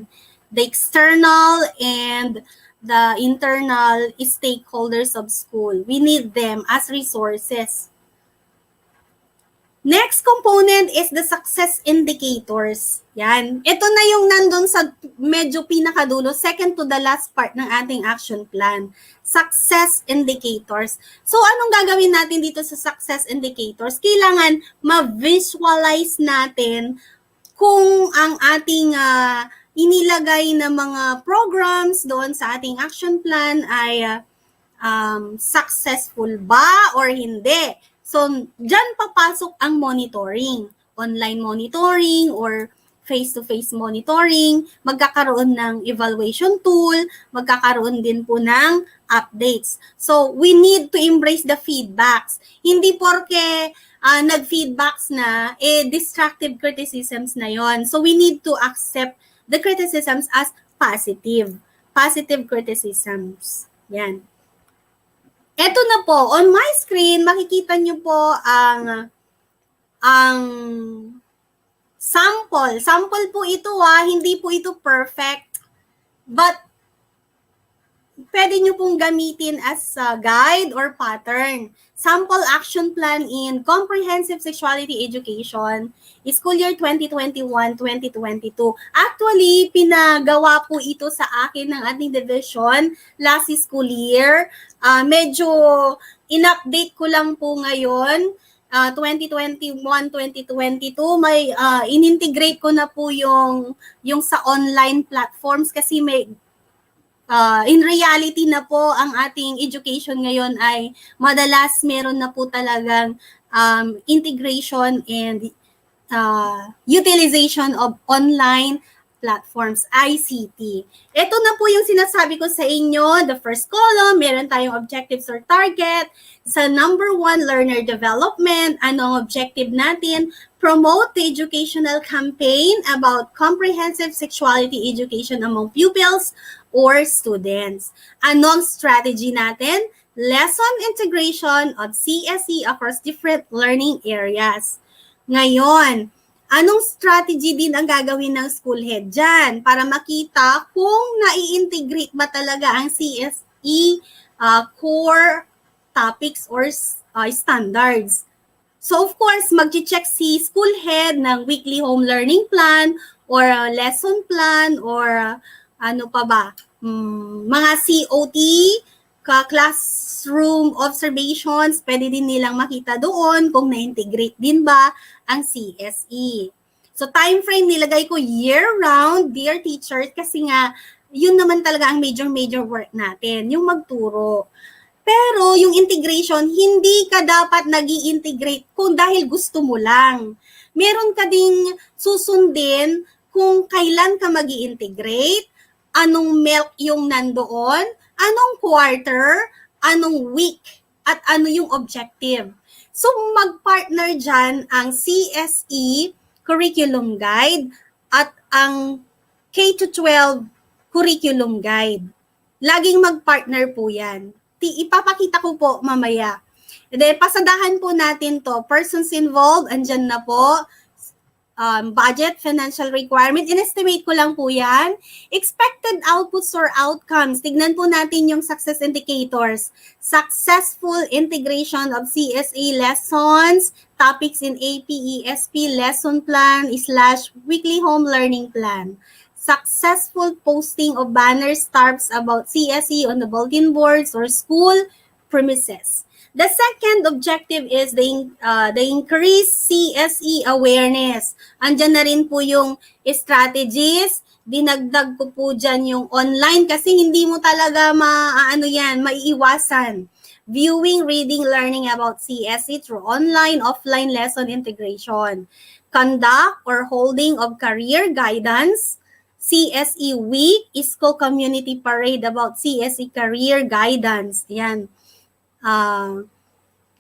The external and the internal stakeholders of school. We need them as resources. Next component is the success indicators. Yan. Ito na yung nandun sa medyo pinakadulo, second to the last part ng ating action plan. Success indicators. So, anong gagawin natin dito sa success indicators? Kailangan ma-visualize natin kung ang ating inilagay na mga programs doon sa ating action plan ay successful ba or hindi. So, dyan papasok ang monitoring. Online monitoring or face-to-face monitoring. Magkakaroon ng evaluation tool. Magkakaroon din po ng updates. So, we need to embrace the feedbacks. Hindi porke nag-feedbacks na, destructive criticisms na yon. So, we need to accept the criticisms as positive. Positive criticisms. Yan. Ito na po, on my screen, makikita nyo po ang sample. Sample po ito hindi po ito perfect. But, pwede nyo pong gamitin as a guide or pattern. Sample action plan in comprehensive sexuality education, school year 2021-2022. Actually, pinagawa po ito sa akin ng ating division last school year. Medyo in-update ko lang po ngayon. 2021-2022, may in-integrate ko na po yung sa online platforms kasi may in reality na po ang ating education ngayon ay madalas meron na po talagang integration and utilization of online platforms, ICT. Ito na po yung sinasabi ko sa inyo. The first column, meron tayong objectives or target. Sa number 1, learner development. Ano ang objective natin? Promote the educational campaign about comprehensive sexuality education among pupils or students. Anong strategy natin? Lesson integration of CSE across different learning areas. Ngayon, anong strategy din ang gagawin ng school head dyan para makita kung nai-integrate ba talaga ang CSE core topics or standards. So of course, mag-check si school head ng weekly home learning plan or lesson plan or ano pa ba, mga COT, classroom observations, pwede din nilang makita doon kung na-integrate din ba ang CSE. So time frame nilagay ko year-round, dear teachers, kasi nga yun naman talaga ang major work natin, yung magturo. Pero yung integration, hindi ka dapat nag-i-integrate kung dahil gusto mo lang. Meron ka ding susundin kung kailan ka mag-i-integrate, anong MELC yung nandoon, anong quarter, anong week, at ano yung objective. So mag-partner dyan ang CSE Curriculum Guide at ang K-12 Curriculum Guide. Laging mag-partner po yan. Ipapakita ko po mamaya. And then, pasadahan po natin to. Persons involved, andyan na po. Budget, financial requirement, in-estimate ko lang po yan. Expected outputs or outcomes. Tignan po natin yung success indicators. Successful integration of CSA lessons, topics in AP/ESP lesson plan / weekly home learning plan. Successful posting of banners, tarps about CSE on the bulletin boards or school premises. The second objective is the increased CSE awareness. Andyan na rin po yung strategies. Dinagdag ko po dyan yung online kasi hindi mo talaga maiiwasan. Viewing, reading, learning about CSE through online, offline lesson integration. Conduct or holding of career guidance, CSE Week, School Community Parade about CSE Career Guidance. Yan.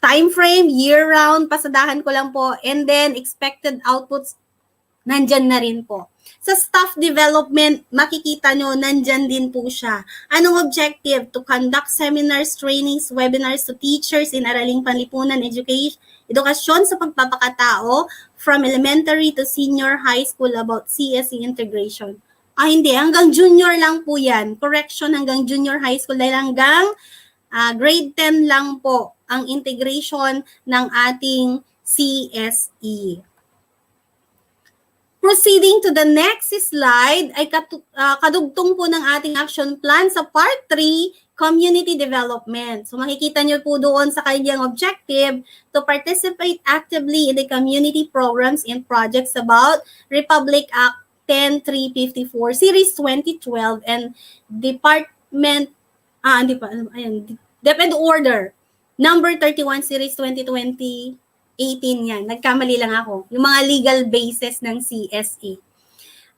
Time frame, year-round, pasadahan ko lang po. And then, expected outputs, nandyan na rin po. Sa staff development, makikita nyo, nandyan din po siya. Anong objective? To conduct seminars, trainings, webinars to teachers in Araling Panlipunan Edukasyon sa Pagpapakatao from elementary to senior high school about CSE integration. Hindi. Hanggang junior lang po yan. Correction, hanggang junior high school. Dahil hanggang grade 10 lang po ang integration ng ating CSE. Proceeding to the next slide, ay kadugtong po ng ating action plan sa part 3, community development. So makikita nyo po doon sa kanyang objective to participate actively in the community programs and projects about Republic Act 10354 Series 2012 and Department Order number 31 Series 2020 18 yan. Nagkamali lang ako. Yung mga legal basis ng CSE.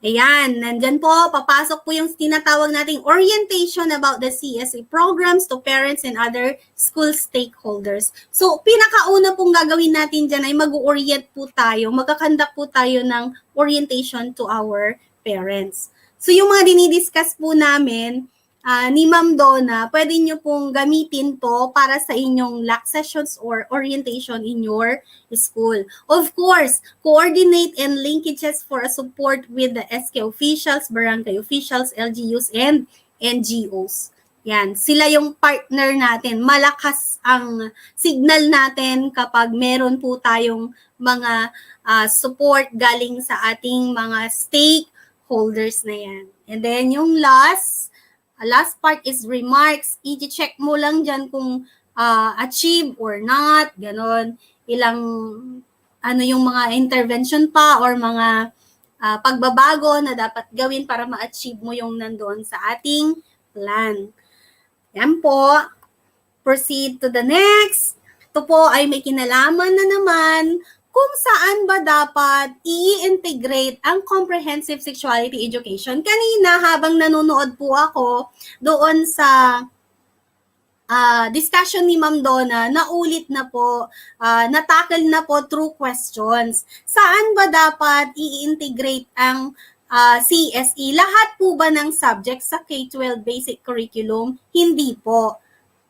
Ayan, nandyan po, papasok po yung tinatawag nating orientation about the CSE programs to parents and other school stakeholders. So, pinakauna pong gagawin natin dyan ay mag-orient po tayo, magkakandak po tayo ng orientation to our parents. So, yung mga dinidiscuss po namin, ni Ma'am Donna, pwede nyo pong gamitin to para sa inyong LAC sessions or orientation in your school. Of course, coordinate and linkages for a support with the SK officials, barangay officials, LGUs, and NGOs. Yan, sila yung partner natin. Malakas ang signal natin kapag meron po tayong mga support galing sa ating mga stakeholders na yan. And then yung last part is remarks. I-check mo lang dyan kung achieve or not, ganon. Ilang, yung mga intervention pa or mga pagbabago na dapat gawin para ma-achieve mo yung nandoon sa ating plan. Yan po. Proceed to the next. Ito po ay may kinalaman na naman kung saan ba dapat i-integrate ang comprehensive sexuality education. Kanina, habang nanonood po ako doon sa discussion ni Ma'am Donna, naulit na po, natakal na po through questions. Saan ba dapat i-integrate ang CSE? Lahat po ba ng subjects sa K-12 basic curriculum? Hindi po.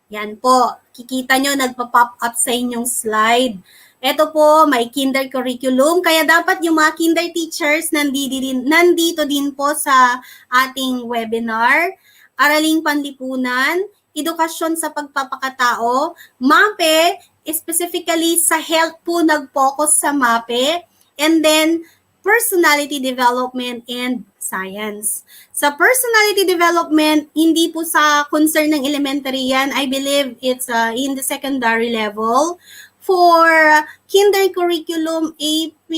Yan po. Kikita nyo, nagpa-pop up sa inyong slide. Ito po, may kinder curriculum. Kaya dapat yung mga kinder teachers nandito din po sa ating webinar. Araling Panlipunan, Edukasyon sa Pagpapakatao. MAPE, specifically sa health po nag-focus sa MAPE. And then, personality development and science. Sa personality development, hindi po sa concern ng elementary yan. I believe it's in the secondary level. For kinder curriculum, AP,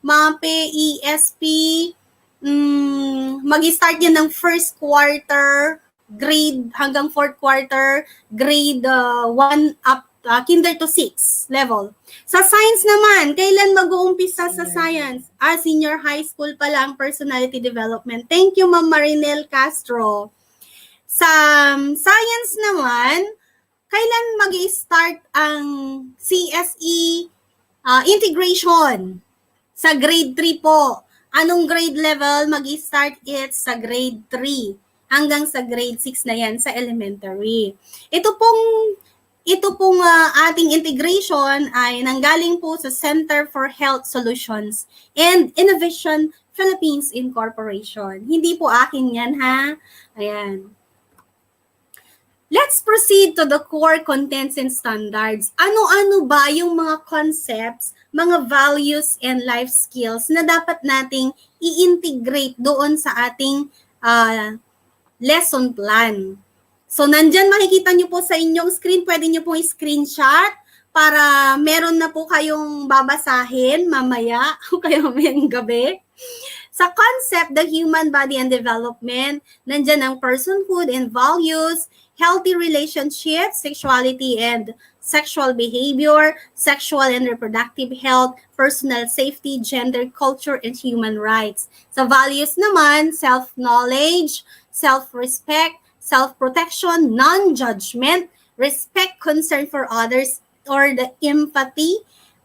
MAPE, ESP, mag-start yan ng first quarter, grade hanggang fourth quarter, grade 1 up, kinder to 6 level. Sa science naman, kailan mag-uumpisa sa science? Senior high school pa lang, personality development. Thank you, Ma'am Marinel Castro. Sa science naman, kailan mag-start ang CSE integration? Sa grade 3 po. Anong grade level mag-start it sa grade 3 hanggang sa grade 6 na yan sa elementary. Ito pong ating integration ay nanggaling po sa Center for Health Solutions and Innovation Philippines Incorporation. Hindi po akin yan, ha? Ayan. Let's proceed to the core contents and standards. Ano-ano ba yung mga concepts, mga values, and life skills na dapat nating i-integrate doon sa ating lesson plan? So, nandyan makikita nyo po sa inyong screen. Pwede nyo pong i-screenshot para meron na po kayong babasahin mamaya o kaya mamayang gabi. Sa concept, the human body and development, nandyan ang personhood and values, healthy relationships, sexuality and sexual behavior, sexual and reproductive health, personal safety, gender, culture, and human rights. Sa values naman, self-knowledge, self-respect, self-protection, non-judgment, respect, concern for others, or the empathy,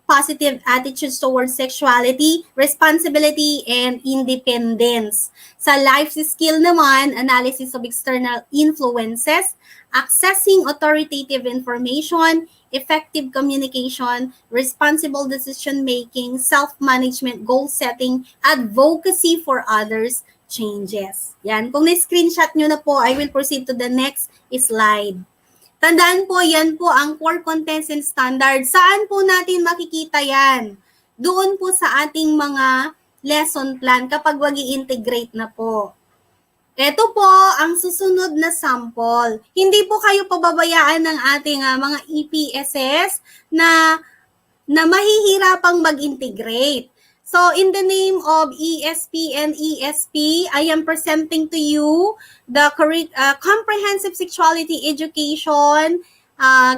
positive attitudes towards sexuality, responsibility, and independence. Sa life skill naman, analysis of external influences, accessing authoritative information, effective communication, responsible decision-making, self-management, goal-setting, advocacy for others, changes. Yan. Kung na-screenshot nyo na po, I will proceed to the next slide. Tandaan po, yan po ang core contents and standards. Saan po natin makikita yan? Doon po sa ating mga lesson plan kapag wag-i-integrate na po. Ito po ang susunod na sample. Hindi po kayo pababayaan ng ating mga EPSS na mahihirapang mag-integrate. So, in the name of ESP and ESP, I am presenting to you the Comprehensive Sexuality Education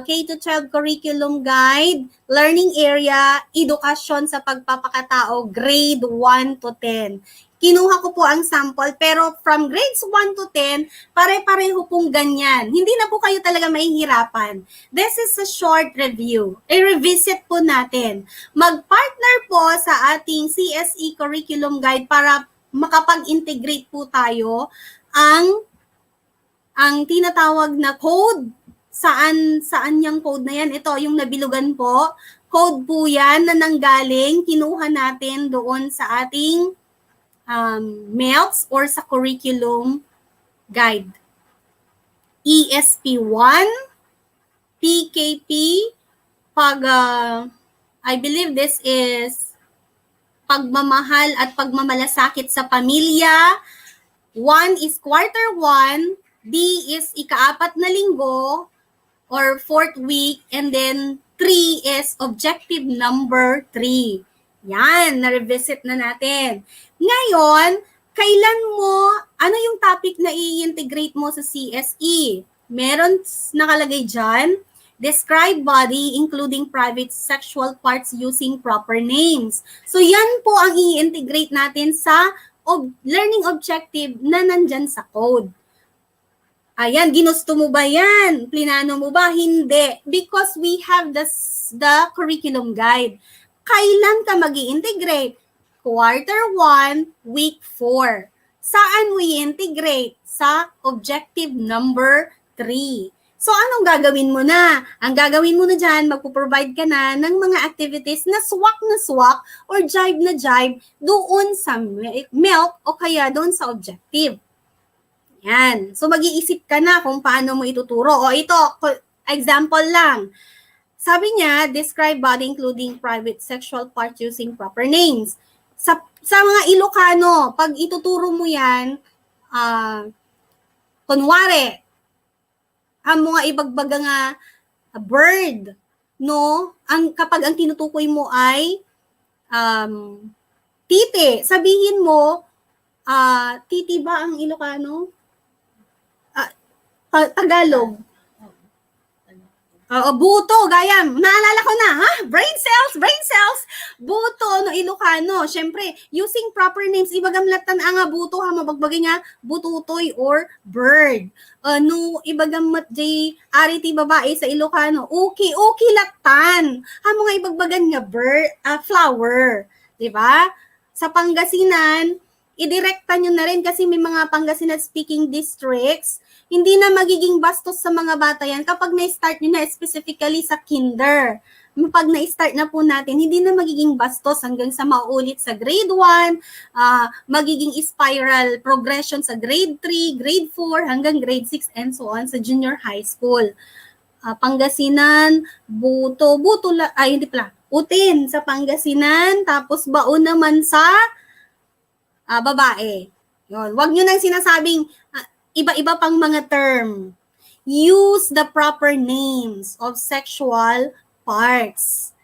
K-12 Curriculum Guide, Learning Area, Edukasyon sa Pagpapakatao, Grade 1 to 10. Kinuha ko po ang sample, pero from grades 1 to 10, pare-pareho pong ganyan. Hindi na po kayo talaga mahihirapan. This is a short review. I-revisit po natin. Mag-partner po sa ating CSE Curriculum Guide para makapag-integrate po tayo ang tinatawag na code. Saan yung code na yan? Ito, yung nabilugan po. Code po yan na nanggaling, kinuha natin doon sa ating MELTS or sa curriculum guide. ESP1, PKP, I believe this is pagmamahal at pagmamalasakit sa pamilya. 1 is quarter 1, D is ika-4 na linggo or 4th week, and then 3 is objective number 3. Yan, na-revisit na natin. Ngayon, ano yung topic na i-integrate mo sa CSE? Meron nakalagay dyan, describe body including private sexual parts using proper names. So yan po ang i-integrate natin sa learning objective na nandyan sa code. Ayan, ginusto mo ba yan? Plinano mo ba? Hindi. Because we have the curriculum guide. Kailan ka mag-i-integrate? Quarter 1, week 4. Saan mo i-integrate? Sa objective number 3. So, anong gagawin mo na? Ang gagawin mo na dyan, magpo-provide ka na ng mga activities na swak or jibe na jibe doon sa milk o kaya doon sa objective. Yan. So mag-iisip ka na kung paano mo ituturo. O ito, example lang. Sabi niya, describe body including private sexual parts using proper names. Sa mga Ilocano, pag ituturo mo yan, kunwari, ang mga ibagbaga nga bird, no? Kapag ang tinutukoy mo ay titi, sabihin mo, titi ba ang Ilocano? Tagalog. Buto, gaya. Naalala ko na, ha? Brain cells. Buto, no, Ilocano. Siyempre, using proper names, ibagamlatan nga buto, ha, mabagbagay nga, bututoy or bird. No, ibagamat jay, ariti babae sa Ilocano, uki latan. Ha, mga ibagbagan nga bird, flower. Diba? Sa Pangasinan, idirekta nyo na rin kasi may mga Pangasinan speaking districts, hindi na magiging bastos sa mga bata yan kapag na-start nyo na specifically sa kinder. Pag na-start na po natin, hindi na magiging bastos hanggang sa maulit sa grade 1, magiging spiral progression sa grade 3, grade 4, hanggang grade 6, and so on sa junior high school. Pangasinan, utin sa Pangasinan, tapos baon naman sa babae. Yun. Huwag nyo nang sinasabing iba-iba pang mga term. Use the proper names of sexual parts.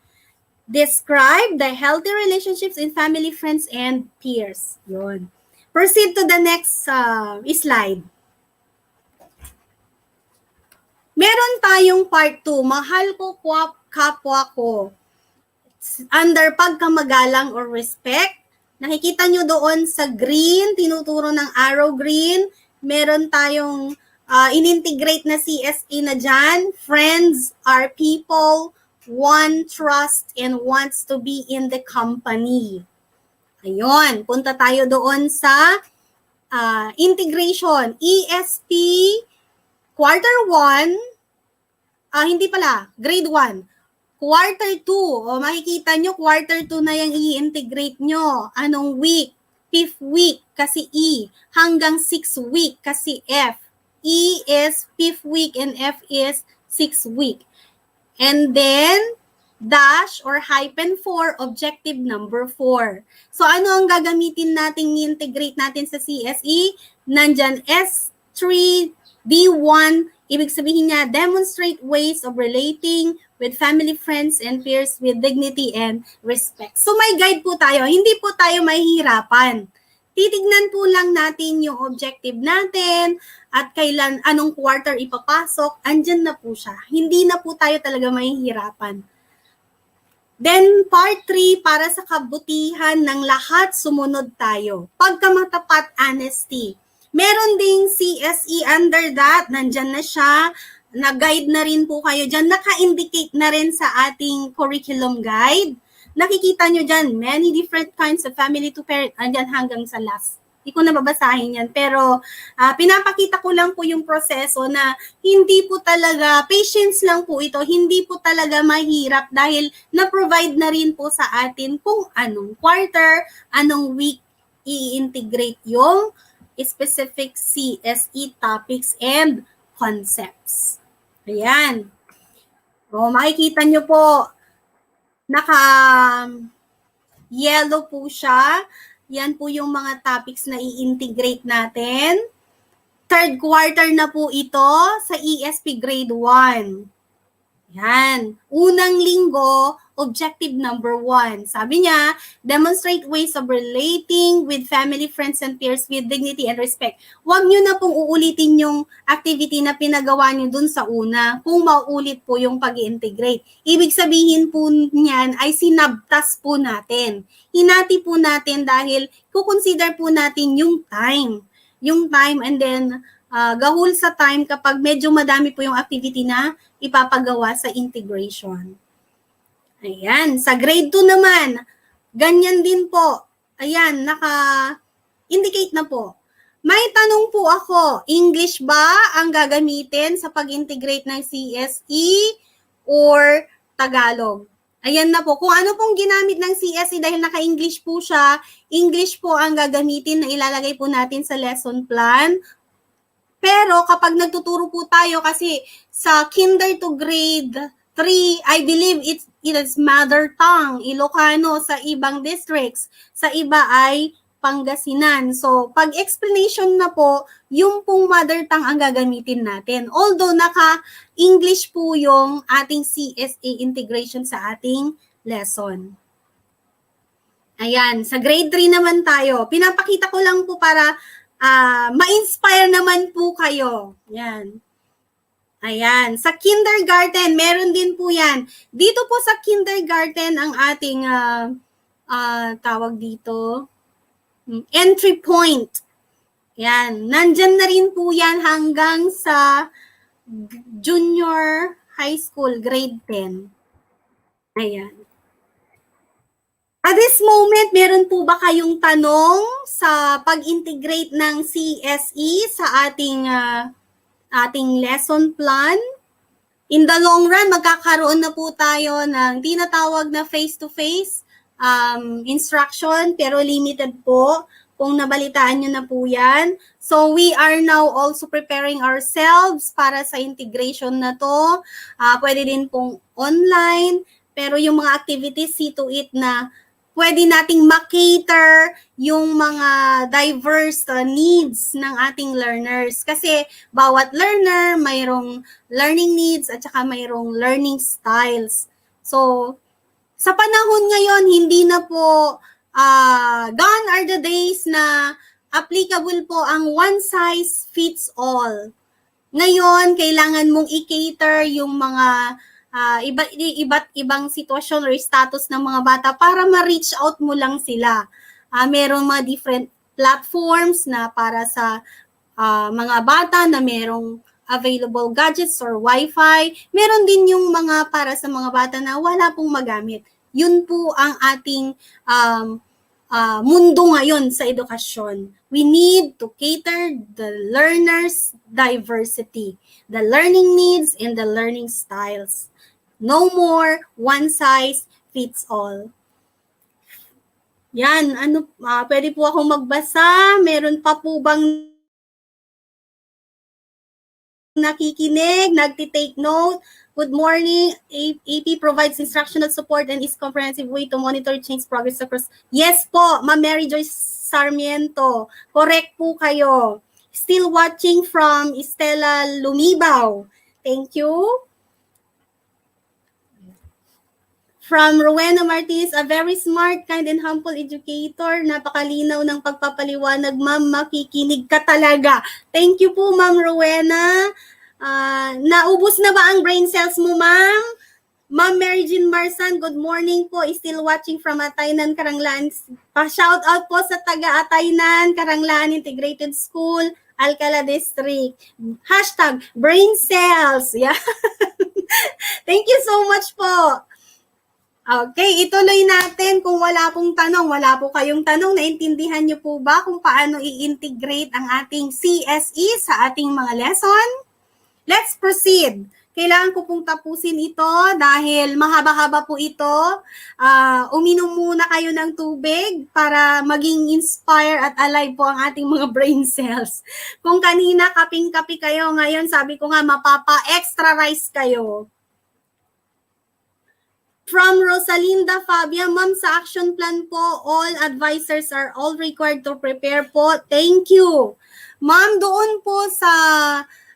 Describe the healthy relationships in family, friends, and peers. Yun. Proceed to the next slide. Meron tayong part 2. Mahal ko kapwa ko. Under pagkamagalang or respect. Nakikita nyo doon sa green, tinuturo ng arrow green, meron tayong inintegrate na CSE na dyan. Friends are people one trust and wants to be in the company. Ayun, punta tayo doon sa integration. ESP quarter 1, grade 1. Quarter 2, makikita nyo, quarter 2 na yung i-integrate nyo. Anong week? 5th week kasi E, hanggang 6th week kasi F. E is 5th week and F is 6th week. And then, dash or hyphen 4, objective number 4. So, ano ang gagamitin natin, i-integrate natin sa CSE? Nandyan S3, D1, ibig sabihin niya, demonstrate ways of relating with family, friends, and peers with dignity and respect. So may guide po tayo. Hindi po tayo mahihirapan. Titignan po lang natin yung objective natin at anong quarter ipapasok. Andyan na po siya. Hindi na po tayo talaga mahihirapan. Then part 3, para sa kabutihan ng lahat, sumunod tayo. Pagkamatapat, honesty. Meron ding CSE under that. Nandyan na siya. Nag-guide na rin po kayo dyan. Naka-indicate na rin sa ating curriculum guide. Nakikita nyo dyan, many different kinds of family to parent. Andyan hanggang sa last. Hindi ko na babasahin yan. Pero pinapakita ko lang po yung proseso na hindi po talaga, patience lang po ito, hindi po talaga mahirap dahil na-provide na rin po sa atin kung anong quarter, anong week i-integrate yung specific CSE topics and concepts. Ayan. O, makikita nyo po, naka-yellow po siya. Yan po yung mga topics na i-integrate natin. Third quarter na po ito sa ESP grade 1. Yan. Unang linggo, objective number 1. Sabi niya, demonstrate ways of relating with family, friends, and peers with dignity and respect. Huwag nyo na pong uulitin yung activity na pinagawa nyo dun sa una kung mauulit po yung pag-integrate. Ibig sabihin po niyan ay sinabtas po natin. Hinati po natin dahil kukonsider po natin yung time. Yung time and then gahul sa time kapag medyo madami po yung activity na ipapagawa sa integration. Ayan, sa grade 2 naman, ganyan din po. Ayan, naka-indicate na po. May tanong po ako, English ba ang gagamitin sa pag-integrate ng CSE or Tagalog? Ayan na po. Kung ano pong ginamit ng CSE dahil naka-English po siya, English po ang gagamitin na ilalagay po natin sa lesson plan. Pero kapag nagtuturo po tayo, kasi sa kinder to grade 3, I believe it is mother tongue, Ilocano sa ibang districts. Sa iba ay Pangasinan. So, pag explanation na po, yung pong mother tongue ang gagamitin natin. Although naka-English po yung ating CSA integration sa ating lesson. Ayan, sa grade 3 naman tayo. Pinapakita ko lang po para ma-inspire naman po kayo. Yan. Ayan. Sa kindergarten, meron din po yan. Dito po sa kindergarten, ang ating tawag dito, entry point. Yan. Nandyan na rin po yan hanggang sa junior high school, grade 10. Ayan. At this moment, meron po ba kayong tanong sa pag-integrate ng CSE sa ating lesson plan? In the long run, magkakaroon na po tayo ng tinatawag na face-to-face instruction, pero limited po. Kung nabalitaan nyo na po yan. So we are now also preparing ourselves para sa integration na to. Pwede din pong online, pero yung mga activities, see to it na pwede nating makater yung mga diverse needs ng ating learners. Kasi bawat learner, mayroong learning needs at saka mayroong learning styles. So, sa panahon ngayon, hindi na po gone are the days na applicable po ang one size fits all. Ngayon, kailangan mong i-cater yung mga iba't ibang sitwasyon or status ng mga bata para ma-reach out mo lang sila. Merong mga different platforms na para sa mga bata na merong available gadgets or wifi. Meron din yung mga para sa mga bata na wala pong magamit. Yun po ang ating mundo ngayon sa edukasyon. We need to cater the learners' diversity, the learning needs and the learning styles. No more one size fits all. Yan, pwede po akong magbasa. Meron pa po bang nakikinig, nagti-take note? Good morning. AP provides instructional support and is comprehensive way to monitor change progress across. Yes po, Ma'am Mary Joyce Sarmiento. Correct po kayo. Still watching from Estela Lumibaw. Thank you. From Rowena Martinez, a very smart, kind, and humble educator. Napakalinaw ng pagpapaliwanag, ma'am. Makikinig ka talaga. Thank you po, Ma'am Rowena. Naubos na ba ang brain cells mo, ma'am? Ma'am Mary Jean Marsan, good morning po. Still watching from Ataynan, Karanglaan. Pa-shout out po sa taga Ataynan, Karanglaan Integrated School, Alcala District. Hashtag brain cells. Yeah. Thank you so much po. Okay, ituloy natin. Kung wala pong tanong, wala po kayong tanong, naintindihan niyo po ba kung paano i-integrate ang ating CSE sa ating mga lesson? Let's proceed. Kailangan ko pong tapusin ito dahil mahaba-haba po ito. Uminom muna kayo ng tubig para maging inspire at alive po ang ating mga brain cells. Kung kanina kaping-kapi kayo, ngayon sabi ko nga mapapa-extra rice kayo. From Rosalinda Fabia, ma'am, sa action plan po, all advisors are all required to prepare po. Thank you. Ma'am, doon po sa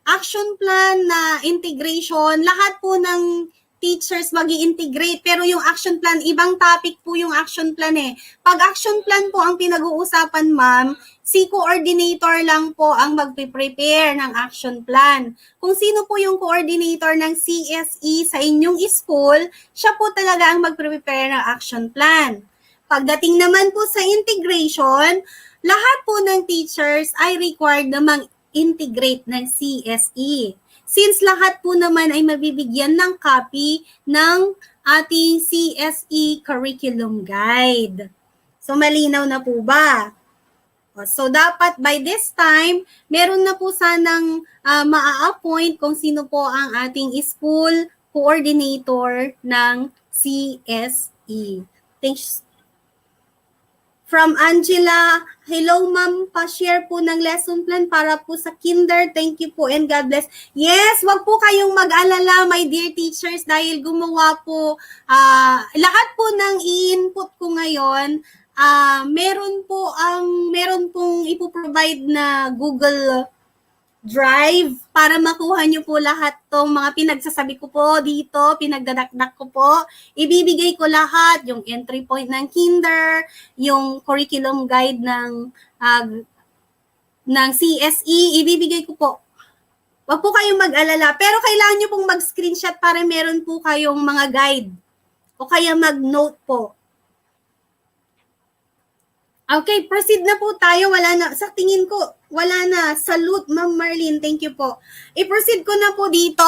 action plan na integration, lahat po ng teachers magi-integrate, pero yung action plan, ibang topic po yung action plan eh. Pag action plan po ang pinag-uusapan, ma'am, si coordinator lang po ang magpe-prepare ng action plan. Kung sino po yung coordinator ng CSE sa inyong school, siya po talaga ang magpe-prepare ng action plan. Pagdating naman po sa integration, lahat po ng teachers ay required na mag-integrate ng CSE. Since lahat po naman ay mabibigyan ng copy ng ating CSE curriculum guide. So malinaw na po ba? So, dapat by this time, meron na po sanang maa-appoint kung sino po ang ating school coordinator ng CSE. Thanks. From Angela, hello ma'am, pa-share po ng lesson plan para po sa kinder. Thank you po and God bless. Yes, wag po kayong mag-alala, my dear teachers, dahil gumawa po, lahat po ng i-input ko ngayon, meron pong ipoprovide na Google Drive para makuha nyo po lahat tong mga pinagsasabi ko po dito, pinagdadakdak ko po. Ibibigay ko lahat, yung entry point ng kinder, yung curriculum guide ng CSE, ibibigay ko po. Wag po kayong mag-alala, pero kailangan nyo pong mag-screenshot para meron po kayong mga guide o kaya mag-note po. Okay, proceed na po tayo. Wala na. Sa tingin ko, wala na. Salute, Ma'am Marlene. Thank you po. I-proceed ko na po dito.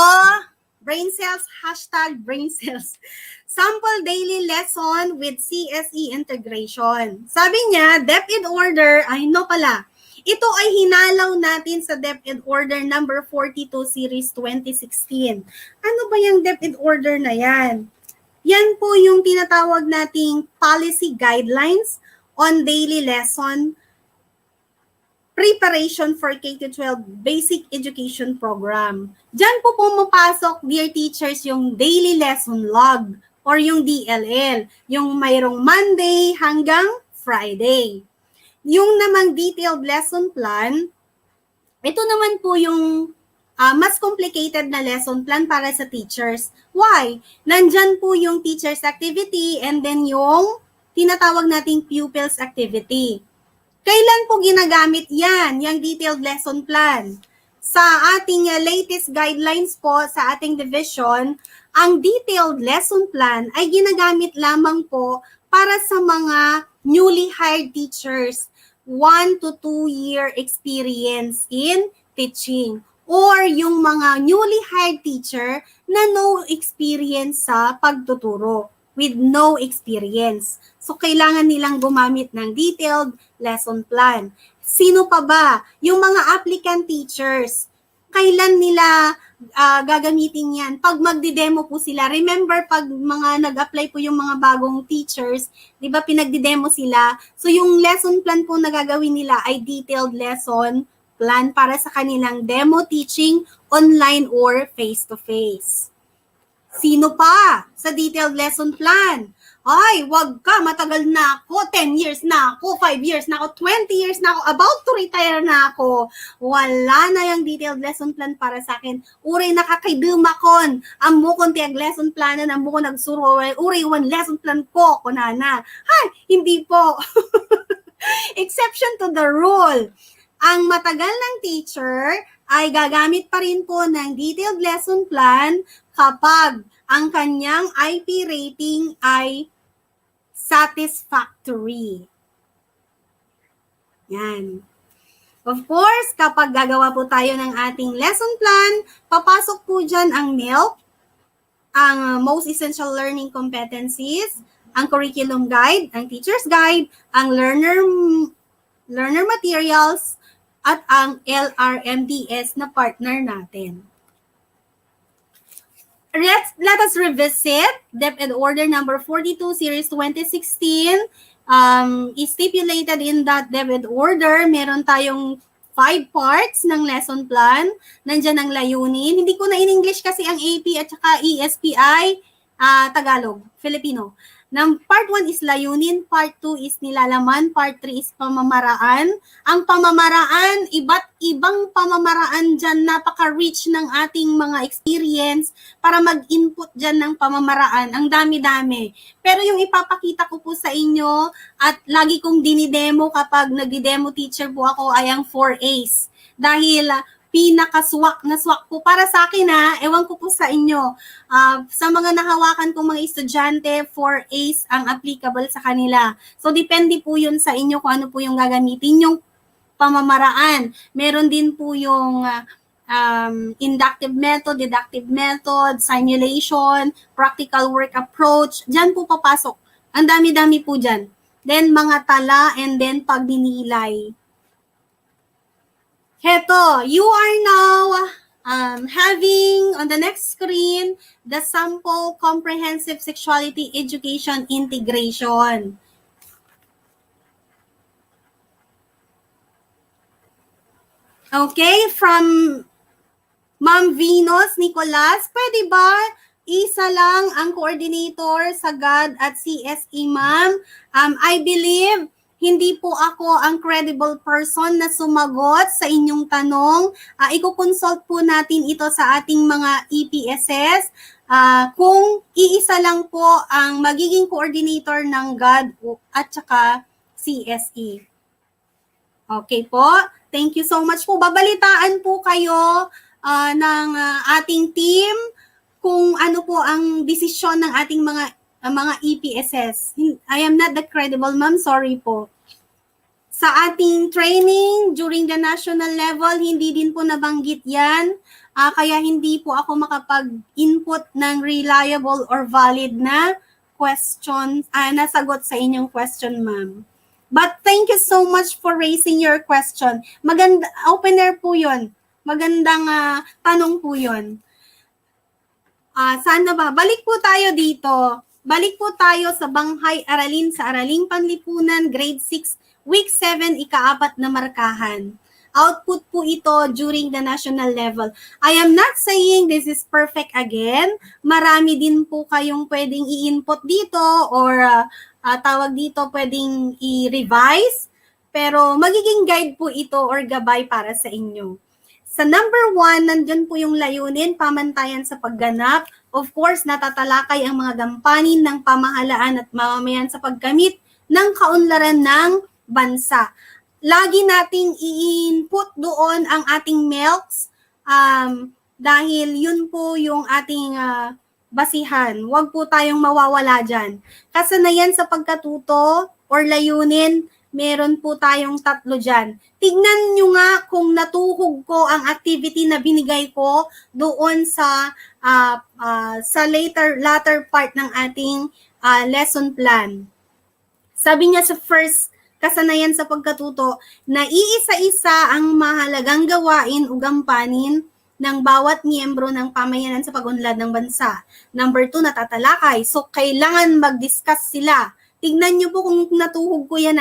Brain cells, hashtag brain cells. Sample daily lesson with CSE integration. Sabi niya, DepEd order, pala. Ito ay hinalaw natin sa DepEd order number 42 series 2016. Ano ba yung DepEd order na yan? Yan po yung tinatawag nating policy guidelines on daily lesson preparation for K-12 basic education program. Diyan po pumapasok, dear teachers, yung daily lesson log or yung DLL, yung mayroong Monday hanggang Friday. Yung namang detailed lesson plan, ito naman po yung mas complicated na lesson plan para sa teachers. Why? Nandyan po yung teacher's activity and then yung tinatawag nating pupils activity. Kailan po ginagamit yan, yung detailed lesson plan? Sa ating latest guidelines po sa ating division, ang detailed lesson plan ay ginagamit lamang po para sa mga newly hired teachers, 1 to 2 year experience in teaching, or yung mga newly hired teacher na no experience sa pagtuturo, with no experience. So, kailangan nilang gumamit ng detailed lesson plan. Sino pa ba? Yung mga applicant teachers. Kailan nila gagamitin yan? Pag magdi-demo po sila. Remember, pag mga nag-apply po yung mga bagong teachers, di ba pinagdi-demo sila? So, yung lesson plan po na gagawin nila ay detailed lesson plan para sa kanilang demo teaching online or face-to-face. Sino pa sa detailed lesson plan? Ay, wag ka, matagal na ako, 10 years na ako, 5 years na ako, 20 years na ako, about to retire na ako. Wala na yung detailed lesson plan para sa akin. Uri nakakaidumakon, amo kong tiyag lesson planan, amo ko nagsuro, uri one lesson plan ko, kunana. Ay, hindi po. Exception to the rule. Ang matagal ng teacher ay gagamit pa rin po ng detailed lesson plan kapag ang kanyang IP rating ay satisfactory. Yan. Of course, kapag gagawa po tayo ng ating lesson plan, papasok po dyan ang NELP, ang most essential learning competencies, ang curriculum guide, ang teacher's guide, ang learner materials, at ang LRMDS na partner natin. Let us revisit DepEd Order number 42, Series 2016. Is stipulated in that DepEd Order, meron tayong 5 parts ng lesson plan. Nandyan ang layunin. Hindi ko na in English kasi ang AP at saka ESPI, Tagalog, Filipino. Part 1 is layunin, part 2 is nilalaman, part 3 is pamamaraan. Ang pamamaraan, iba't ibang pamamaraan dyan, napaka-rich ng ating mga experience para mag-input dyan ng pamamaraan. Ang dami-dami. Pero yung ipapakita ko po sa inyo at lagi kong dinidemo kapag nag-demo teacher po ako ay ang 4A's. Dahil pinakaswak na swak po para sa akin ewan ko po sa inyo. Sa mga nahawakan kong mga estudyante, 4A's ang applicable sa kanila. So, depende po yun sa inyo kung ano po yung gagamitin yung pamamaraan. Meron din po yung inductive method, deductive method, simulation, practical work approach. Diyan po papasok. Ang dami-dami po dyan. Then, mga tala and then pagdinilay. Heto, you are now having on the next screen the sample comprehensive sexuality education integration. Okay, from Ma'am Venus Nicolas, pwede ba isa lang ang coordinator sa GAD at CSE, ma'am? I believe hindi po ako ang credible person na sumagot sa inyong tanong. Iko-consult po natin ito sa ating mga EPSS. Kung iisa lang po ang magiging coordinator ng GAD at saka CSE. Okay po. Thank you so much po. Babalitaan po kayo ng ating team kung ano po ang desisyon ng ating mga EPSS. I am not that credible, ma'am. Sorry po. Sa ating training during the national level, hindi din po nabanggit yan. Kaya hindi po ako makapag-input ng reliable or valid na question, nasagot sa inyong question, ma'am. But thank you so much for raising your question. Maganda, open air po yun. Magandang tanong po yun. Sana ba? Balik po tayo dito. Balik po tayo sa Banghay Aralin sa Araling Panlipunan, grade 6, week 7, ika-4 na markahan. Output po ito during the national level. I am not saying this is perfect again. Marami din po kayong pwedeng i-input dito or tawag dito pwedeng i-revise. Pero magiging guide po ito or gabay para sa inyo. Sa number 1, nandun po yung layunin, pamantayan sa pagganap. Of course, natatalakay ang mga gampanin ng pamahalaan at mamamayan sa paggamit ng kaunlaran ng bansa. Lagi nating i-input doon ang ating MELCs dahil yun po yung ating basihan. Huwag po tayong mawawala dyan. Kasanayan sa pagkatuto or layunin, meron po tayong 3 dyan. Tignan nyo nga kung natuhog ko ang activity na binigay ko doon sa latter part ng ating lesson plan. Sabi niya sa first, kasanayan sa pagkatuto, na iisa-isa ang mahalagang gawain o gampanin ng bawat miyembro ng pamayanan sa pag-unlad ng bansa. Number 2, natatalakay. So, kailangan mag-discuss sila. Tignan nyo po kung natuhog ko yan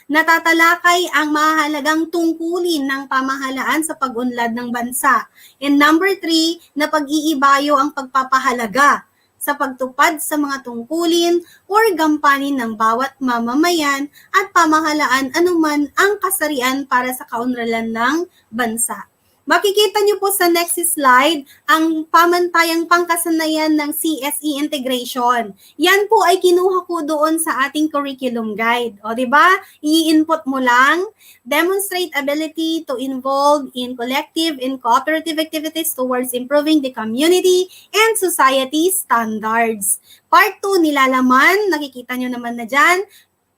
natatalakay ang mahalagang tungkulin ng pamahalaan sa pag-unlad ng bansa. And number 3, na pag-iibayo ang pagpapahalaga sa pagtupad sa mga tungkulin or gampanin ng bawat mamamayan at pamahalaan anuman ang kasarian para sa kaunlaran ng bansa. Makikita niyo po sa next slide ang pamantayang pangkasanayan ng CSE integration. Yan po ay kinuha ko doon sa ating curriculum guide. O, di ba? I-input mo lang. Demonstrate ability to involve in collective and cooperative activities towards improving the community and society standards. Part 2, nilalaman. Nakikita nyo naman na dyan.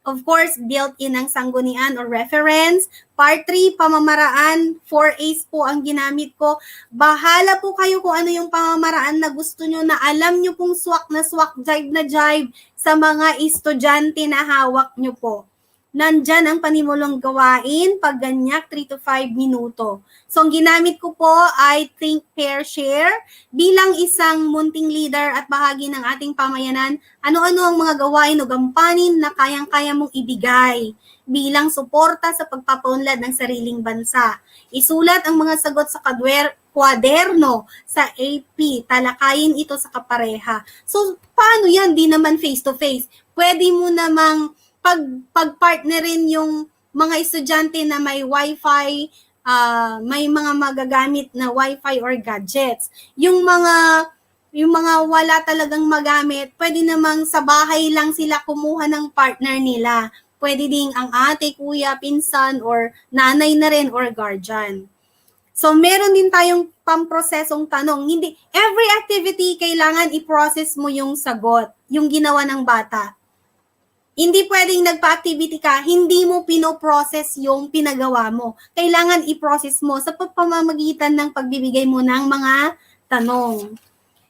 Of course, built-in ang sanggunian or reference. Part 3, pamamaraan. 4A's po ang ginamit ko. Bahala po kayo kung ano yung pamamaraan na gusto nyo, na alam nyo pong swak na swak, jive na jive sa mga estudyante na hawak nyo po. Nandyan ang panimulong gawain, pagganyak, 3 to 5 minuto. So, ang ginamit ko po ay think, pair, share. Bilang isang munting leader at bahagi ng ating pamayanan, ano-ano ang mga gawain o gampanin na kayang-kaya mong ibigay bilang suporta sa pagpapaunlad ng sariling bansa. Isulat ang mga sagot sa kwaderno sa AP. Talakayin ito sa kapareha. So, paano yan? Di naman face-to-face. Pwede mo namang pag-partnerin yung mga estudyante na may wifi, may mga magagamit na wifi or gadgets. Yung mga wala talagang magamit, pwede namang sa bahay lang sila kumuha ng partner nila. Pwede ding ang ate, kuya, pinsan, or nanay na rin or guardian. So, meron din tayong pamprosesong tanong. Hindi, every activity, kailangan i-process mo yung sagot, yung ginawa ng bata. Hindi pwedeng nagpa-activity ka, hindi mo pinoprocess yung pinagawa mo. Kailangan i-process mo sa pamamagitan ng pagbibigay mo ng mga tanong.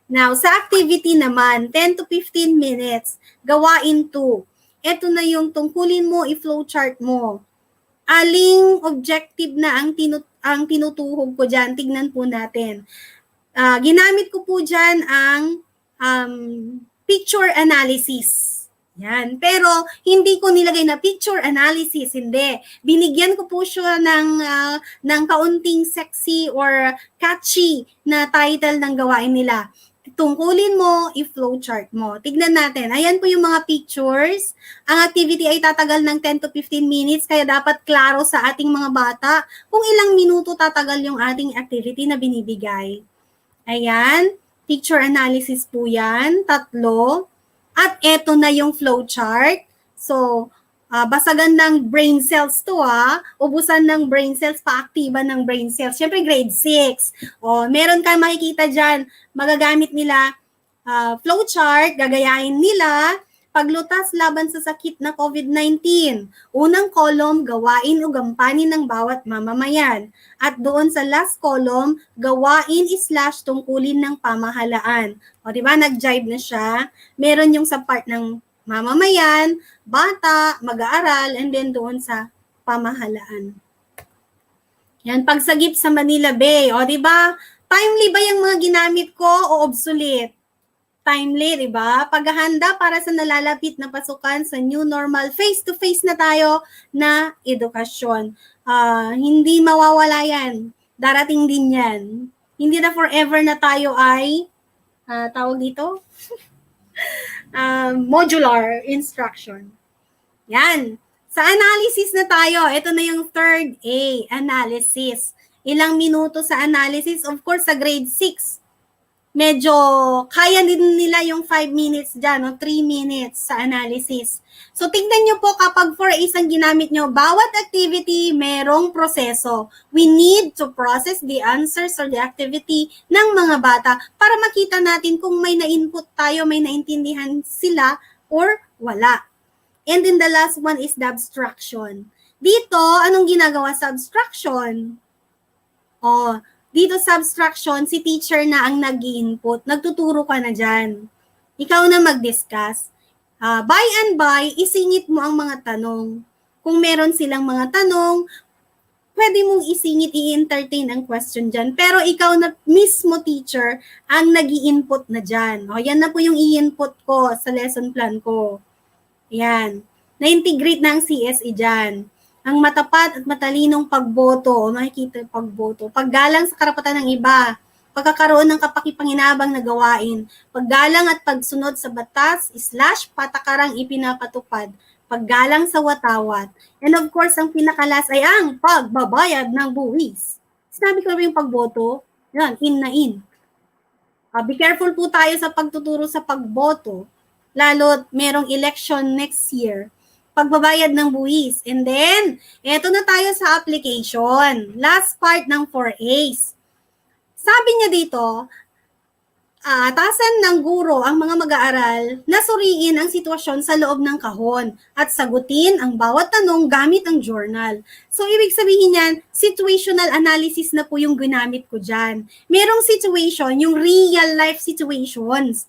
Now, sa activity naman, 10 to 15 minutes, gawain 2. Ito na yung tungkulin mo, i-flowchart mo. Aling objective na ang tinutuhog ko dyan? Tignan po natin. Ginamit ko po dyan ang picture analysis. Yan. Pero hindi ko nilagay na picture analysis, hindi. Binigyan ko po siya ng kaunting sexy or catchy na title ng gawain nila. Tungkulin mo, i-flowchart mo. Tignan natin. Ayan po yung mga pictures. Ang activity ay tatagal ng 10 to 15 minutes, kaya dapat klaro sa ating mga bata kung ilang minuto tatagal yung ating activity na binibigay. Ayan. Picture analysis po yan. 3. At eto na yung flowchart. So, basagan ng brain cells to ubusan ng brain cells, paaktiban ng brain cells. Siyempre, grade 6. O, meron kang makikita dyan, magagamit nila flowchart, gagayahin nila, paglutas laban sa sakit na COVID-19. Unang column, gawain o gampanin ng bawat mamamayan. At doon sa last column, gawain / tungkulin ng pamahalaan. O, di ba, nag-jive na siya. Meron yung sa part ng mamamayan, bata, mag-aaral, and then doon sa pamahalaan. Yan, pagsagip sa Manila Bay. O, di ba? Timely ba yung mga ginamit ko o obsolete? Timely, di ba? Paghahanda para sa nalalapit na pasukan sa new normal, face-to-face na tayo na edukasyon. Hindi mawawala yan. Darating din yan. Hindi na forever na tayo ay, tawag dito? Modular instruction. Yan. Sa analysis na tayo, ito na yung third A, analysis. Ilang minuto sa analysis? Of course, sa grade 6. Medyo kaya din nila yung 5 minutes dyan, o 3 minutes sa analysis. So, tingnan nyo po kapag 4A's ang ginamit nyo, bawat activity merong proseso. We need to process the answers or the activity ng mga bata para makita natin kung may na-input tayo, may naintindihan sila or wala. And then the last one is the abstraction. Dito, anong ginagawa sa abstraction? Dito sa abstraction, si teacher na ang nag-i-input. Nagtuturo ka na dyan. Ikaw na mag-discuss. By and by, isingit mo ang mga tanong. Kung meron silang mga tanong, pwede mong isingit, i-entertain ang question dyan. Pero ikaw na mismo teacher ang nag-i-input na dyan. Yan na po yung i-input ko sa lesson plan ko. Yan. Na-integrate na ang CSE dyan. Ang matapat at matalinong pagboto, makikita yung pagboto, paggalang sa karapatan ng iba, pagkakaroon ng kapakipanginabang na gawain, paggalang at pagsunod sa batas / patakarang ipinapatupad, paggalang sa watawat, and of course, ang pinakalas ay ang pagbabayad ng buwis. Sinabi ko yung pagboto, yan, in na in. Be careful po tayo sa pagtuturo sa pagboto, lalo't merong election next year. Pagbabayad ng buwis. And then, eto na tayo sa application. Last part ng 4A's. Sabi niya dito, atasan ng guro ang mga mag-aaral na suriin ang sitwasyon sa loob ng kahon at sagutin ang bawat tanong gamit ang journal. So, ibig sabihin yan, situational analysis na po yung ginamit ko dyan. Merong situation, yung real life situations,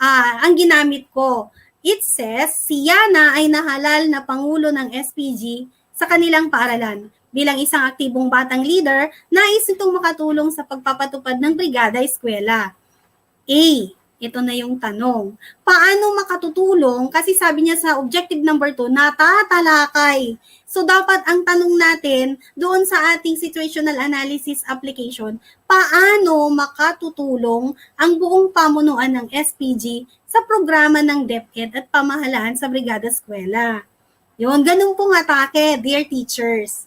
ang ginamit ko. It says, si Yana ay nahalal na pangulo ng SPG sa kanilang paaralan. Bilang isang aktibong batang leader, nais itong makatulong sa pagpapatupad ng brigada eskwela. Ito na yung tanong. Paano makatutulong? Kasi sabi niya sa objective number 2, natatalakay. So dapat ang tanong natin doon sa ating situational analysis application, paano makatutulong ang buong pamunuan ng SPG sa programa ng DepEd at pamahalaan sa brigada eskwela? Yun, ganun pong atake, dear teachers.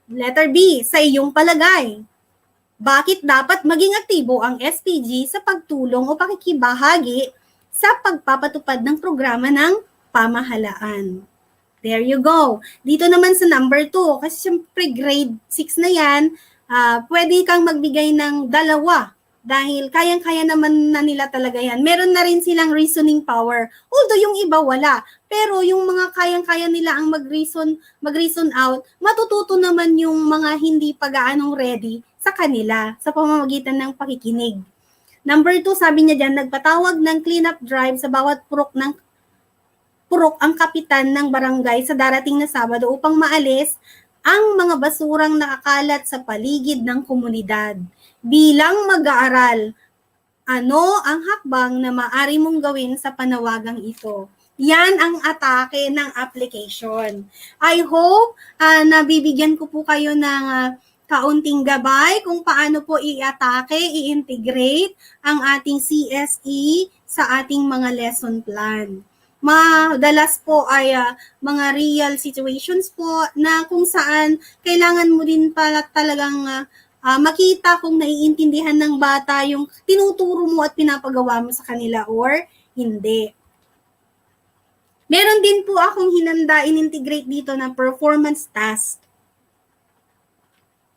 Letter B, sa iyong palagay, bakit dapat maging aktibo ang SPG sa pagtulong o pakikibahagi sa pagpapatupad ng programa ng pamahalaan? There you go. Dito naman sa number 2, kasi siyempre grade 6 na yan, pwede kang magbigay ng 2 dahil kayang-kaya naman na nila talaga yan. Meron na rin silang reasoning power. Although yung iba wala. Pero yung mga kayang-kaya nila ang mag-reason out, matututo naman yung mga hindi pa gaanong ready sa kanila sa pamamagitan ng pakikinig. Number 2, sabi niya dyan, nagpatawag ng cleanup drive sa bawat purok ang kapitan ng barangay sa darating na Sabado upang maalis ang mga basurang nakakalat sa paligid ng komunidad. Bilang mag-aaral, ano ang hakbang na maaari mong gawin sa panawagang ito? Yan ang atake ng application. I hope nabibigyan ko po kayo ng kaunting gabay kung paano po i-atake, i-integrate ang ating CSE sa ating mga lesson plan. Madalas po ay mga real situations po na kung saan kailangan mo din pala talagang makita kung naiintindihan ng bata yung tinuturo mo at pinapagawa mo sa kanila or hindi. Meron din po akong hinanda in-integrate dito na performance task.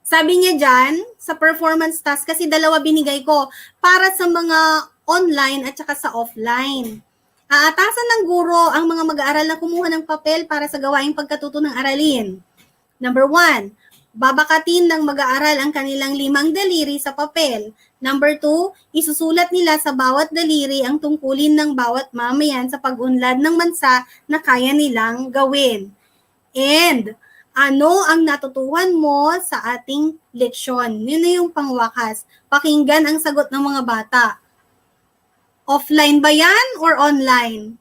Sabi niya dyan, sa performance task, kasi dalawa binigay ko para sa mga online at saka sa offline. Aatasan ng guro ang mga mag-aaral na kumuha ng papel para sa gawaing pagkatuto ng aralin. Number 1, babakatin ng mag-aaral ang kanilang 5 daliri sa papel. Number 2, isusulat nila sa bawat daliri ang tungkulin ng bawat mamayan sa pag-unlad ng bansa na kaya nilang gawin. And ano ang natutuhan mo sa ating leksyon? Yun na yung pangwakas. Pakinggan ang sagot ng mga bata. Offline ba yan or online?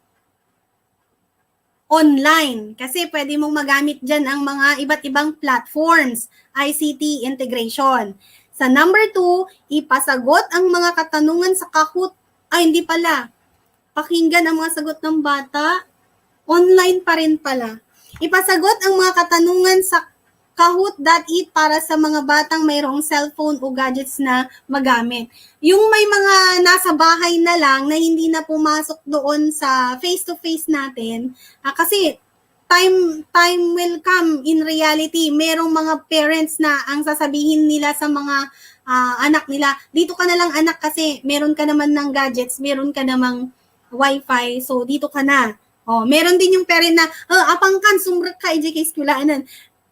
Online. Kasi pwede mong magamit dyan ang mga iba't ibang platforms. ICT integration. Sa number 2, ipasagot ang mga katanungan sa Kahoot. Ay, hindi pala. Pakinggan ang mga sagot ng bata. Online pa rin pala. Ipasagot ang mga katanungan sa Kahoot.it para sa mga batang mayroong cellphone o gadgets na magamit. Yung may mga nasa bahay na lang na hindi na pumasok doon sa face-to-face natin, kasi time will come in reality. Merong mga parents na ang sasabihin nila sa mga anak nila, dito ka na lang anak kasi meron ka naman ng gadgets, meron ka namang wifi, so dito ka na. Meron din yung parent na, apang kan, sumrek ka, EJK eskwelanan.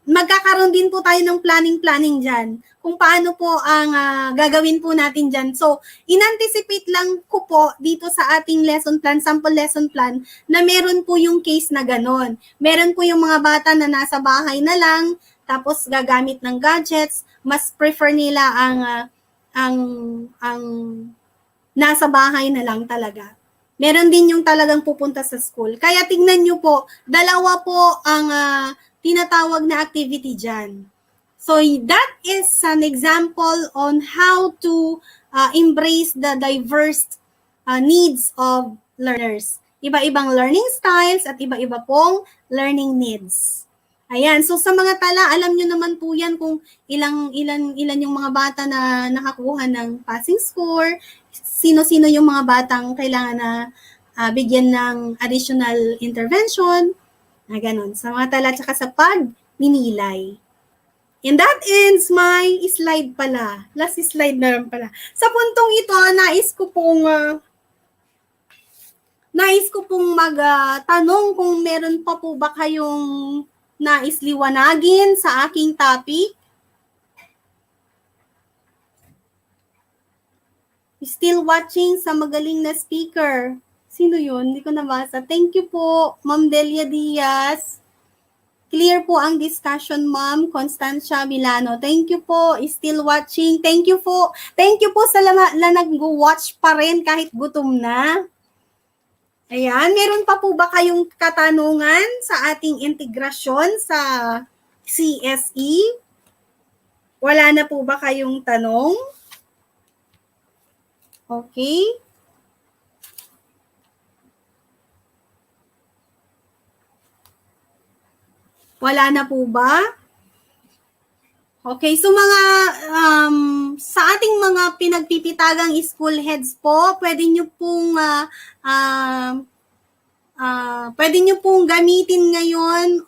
Magkakaroon din po tayo ng planning dyan kung paano po ang gagawin po natin dyan. So, in-anticipate lang ko po dito sa ating lesson plan, sample lesson plan, na meron po yung case na ganon. Meron po yung mga bata na nasa bahay na lang, tapos gagamit ng gadgets, mas prefer nila ang nasa bahay na lang talaga. Meron din yung talagang pupunta sa school. Kaya tingnan nyo po, dalawa po ang tinatawag na activity dyan. So that is an example on how to embrace the diverse needs of learners. Iba-ibang learning styles at iba-iba pong learning needs. Ayan, so sa mga tala, alam nyo naman po yan kung ilan yung mga bata na nakakuha ng passing score, sino-sino yung mga batang kailangan na bigyan ng additional intervention, na ganun. Sa mga tala tsaka sa pag-ninilay. And that ends my slide pala. Last slide na lang pala. Sa puntong ito, nais ko pong magtanong kung meron pa po ba kayong nais liwanagin sa aking topic. Still watching sa magaling na speaker. Sino yun? Hindi ko nabasa. Thank you po, Ma'am Delia Diaz. Clear po ang discussion, Ma'am Constancia Milano. Thank you po. Still watching. Thank you po. Thank you po sa nag-watch pa rin kahit gutom na. Ayan. Meron pa po ba kayong katanungan sa ating integrasyon sa CSE? Wala na po ba kayong tanong? Okay. Wala na po ba? Okay, so mga sa ating mga pinagpipitagang school heads po, pwede nyo pong gamitin ngayon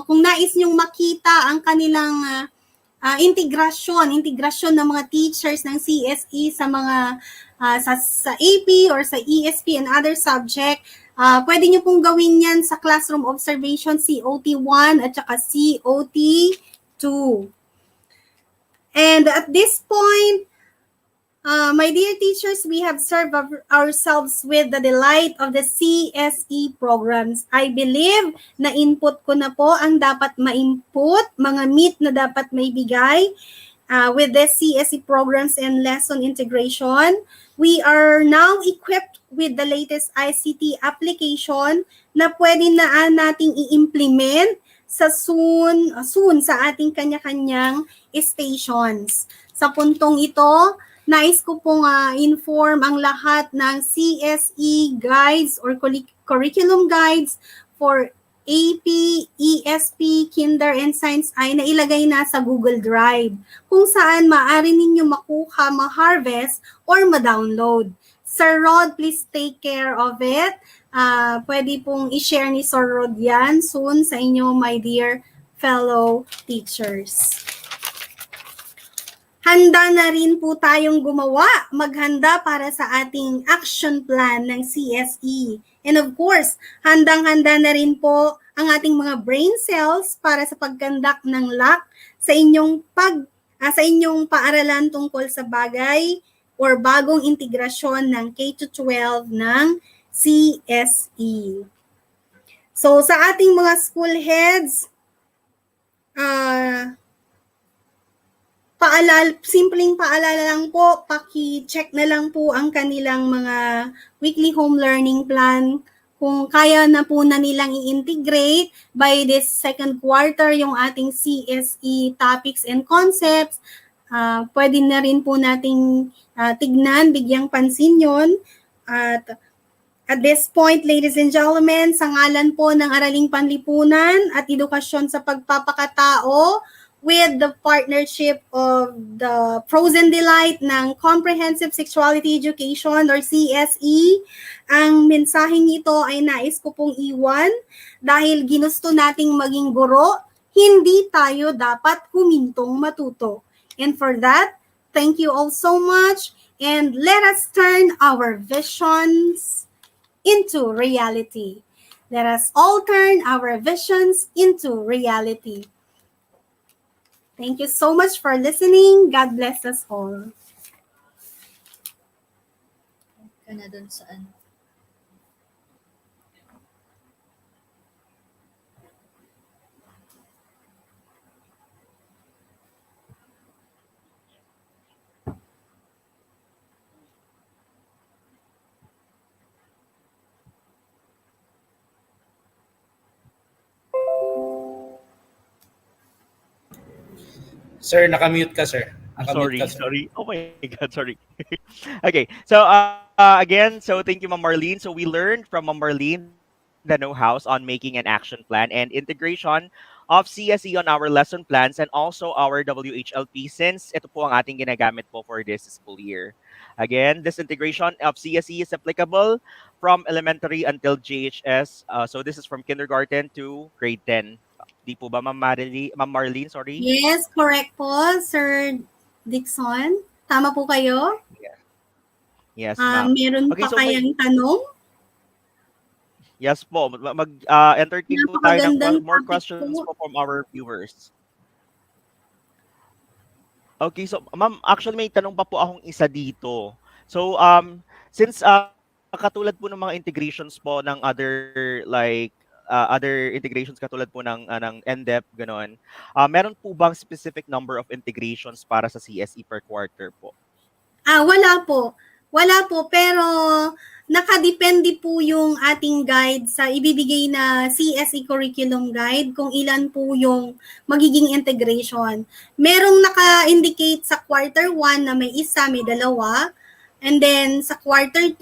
kung nais nyong makita ang kanilang integrasyon ng mga teachers ng CSE sa mga sa AP or sa ESP and other subject. Pwede nyo pong gawin yan sa classroom observation COT1 at saka COT2. And at this point, my dear teachers, we have served ourselves with the delight of the CSE programs. I believe na input ko na po ang dapat ma-input, mga meat na dapat maibigay. with the CSE programs and lesson integration. We are now equipped with the latest ICT application na pwede na nating i-implement sa soon sa ating kanya-kanyang stations. Sa puntong ito, nais ko pong inform ang lahat ng CSE guides or curriculum guides for AP, ESP, Kinder, and Science ay nailagay na sa Google Drive kung saan maaari ninyo makuha, ma-harvest, or ma-download. Sir Rod, please take care of it. Pwede pong i-share ni Sir Rod yan soon sa inyo, my dear fellow teachers. Handa na rin po tayong maghanda para sa ating action plan ng CSE. And of course, handang-handa na rin po ang ating mga brain cells para sa pag-conduct ng LAC sa inyong paaralan tungkol sa bagay or bagong integrasyon ng K-12 ng CSE. So sa ating mga school heads, simpleng paalala lang po, paki-check na lang po ang kanilang mga weekly home learning plan. Kung kaya na po na nilang i-integrate by this second quarter yung ating CSE topics and concepts, pwede na rin po nating tignan, bigyang pansin yun. At this point, ladies and gentlemen, sa ngalan po ng Araling Panlipunan at Edukasyon sa Pagpapakatao, with the partnership of the Pros and Delight ng Comprehensive Sexuality Education or CSE. Ang mensaheng ito ay nais ko pong iwan dahil ginusto nating maging guro, hindi tayo dapat humintong matuto. And for that, thank you all so much and let us turn our visions into reality. Let us all turn our visions into reality. Thank you so much for listening. God bless us all. Ka na dun sa ano. Sir, nakamute ka, sir. Sorry, Nakamute ka, sir. sorry. Oh my God, sorry. Okay, so again, so thank you, Ma'am Marlene. So we learned from Ma'am Marlene the know-hows on making an action plan and integration of CSE on our lesson plans and also our WHLP since ito po ang ating ginagamit po for this school year. Again, this integration of CSE is applicable from elementary until JHS. So this is from kindergarten to grade 10. Di po ba, Ma'am Marlene, sorry? Yes, correct po, Sir Dixon. Tama po kayo? Yes, ma'am. Meron Okay, pa so kayang tanong? Yes po, entertain po tayo ng Napakagandang more topic questions po. po from our viewers. Okay, so ma'am, actually may tanong pa po akong isa dito. So since katulad po ng mga integrations po ng other other integrations katulad po ng NDEP ganoon. Meron po bang specific number of integrations para sa CSE per quarter po? Wala po. Wala po, pero nakadepende po yung ating guide sa ibibigay na CSE curriculum guide kung ilan po yung magiging integration. Merong naka-indicate sa quarter 1 na may isa, may dalawa. And then sa quarter 2,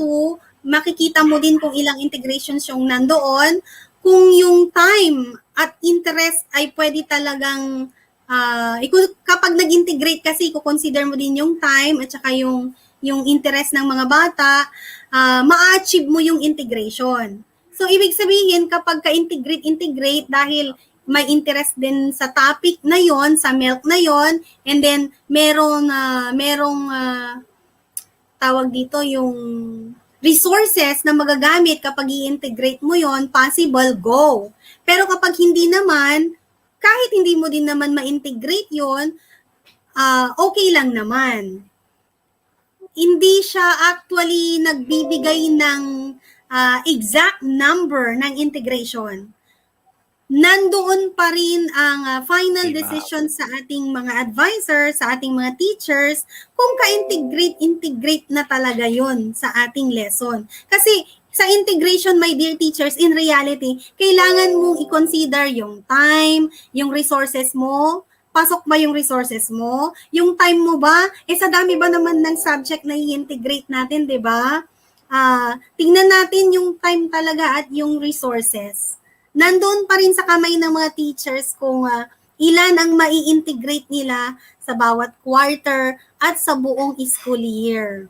makikita mo din kung ilang integrations yung nandoon. Kung yung time at interest ay pwede talagang kapag nag-integrate kasi, consider mo din yung time at saka yung interest ng mga bata, ma-achieve mo yung integration. So, ibig sabihin, kapag ka-integrate dahil may interest din sa topic na yon, sa milk na yon, and then merong tawag dito yung resources na magagamit kapag i-integrate mo yon, possible, go. Pero kapag hindi naman, kahit hindi mo din naman ma-integrate yon, okay lang naman. Hindi siya actually nagbibigay ng exact number ng integration. nandoon pa rin ang final Okay, ma'am. decision sa ating mga advisors, sa ating mga teachers, kung ka-integrate na talaga yon sa ating lesson. Kasi sa integration, my dear teachers, in reality, kailangan mong i-consider yung time, yung resources mo, pasok ba yung resources mo, yung time mo ba, sa dami ba naman ng subject na i-integrate natin, di ba? Tingnan natin yung time talaga at yung resources. Nandoon pa rin sa kamay ng mga teachers kung ilan ang mai-integrate nila sa bawat quarter at sa buong school year.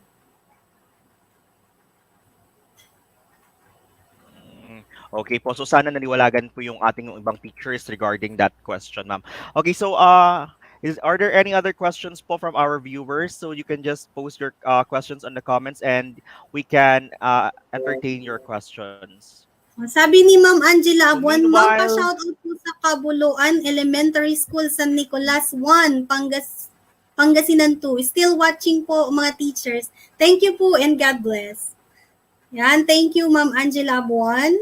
Okay po. So sana naniwalagan po yung ating ibang teachers regarding that question, ma'am. Okay, so are there any other questions po from our viewers? So you can just post your questions on the comments and we can entertain your questions. Sabi ni Ma'am Angela So Abuan, Ma'am, meanwhile, pa-shoutout po sa Kabuluan Elementary School San Nicolas 1, Pangasinan 2. Still watching po mga teachers. Thank you po and God bless. Yan, thank you Ma'am Angela Abuan.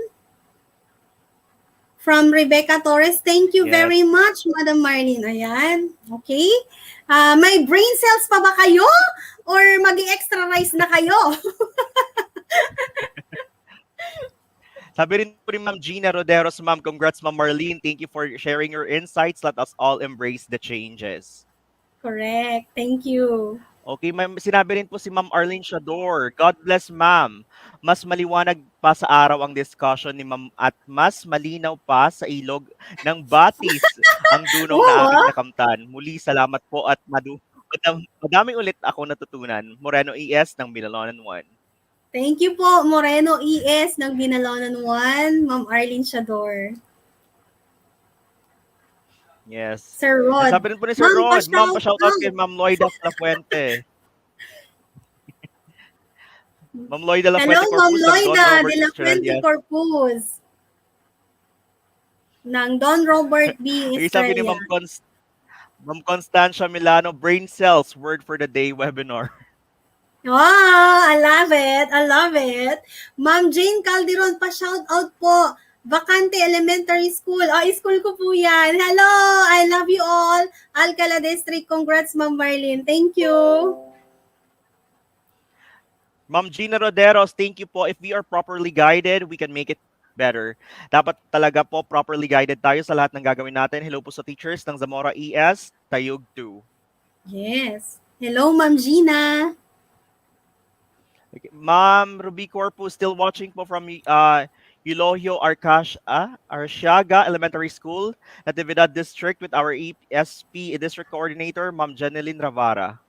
From Rebecca Torres, thank you yes. very much, Madam Marlene. Ayan, okay. May brain cells pa ba kayo? Or mag-extra rice na kayo? Sabi rin po ni Ma'am Gina Roderos, ma'am, congrats Ma'am Marlene. Thank you for sharing your insights. Let us all embrace the changes. Correct, thank you. Okay, ma'am, sinabi rin po si Ma'am Arlene Shador. God bless, ma'am. Mas maliwanag pa sa araw ang discussion ni ma'am at mas malinaw pa sa ilog ng batis ang dunaw na aming nakamtan. Muli, salamat po at madami ulit ako natutunan. Moreno ES ng Binalonan 1. Thank you po, Moreno ES ng Binalonan 1, Ma'am Arlene Shador. Yes. Sir Rod. Sabi rin po ni Sir Rod, ma'am, pa-shoutout kay Ma'am Loida Lafuente. Ma'am Loida Lafuente Hello, Ma'am Loida de la Fuente Australia. Corpus. Ng Don Robert B. Okay, sabi ni Estrella. Ma'am Constancia Milano, brain cells, word for the day webinar. Wow, I love it. I love it. Ma'am Jane Calderon, pa-shout out po. Vacante Elementary School. School ko po yan. Hello, I love you all. Alcala District. Congrats, Ma'am Marlene. Thank you. Ma'am Gina Roderos, thank you po. If we are properly guided, we can make it better. Dapat talaga po properly guided tayo sa lahat ng gagawin natin. Hello po sa teachers ng Zamora ES, Tayug 2. Yes. Hello, Ma'am Gina. Okay. Ma'am Ruby Corpus, still watching po from Eulogio Arciaga Elementary School, Natividad District with our ESP District Coordinator, Ma'am Janeline Ravara.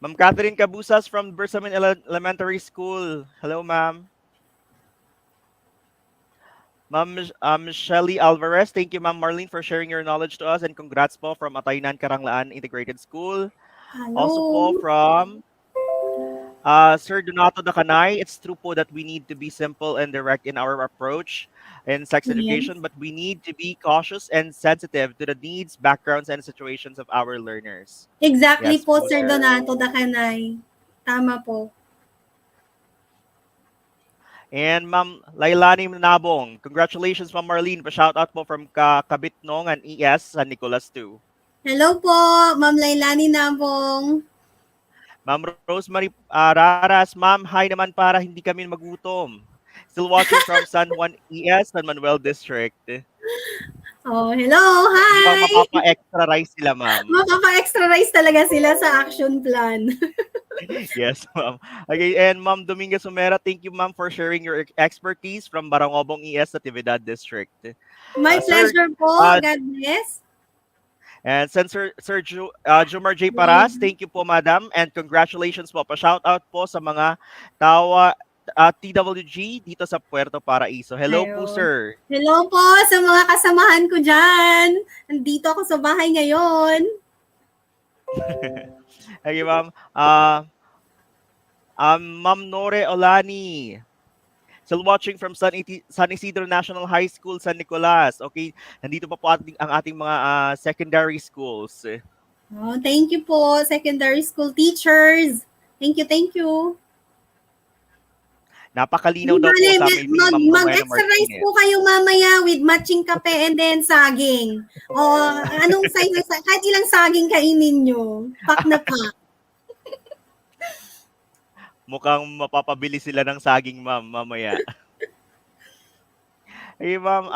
Ma'am Catherine Cabusas from Bersamin Elementary School. Hello, ma'am. Ma'am Shelly Alvarez, thank you, Ma'am Marlene, for sharing your knowledge to us, and congrats po from Ataynan Karanglaan Integrated School. Hello. Also po from Sir Donato Dacanay, it's true po that we need to be simple and direct in our approach in sex education, but we need to be cautious and sensitive to the needs, backgrounds, and situations of our learners. Exactly Yes, po, po, Sir sir. Donato Dacanay. Tama po. And Ma'am Lailani Nabong, congratulations, Ma'am Marlene. Pa-shout out po from Kabitnong and ES San Nicolas 2. Hello po, Ma'am Lailani Nabong. Ma'am Rosemary Raras, ma'am, hi naman para hindi kami magutom. Still watching from San Juan ES, San Manuel District. Oh, hello, hi! Mapapa-extra rice sila, ma'am. Mapapa-extra rice talaga sila sa action plan. Yes, ma'am. Okay, and Ma'am Dominguez Sumera, thank you, ma'am, for sharing your expertise from Barangobong ES, Natividad District. My pleasure po. God bless. And Sir Jumar J. Paras, thank you po, madam, and congratulations po. Pa-shout out po sa mga TWG dito sa Puerto Paraiso. Hello po, sir. Hello po sa mga kasamahan ko dyan. Nandito ako sa bahay ngayon. Okay, ma'am. Ma'am Nore Olani, still watching from San Isidro National High School, San Nicolas. Okay, nandito pa po ang ating mga secondary schools. Oh, thank you po, secondary school teachers. Thank you, thank you. Napakalinaw Di daw po bale, sa amin ni Ma'am Rowena mag-exercise po Martinez. kayo mamaya with matching kape and then saging. O, anong size ng kahit ilang saging kainin nyo. Pack na pack. Mukhang mapapabili sila ng saging, ma'am, mamaya. Hey, ma'am.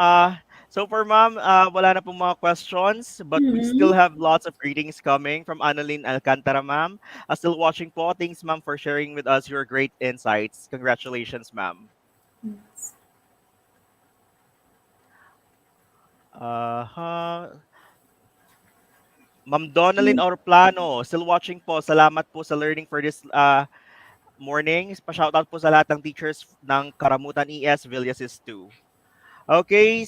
So for ma'am, wala na pong mga questions, but we still have lots of greetings coming from Annalyn Alcantara, ma'am. Still watching po. Thanks, ma'am, for sharing with us your great insights. Congratulations, ma'am. Uh, Ma'am Donalyn Orplano, still watching po. Salamat po sa learning for this morning. Pa-shoutout po sa lahat ng teachers ng Karamutan ES Villasis 2. Okay,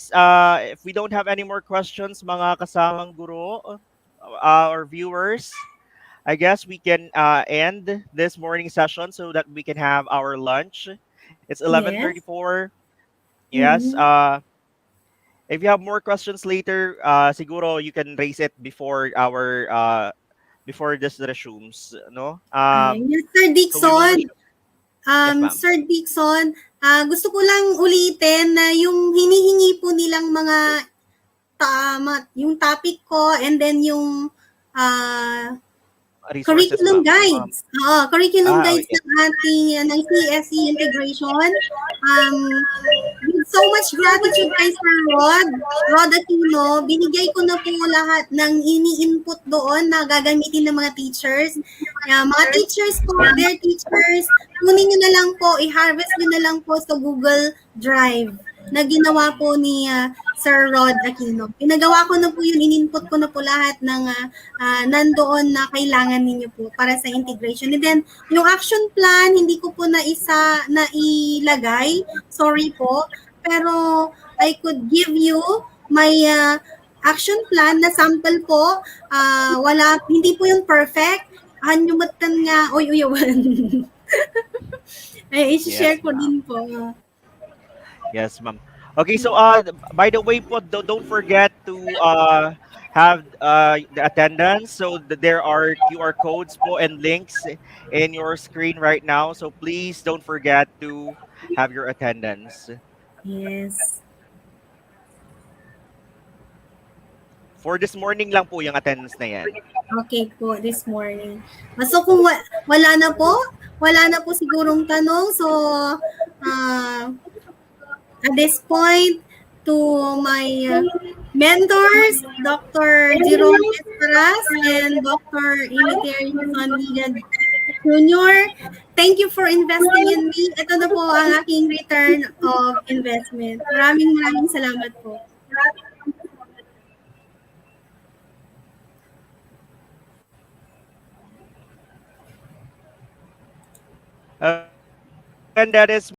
if we don't have any more questions, mga kasamang guro, or viewers, I guess we can end this morning session so that we can have our lunch. It's Yes. 11:34. Yes. Mhm. If you have more questions later, siguro you can raise it before our before this resumes, no? Yes, Sir So we will Dixon. resume. Yes, ma'am. Sir Dixon, gusto ko lang ulitin na yung hinihingi po nilang mga yung topic ko and then yung Resources, curriculum ma'am. Ma'am. guides. Oo, curriculum guides Okay. ng ating ng CSE integration. With so much gratitude kay Sir Rod Aquino, binigay ko na po lahat ng ini-input doon na gagamitin ng mga teachers. Mga teachers po, dear teachers, kunin nyo na lang po, i-harvest nyo na lang po sa Google Drive na ginawa po ni Sir Rod Aquino. Pinagawa ko na po yun, in-input ko na po lahat ng nandoon na kailangan ninyo po para sa integration. And then, yung action plan, hindi ko po na ilagay. Sorry po. Pero, I could give you my action plan na sample po. Hindi po yung perfect. Hanyumutan nga, uyawan. I-share Yes, ko ma'am. din po. Yes, ma'am. Okay, so by the way po, don't forget to have the attendance. So there are QR codes po and links in your screen right now. So please don't forget to have your attendance. Yes. For this morning lang po yung attendance na yan. Okay po, this morning. So kung wala na po sigurong tanong. So, at this point, to my mentors, Dr. Jerome Esperas and Dr. Eleuterio Sonligan Jr., thank you for investing in me. Ito na po ang aking return of investment. Maraming salamat po. And that is